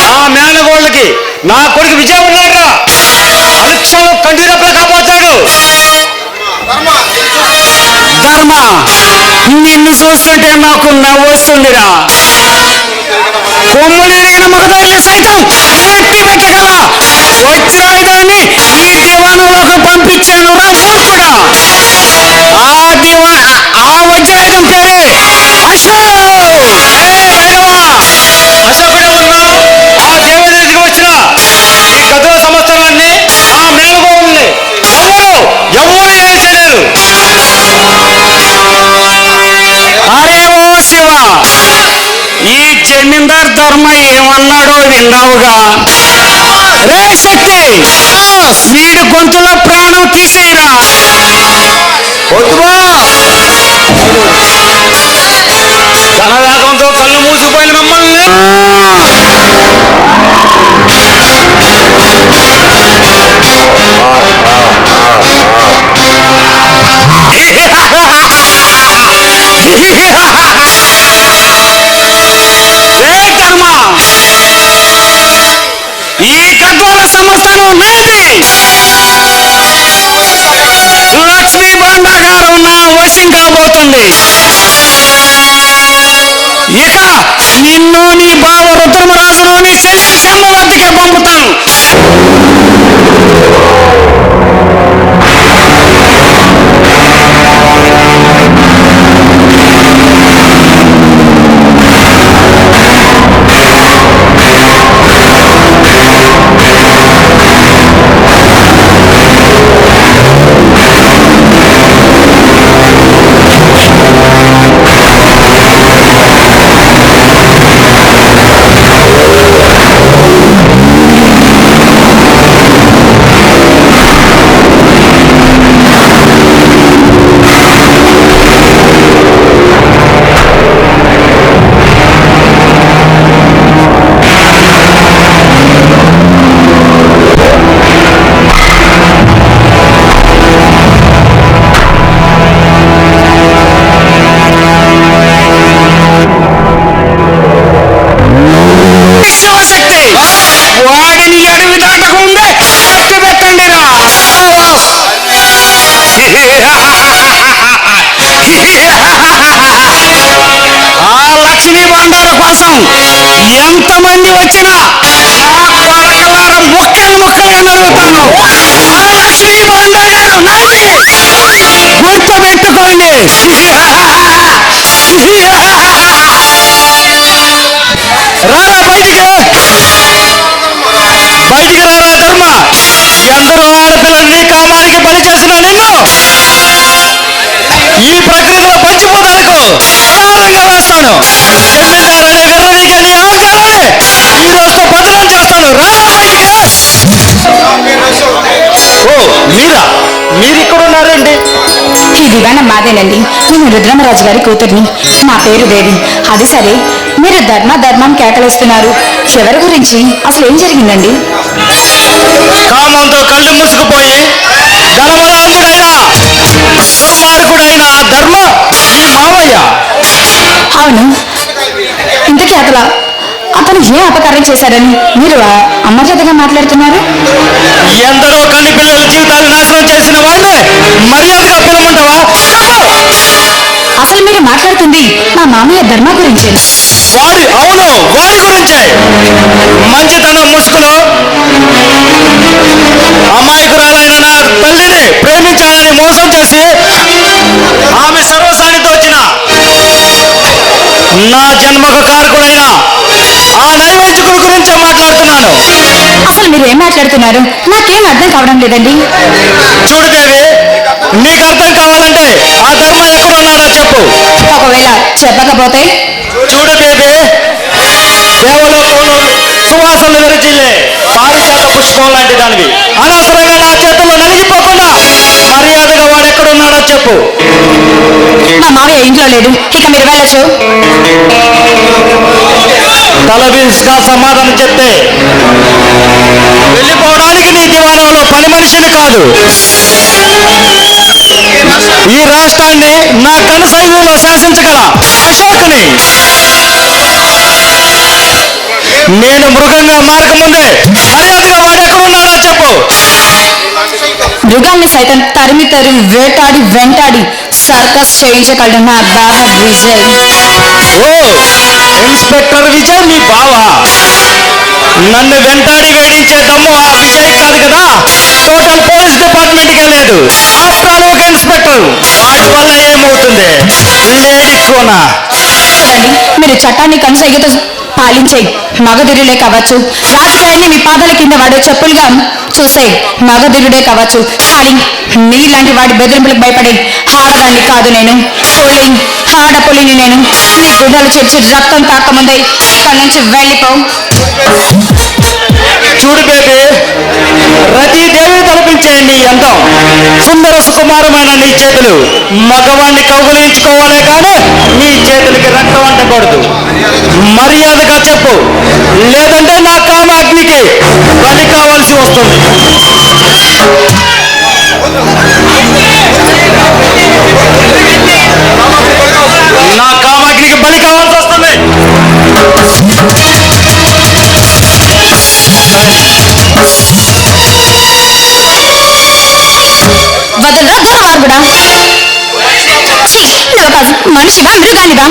Speaker 5: నా మేనగోళ్ళకి నా కొడుకు విజయం ఉన్నాడురా. అనుక్షణం కంటిరప్పులు కాపోతాడు.
Speaker 2: ధర్మ, నిన్ను చూస్తుంటే నాకు నవ్వు వస్తుందిరా. కొమ్ములెరిగిన మగదారులు సైతం మట్టి పెట్టగల వజ్రాయుధాన్ని ఈ దివాణంలోకి పంపించాను రా మూర్ఖుడా. ఆ వజ్రాయుధం పేరే అశోక్.
Speaker 5: అశోకుడే ఉన్నావు. ఆ దేవుడి దగ్గరికి వచ్చిన ఈ గత సంవత్సరాన్ని ఆ మేనగోళ్ళని ఎవరు ఏం చేయలేరు.
Speaker 2: అరే ఓ శివ, ఈ జమీందార్ ధర్మ ఏమన్నాడో విన్నావుగా. రే శక్తి, వీడి గొంతులో ప్రాణం తీసేయరా.
Speaker 5: వద్దుమా, ధనవేగంతో కళ్ళు మూసిపోయిన మమ్మల్ని
Speaker 2: రే ధర్మ, ఈ గద్వాల సంస్థానం నాది. లక్ష్మీ భాండాగారం నా వశం కాబోతుంది. ఇక నిన్ను నీ బావ రుద్రమరాజును నీ చెల్లి చెమ్మ వద్దకే పంపుతాను. కోసం ఎంతమంది వచ్చినా నా కొడకలారా ముక్కలు ముక్కలుగా నరుగుతాను. ఆ లక్ష్మీ భాండాగారు నాది, గుర్తు పెట్టుకోండి. రారా బయటికి, బయటికి రారా ధర్మ. ఎందరో ఆడపిల్లల్ని కామానికి బలి చేసిన నిన్ను ఈ ప్రక్రియలో పంచిపోతానుకో ప్రాణంగా వేస్తాను. జమీందారులే విర్రవీగే నీ అహంకారాన్ని ఈ రోజుతో పతనం చేస్తాను. రారా బయటికి. ఓ మీరా, మీరిక్కడున్నారండి?
Speaker 3: ఈ విధానం మాదేనండి. నేను రుద్రమరాజు గారి కూతుర్ని. నా పేరు దేవి. అది సరే, మీరు ధర్మం కేకలేస్తున్నారు. ఎవరి గురించి, అసలు ఏం జరిగిందండి?
Speaker 2: కామంతో కళ్ళు మూసుకుపోయి ధనబలాంగుడైన దుర్మార్గుడైన ధర్మ ఈ మావయ్య.
Speaker 3: అవును, ఇంతకీ అతను ఏ అపకారం చేశారని మీరు అమ్మచేతగా మాట్లాడుతున్నారు?
Speaker 2: ఎందరో కన్ని పిల్లల జీవితాలు నాశనం చేసిన వాడిని మర్యాదగా పిలమంటావా?
Speaker 3: అసలు మీరు మాట్లాడుతుంది మా మామయ్య ధర్మ గురించి.
Speaker 2: అవును, వాడి గురించే. మంచితనం ముసుగులో అమాయకురాలైన నా తల్లిని ప్రేమించాలని మోసం చేసి ఆమె సర్వసానితో వచ్చిన నా జన్మకు కారకుడైన ఆ నైవేద్యకుడి గురించే మాట్లాడుతున్నాను.
Speaker 3: అసలు మీరు ఏం మాట్లాడుతున్నారు? నాకేం అర్థం కావడం లేదండి.
Speaker 2: చూడు దేవి, నీకు అర్థం కావాలంటే ఆ ధర్మ ఎక్కడున్నాడో చెప్పు.
Speaker 3: ఒకవేళ చెప్పకపోతే?
Speaker 2: చూడు బేబీ, దేవలోకంలో సువాసనలు విరజిల్లే పారిజాత పుష్పం లాంటి దానివి. అనవసరంగా నా చేతుల్లో నలిగిపోకుండా మర్యాదగా వాడు ఎక్కడున్నాడో చెప్పు.
Speaker 3: మా మామయ్య ఇంట్లో లేడు, ఇక మీరు వెళ్ళచ్చు.
Speaker 2: తలబిన్స్గా సమాధానం చెప్తే వెళ్ళిపోవడానికి నీ దివాణంలో పని మనిషిని కాదు, ఈ రాష్ట్రాన్ని నా కనసైన్యంలో శాసించగల అశోకుని. నేను మృగంగా మారకముందే మర్యాదగా వాడెక్కడున్నాడో చెప్పు.
Speaker 3: మృగాల్ని సైతం తరిమి వేటాడి వెంటాడి సర్కస్ చేయించగలడు నా బావ విజయ్.
Speaker 2: ఓ ఇన్స్పెక్టర్ విజయ్ మీ బావా? నన్ను వెంటాడి వేడించే దమ్ము ఆ విజయ్ కాదు కదా, టోటల్ పోలీస్ డిపార్ట్మెంట్కే లేదు. ఆఫ్టర్ ఆల్ ఒక ఇన్స్పెక్టర్, వాడి వల్ల ఏమవుతుంది? లేడికోనా?
Speaker 3: చూడండి, మీరు చట్టాన్ని కనుసైగతో పాలించే మగధీరులే కావచ్చు, రాజకీయాన్ని మీ పాదాల కింద వాడే చెప్పులుగా చూసే మగధీరుడే కావచ్చు, కానీ మీలాంటి వాడి బెదిరింపులకు భయపడే ఆడదాన్ని కాదు నేను. ఆడపులిని నేను. నీ గుడ్డలు చేర్చి రక్తం తాకముందే ఇక్కడి నుంచి వెళ్ళిపో.
Speaker 2: చూడు బేబీ, రతీదేవి తలపించే నీ అందం, సుందర సుకుమారమైన నీ చేతులు మగవాణ్ణి కౌగులించుకోవాలే కానీ నీ చేతులకి రక్తం అంటకూడదు. మర్యాదగా చెప్పు, లేదంటే నా కామాగ్నికి బలి కావాల్సి వస్తుంది. నా కామాగ్నికి బలి కావాల్సి వస్తుంది.
Speaker 3: వదలరా దుర్మార్గుడా! మనిషివా మృగానివా?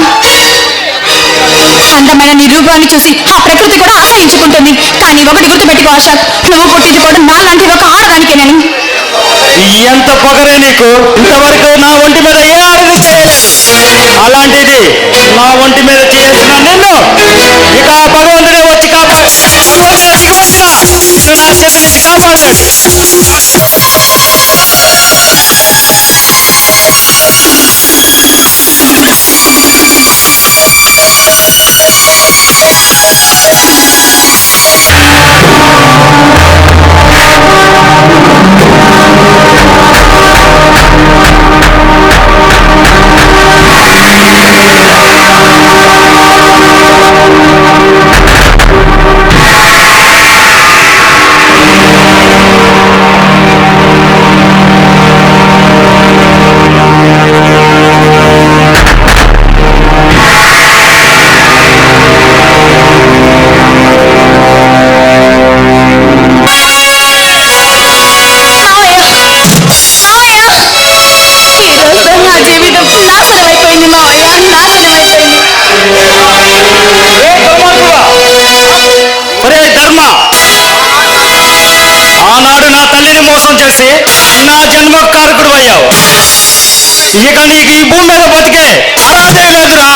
Speaker 3: అందమైన నీ రూపాన్ని చూసి ఆ ప్రకృతి కూడా ఆశ్రయించుకుంటుంది. కానీ ఒకటి గుర్తుపెట్టుకో అశోక్, నువ్వు పుట్టించుకోవడం నాలాంటి ఒక ఆడదానికేనని.
Speaker 2: ఎంత పొగరే నీకు! ఇంతవరకు నా ఒంటి మీద ఏ ఆడది చేయలేదు. అలాంటిది నా ఒంటి మీద చేసిన నిన్ను ఇక ఆ భగవంతుడే వచ్చి కాపాడు. భగవంతుడే దిగి వచ్చినా నిన్ను నా చేతి నుంచి కాపాడలేదు.
Speaker 5: సార్థకం చేసి నా జన్మ కారకుడు అయ్యావు. ఇక నీకు ఈ భూమి మీద బతికే అర్హతే లేదురా.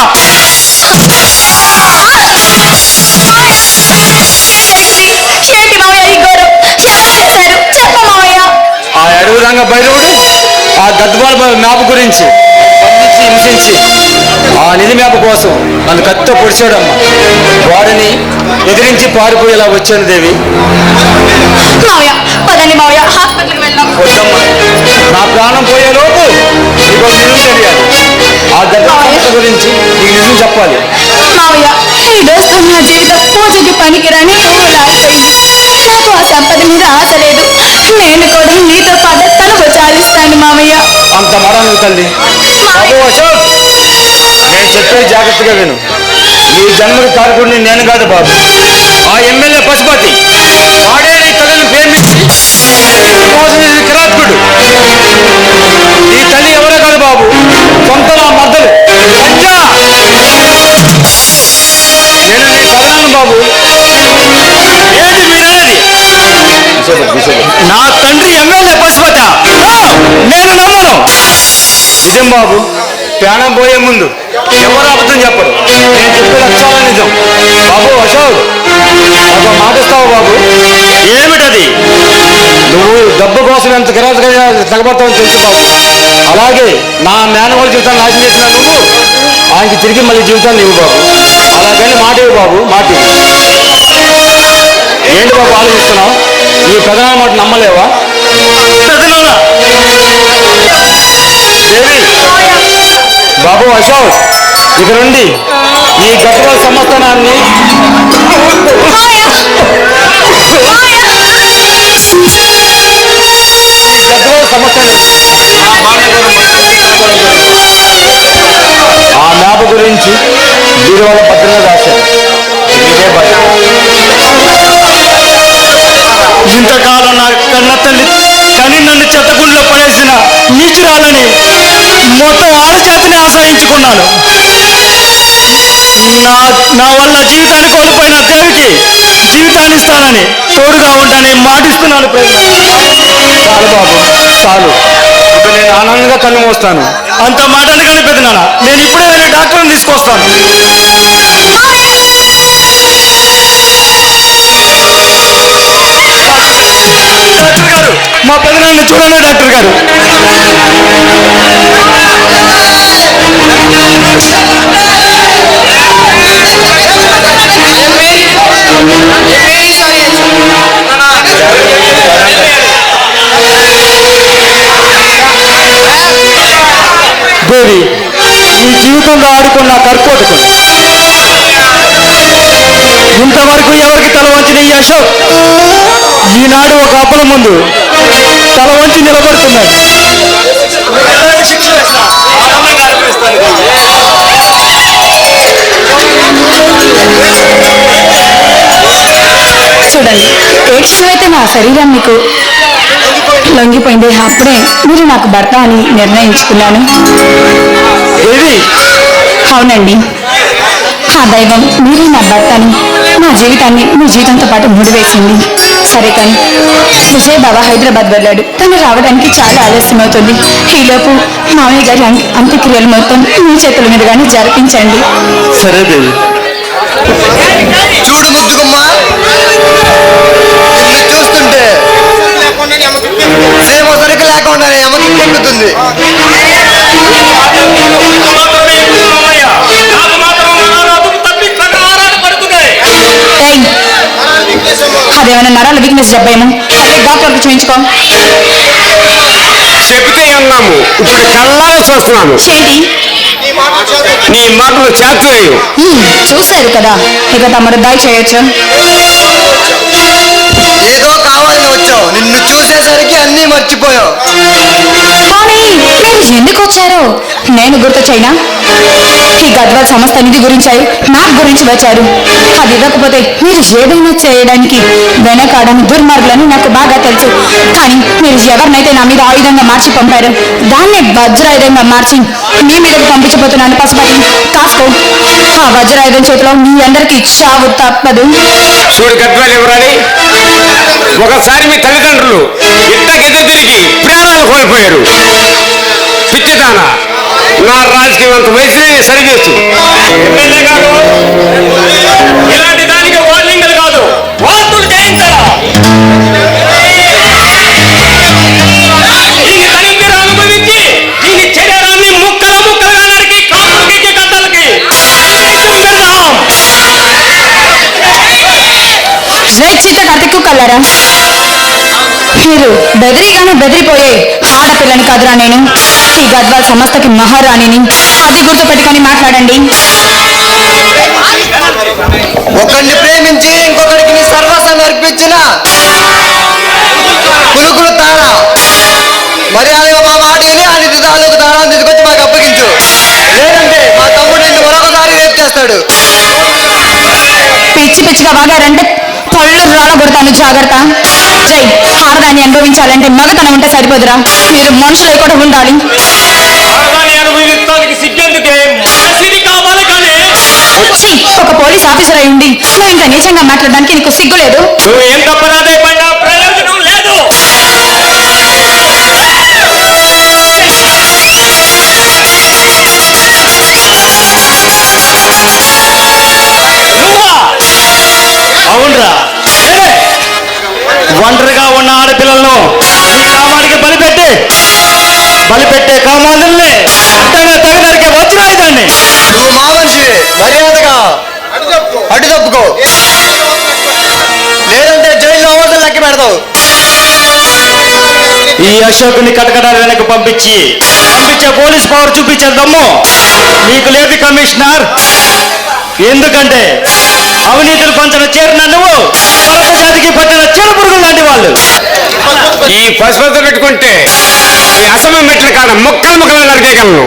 Speaker 3: ఏంటి మావయ్య ఈ గొడవ? ఎవరు చేశారు? చెప్ప మావయ్య.
Speaker 5: ఆ అడవి రంగ భైరవుడు ఆ గద్వాల మేప గురించి బంధించి హింసించి ఆ నిధి మేప కోసం నన్ను కత్తితో పొడిచాడమ్మా. వాడిని ఎదిరించి పారిపోయేలా వచ్చాను దేవి.
Speaker 3: మావయ్య పదండి మావయ్య, హాస్పిటల్కి వెళ్దాం.
Speaker 5: వద్దమ్మా, నా ప్రాణం పోయేలోపు నీకు ఒక నిజం తెలియాలి. ఆ గద్వాల గురించి నీకు నిజం చెప్పాలి.
Speaker 3: మావయ్య ఈ రోజుతో నా జీవితం పూజకి పనికిరాని లాగిపోయింది. నాకు ఆ సంపద మీద ఆశ లేదు. నేను కూడా నీతో పాటు తనకు చాలిస్తాను మావయ్య.
Speaker 5: అంత మరణం తల్లి. బాబు అశోక్, నేను చెప్పేది జాగ్రత్తగా విను. ఈ జన్మకి కారకుడిని నేను కాదు బాబు, ఆ ఎమ్మెల్యే పశుపతి. వాడే నీ తల్లిని ప్రేమించి కిరాత్కుడు. ఈ తల్లి ఎవరో కాదు బాబు, సొంత నా మద్దలు. నేను నీ కథనాను బాబు. ఏంటి మీరనేది? నా తండ్రి ఎమ్మెల్యే పశుపత? నేను నమ్మను. నిజం బాబు, ప్రాణం పోయే ముందు ఎవరు అబద్ధం చెప్పరు. నేను చెప్పే లక్షాల నిజం. బాబు అశోక్, ఒక మాట ఇస్తావు బాబు. ఏమిటది? నువ్వు డబ్బు కోసం ఎంత కిరాతగా తగబడతావని తెలుసు బాబు. అలాగే నా మేనవాళ్ళ జీవితాన్ని నాశనం చేసిన నువ్వు ఆయనకి తిరిగి మళ్ళీ జీవితాన్ని ఇవ్వు బాబు. అలాగని మాట ఇవ్వు బాబు, మాట ఇవ్వు. ఏంటి బాబు ఆలోచిస్తున్నావు? నీ ప్రధాన మాట నమ్మలేవా? దేవి, బాబు అశోక్, ఇక నుండి ఈ గద్వాల సంస్థానాన్ని గద్వాల సంస్థానం ఆ మ్యాప్ గురించి బీరువాల పత్రిక రాశారు. ఇదే భయం. ఇంతకాలం నా కన్న తల్లి కానీ నన్ను చెత్తగుండలో పడేసిన నీచురాలని మొత్తం ఆడజాతిని ఆశ్రయించుకున్నాను. నా వల్ల జీవితాన్ని కోల్పోయిన దేవికి జీవితాన్ని ఇస్తానని తోడుగా ఉంటానని మాటిస్తున్నాను. చాలు బాబు, చాలు. ఇక నేను ఆనందంగా కన్ను మోస్తాను. అంత మాట ఎందుకని పెద్దనాన్న? నేను ఇప్పుడే వెళ్ళి డాక్టర్ని తీసుకొస్తాను. డాక్టర్ గారు, మా పెద్దనాన్ని చూడండి డాక్టర్ గారు. దేవి, నీ జీవితంలో ఆడుకున్న కర్కోటకుడు ఇంతవరకు ఎవరికి తల వంచిన ఈ అశోక్ ఈనాడు ఒక అప్పల ముందు తల వంచి నిలబడుతున్నాడు.
Speaker 3: చూడండి, ఏ క్షణమైతే నా శరీరం మీకు లొంగిపోయింది, అప్పుడే మీరు నాకు భర్త అని నిర్ణయించుకున్నాను. అవునండి, ఆ దైవం మీరు నా భర్తని, నా జీవితాన్ని మీ జీవితంతో పాటు ముడివేసింది. సరే కానీ విజయ్ బాబా హైదరాబాద్ వెళ్ళాడు. తను రావడానికి చాలా ఆలస్యం అవుతుంది. ఈలోపు మామయ్య గారి అంత్యక్రియలు మొత్తం మీ చేతుల మీదుగానే జరిపించండి.
Speaker 5: సరే దేవి.
Speaker 8: చూడు ముద్దుగుమ్మ, నిన్ను చూస్తుంటే సేవ సరికి లేకుండానే అమ్మకి ఎక్కుతుంది.
Speaker 3: అదేమైనా నరాల వీక్నెస్ జబ్బేమో, అదే డాక్టర్కి చూపించుకో.
Speaker 6: చెబితే అన్నాము, ఇప్పుడు కళ్ళారా చూస్తున్నాను.
Speaker 3: ఏంటి?
Speaker 6: నీ మాటలు చేతలేవు.
Speaker 3: చూశారు కదా, ఇక తమరు దాయి చేయొచ్చు.
Speaker 8: ఏదో కావాలని వచ్చావు, నిన్ను చూసేసరికి అన్నీ మర్చిపోయావు.
Speaker 3: కానీ మీరు ఎందుకు వచ్చారో నేను గుర్తు చేయనా? ఈ గద్వాల్ సంస్థ నిధి గురించి మ్యాప్ గురించి వచ్చారు. అది ఇవ్వకపోతే మీరు ఏదైనా చేయడానికి వెనకాడని దుర్మార్గులని నాకు బాగా తెలుసు. కానీ మీరు ఎవరినైతే నా మీద ఆయుధంగా మార్చి పంపారు, దాన్ని వజ్రాయుధంగా మార్చి మీ మీదకి పంపించబోతున్నాను. పశుపతి, కాసుకో. ఆ వజ్రాయుధం చేతిలో మీ అందరికీ చావు తప్పదు.
Speaker 6: చూడు గద్వాలు ఎవరని, ఒకసారి మీ తల్లిదండ్రులు ఇట్టకెదురు పేరు పిచ్చిదానా నా రాజకీయం అంత వయసునే సరిచేస్తూ
Speaker 5: ఎమ్మెల్యే గారు ఇలాంటి దానికి వార్నింగ్లు కాదు వార్పులు చేయించాలా దీని దరిద్రం అనుభవించి దీని శరీరాన్ని ముక్కలు ముక్కలుగా నరికి కాపులకి కట్టలకి
Speaker 3: రేట్ సీత కార్తిక్ కలరా మీరు బెదిరిగానే బెదిరిపోయే ఆడపిల్లని కాదురా నేను ఈ గద్వాల్ సంస్థకి మహారాణిని అది గుర్తు పెట్టుకొని మాట్లాడండి.
Speaker 8: ఒకరిని ప్రేమించి ఇంకొకరికి నీ సర్వస్వాన్ని అర్పించిన పులుకులు తారా మర్యాదగా మా మాట విని ఆ నిధి తాలూకు తాళాన్ని తీసుకొచ్చి మాకు అప్పగించు. లేదంటే మా తమ్ముడు నిన్ను మరొకసారి రేపు చేస్తాడు.
Speaker 3: పిచ్చి పిచ్చిగా వాగారంటే పళ్ళు రాలగొడతాను, జాగ్రత్త. జై ఆడదాన్ని అనుభవించాలంటే మగతనం ఉంటే సరిపోదురా, మీరు మనుషులై కూడా ఉండాలి.
Speaker 5: ఆడదాన్ని అనుభవించడానికి సిగ్గెందుకే మనసిది కావాలి కానీ
Speaker 3: ఛీ, ఒక పోలీస్ ఆఫీసర్ అయి ఉండి నువ్వు ఇంకా నీచంగా మాట్లాడడానికి నీకు సిగ్గు లేదు?
Speaker 5: నువ్వు ఎంత అపరాధే పడినా ప్రయోజనం లేదు. నువ్వా? అవునరా, ఒంటరిగా ఉన్న ఆడపిల్లలను ఈ కామానికి బలిపెట్టే కామాంధుల్ని అడ్డంగా తగదరికి వజ్రాయుధాన్ని
Speaker 8: నువ్వు మా మనిషి, మర్యాదగా అడ్డు తప్పుకో. లేదంటే జైల్లో ఓట్లు లెక్క పెడతావు.
Speaker 5: ఈ అశోకుని కటకటాల వెనక్కి పంపించే పోలీస్ పవర్ చూపించే దమ్ము నీకు లేదు కమిషనర్. ఎందుకంటే అవినీతిని పంచన చేరిన నువ్వు భరత జాతికి పట్టిన చెడు పురుగులు లాంటి వాళ్ళు.
Speaker 6: ఈ పశుపతి పెట్టుకుంటే ఈ అసమ మెట్ల కాడ ముక్కలు ముక్కలు నరికేయగలను.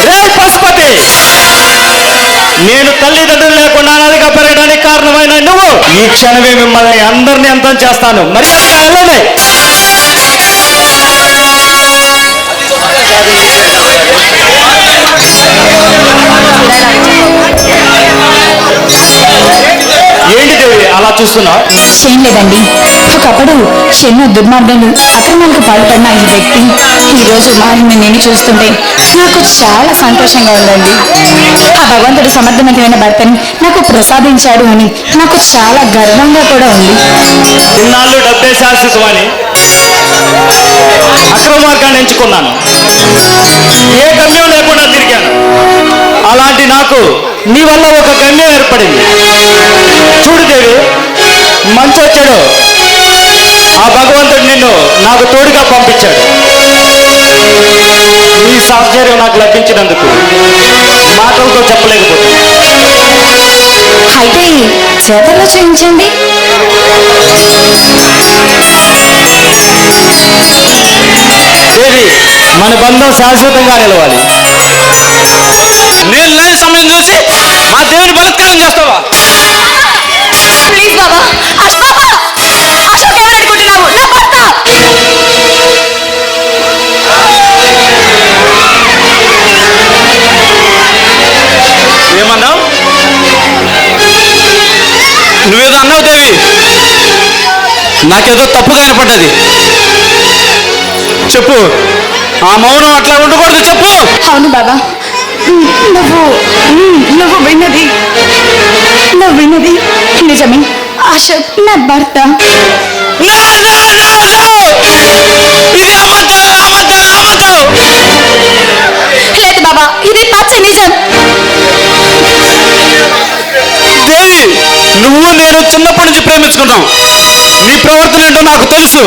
Speaker 5: రే పశుపతి, నేను తల్లిదండ్రులు లేకుండా అనాథగా పెరగడానికి కారణమైన నువ్వు ఈ క్షణమే మిమ్మల్ని అందరినీ అంతం చేస్తాను. మరి వెళ్ళలే. ఏంటి దేవి అలా చూస్తున్నావు?
Speaker 3: ఏం లేదండి, ఒకప్పుడు ఎన్నో దుర్మార్గాలు అక్రమాలకు పాల్పడిన ఈ వ్యక్తి ఈ రోజు మారిన నేను చూస్తుంటే నాకు చాలా సంతోషంగా ఉందండి. ఆ భగవంతుడు సమర్థవంతమైన భర్తని నాకు ప్రసాదించాడు అని నాకు చాలా గర్వంగా కూడా ఉంది.
Speaker 5: ఇన్నాళ్ళు డబ్బే శాశ్వతం అని అక్రమార్గాన్ని ఎంచుకున్నాను, ఏ గమ్యం లేకుండా తిరిగాను. అలాంటి నాకు నీ వల్ల ఒక గమ్యం ఏర్పడింది. చూడు దేవి, మంచి వచ్చాడు ఆ భగవంతుడు నిన్ను నాకు తోడుగా పంపించాడు. నీ సాహచర్యం నాకు లభించినందుకు మాటలతో చెప్పలేకపోతున్నా.
Speaker 3: అయితే చేతల్లో చూపించండి.
Speaker 5: దేవి, మన బంధం శాశ్వతంగా నిలవాలి.
Speaker 4: నేను లేని సమయం చూసి మా దేవుని బలత్కారం చేస్తావా?
Speaker 3: ప్లీజ్ బాబా, అశోక్ ఎవరు అనుకుంటున్నావు? నా భర్త.
Speaker 4: ఏమన్నావు? నువ్వేదో అన్నావు దేవి, నాకేదో తప్పుగా వినపడ్డది. చెప్పు, ఆ మౌనం అట్లా ఉండకూడదు, చెప్పు.
Speaker 3: అవును బాబా, నువ్వు విన్నది నిజమే. అశోక్ నా భర్త.
Speaker 4: ఇది అబద్ధం, అబద్ధం, అబద్ధం.
Speaker 3: లేదు బాబా, ఇది పచ్చ నిజం.
Speaker 4: దేవి, నువ్వు నేను చిన్నప్పటి నుంచి ప్రేమించుకున్నాం. నీ ప్రవర్తన ఏంటో నాకు తెలుసు.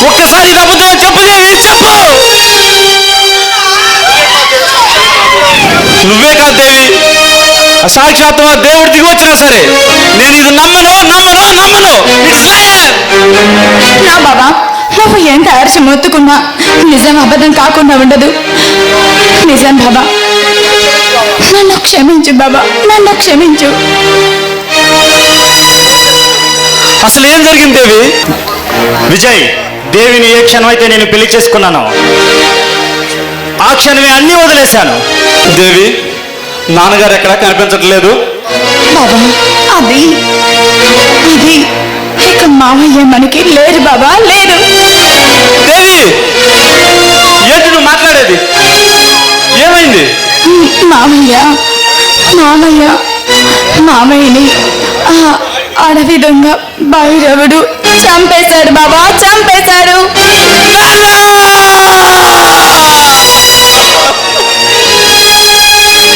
Speaker 4: ఒక్కసారి ఇది అబద్ధమే, చెప్పు దేవి, చెప్పు. నువ్వే కాదు దేవి, సాక్షాత్తు ఆ దేవుడు దిగి వచ్చినా సరే నేను ఇది నమ్మను, నమ్మను, నమ్మను. It's liar.
Speaker 3: నా బాబా, నువ్వు ఎంత అరిచి మొత్తుకున్నా నిజం అబద్ధం కాకుండా ఉండదు. నిజం బాబా, నన్ను క్షమించు బాబా, నన్ను క్షమించు.
Speaker 5: అసలు ఏం జరిగింది దేవి? విజయ్, దేవిని ఏ క్షణం అయితే నేను పెళ్లి చేసుకున్నాను ఆ క్షణమే అన్ని వదిలేశాను.
Speaker 4: దేవి, నాన్నగారు ఎక్కడా కనిపించట్లేదు.
Speaker 3: బాబా, ఇది ఇక మామయ్య మనకి లేరు బాబా, లేరు.
Speaker 4: దేవి,
Speaker 3: మామయ్య మామయ్య మామయ్యని ఆ అడవి దొంగ భైరవుడు చంపేశాడు బాబా, చంపేశాడు.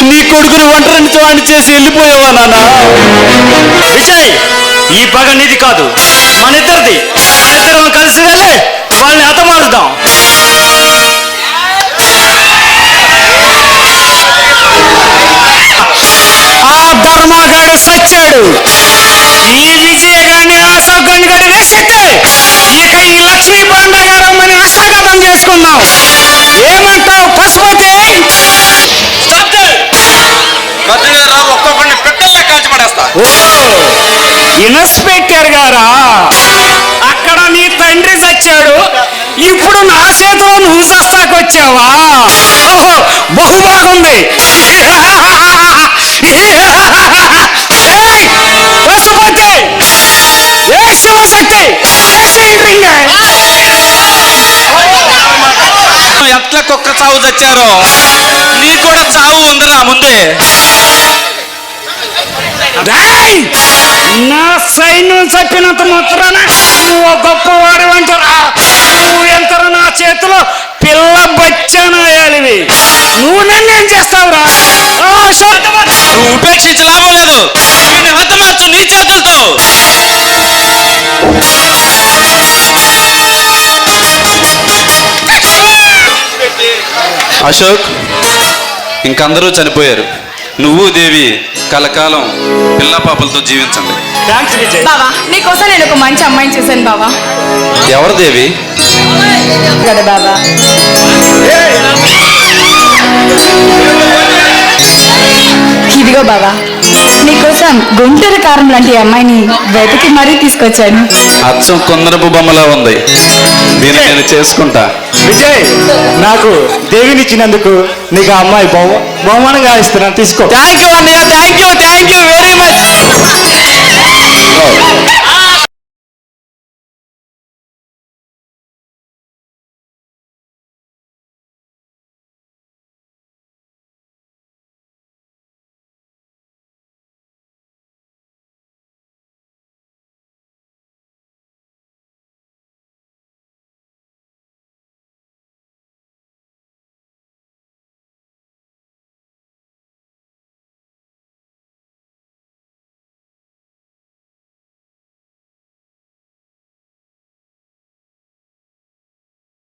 Speaker 5: నీ కొడుకుని ఒంటరిని వాడిని చేసి వెళ్ళిపోయావా నాన్న? విజయ్, ఈ పగ నీది కాదు, మన ఇద్దరిది. ఇద్దరం కలిసి వెళ్ళి వాళ్ళని హతమారుద్దాం. ఆ ధర్మగాడు సచ్చాడు. ఈ విజయగాన్ని అశోకుని గడి వేసేస్తే ఇక ఈ లక్ష్మీ పాండగారమ్మని హస్తగతం చేసుకుందాం. ఏమంటావు పశుపతి?
Speaker 4: ఒక్కొక్కడిని పెట్టలే కాల్చి పడేస్తా.
Speaker 5: ఓ ఇన్స్పెక్టర్ గారా, అక్కడ నీ తండ్రి చచ్చాడు, ఇప్పుడు నా చేతిలో నువ్వు చస్తాకొచ్చావా? ఓహో, బహు బాగుంది. పశుపతి, ఏ శివశక్తి,
Speaker 4: ఎట్లా కుక్క చావు చచ్చారో నీకు కూడా చావు ఉందిరా ముందే.
Speaker 5: నా సైన్యం చెప్పినంత మాత్రాన నువ్వు గొప్పవాడు అంటారా? నువ్వు ఎంతరా నా చేతిలో పిల్ల బచ్చనాయాలివి. నువ్వు నన్నేం చేస్తావురా?
Speaker 4: నువ్వు ఉపేక్షించి లాభం లేదు. వీడిని హతమార్చు నీ చేతులతో. అశోక్, ఇంకందరూ చనిపోయారు. నువ్వు దేవి కలకాలం పిల్ల పాపలతో జీవించండి.
Speaker 5: థ్యాంక్స్ విజయ్.
Speaker 3: బావా, నీకోసం నేను ఒక మంచి అమ్మాయిని చూశాను బావా.
Speaker 4: ఎవరు దేవి?
Speaker 3: కదా బావా. ఇదిగో బావా, నీకోసం గుంటూరు కారం లాంటి అమ్మాయిని వెతికి మరీ తీసుకొచ్చాను.
Speaker 4: అచ్చం కొందరపు బొమ్మలా ఉంది. దీన్ని నేను చేసుకుంటా.
Speaker 5: విజయ్, నాకు దేవినిచ్చినందుకు నీకు ఆ అమ్మాయి బహుమానంగా ఇస్తున్నాను, తీసుకో. థ్యాంక్ యూ అన్నయ్య, థ్యాంక్ యూ వెరీ మచ్.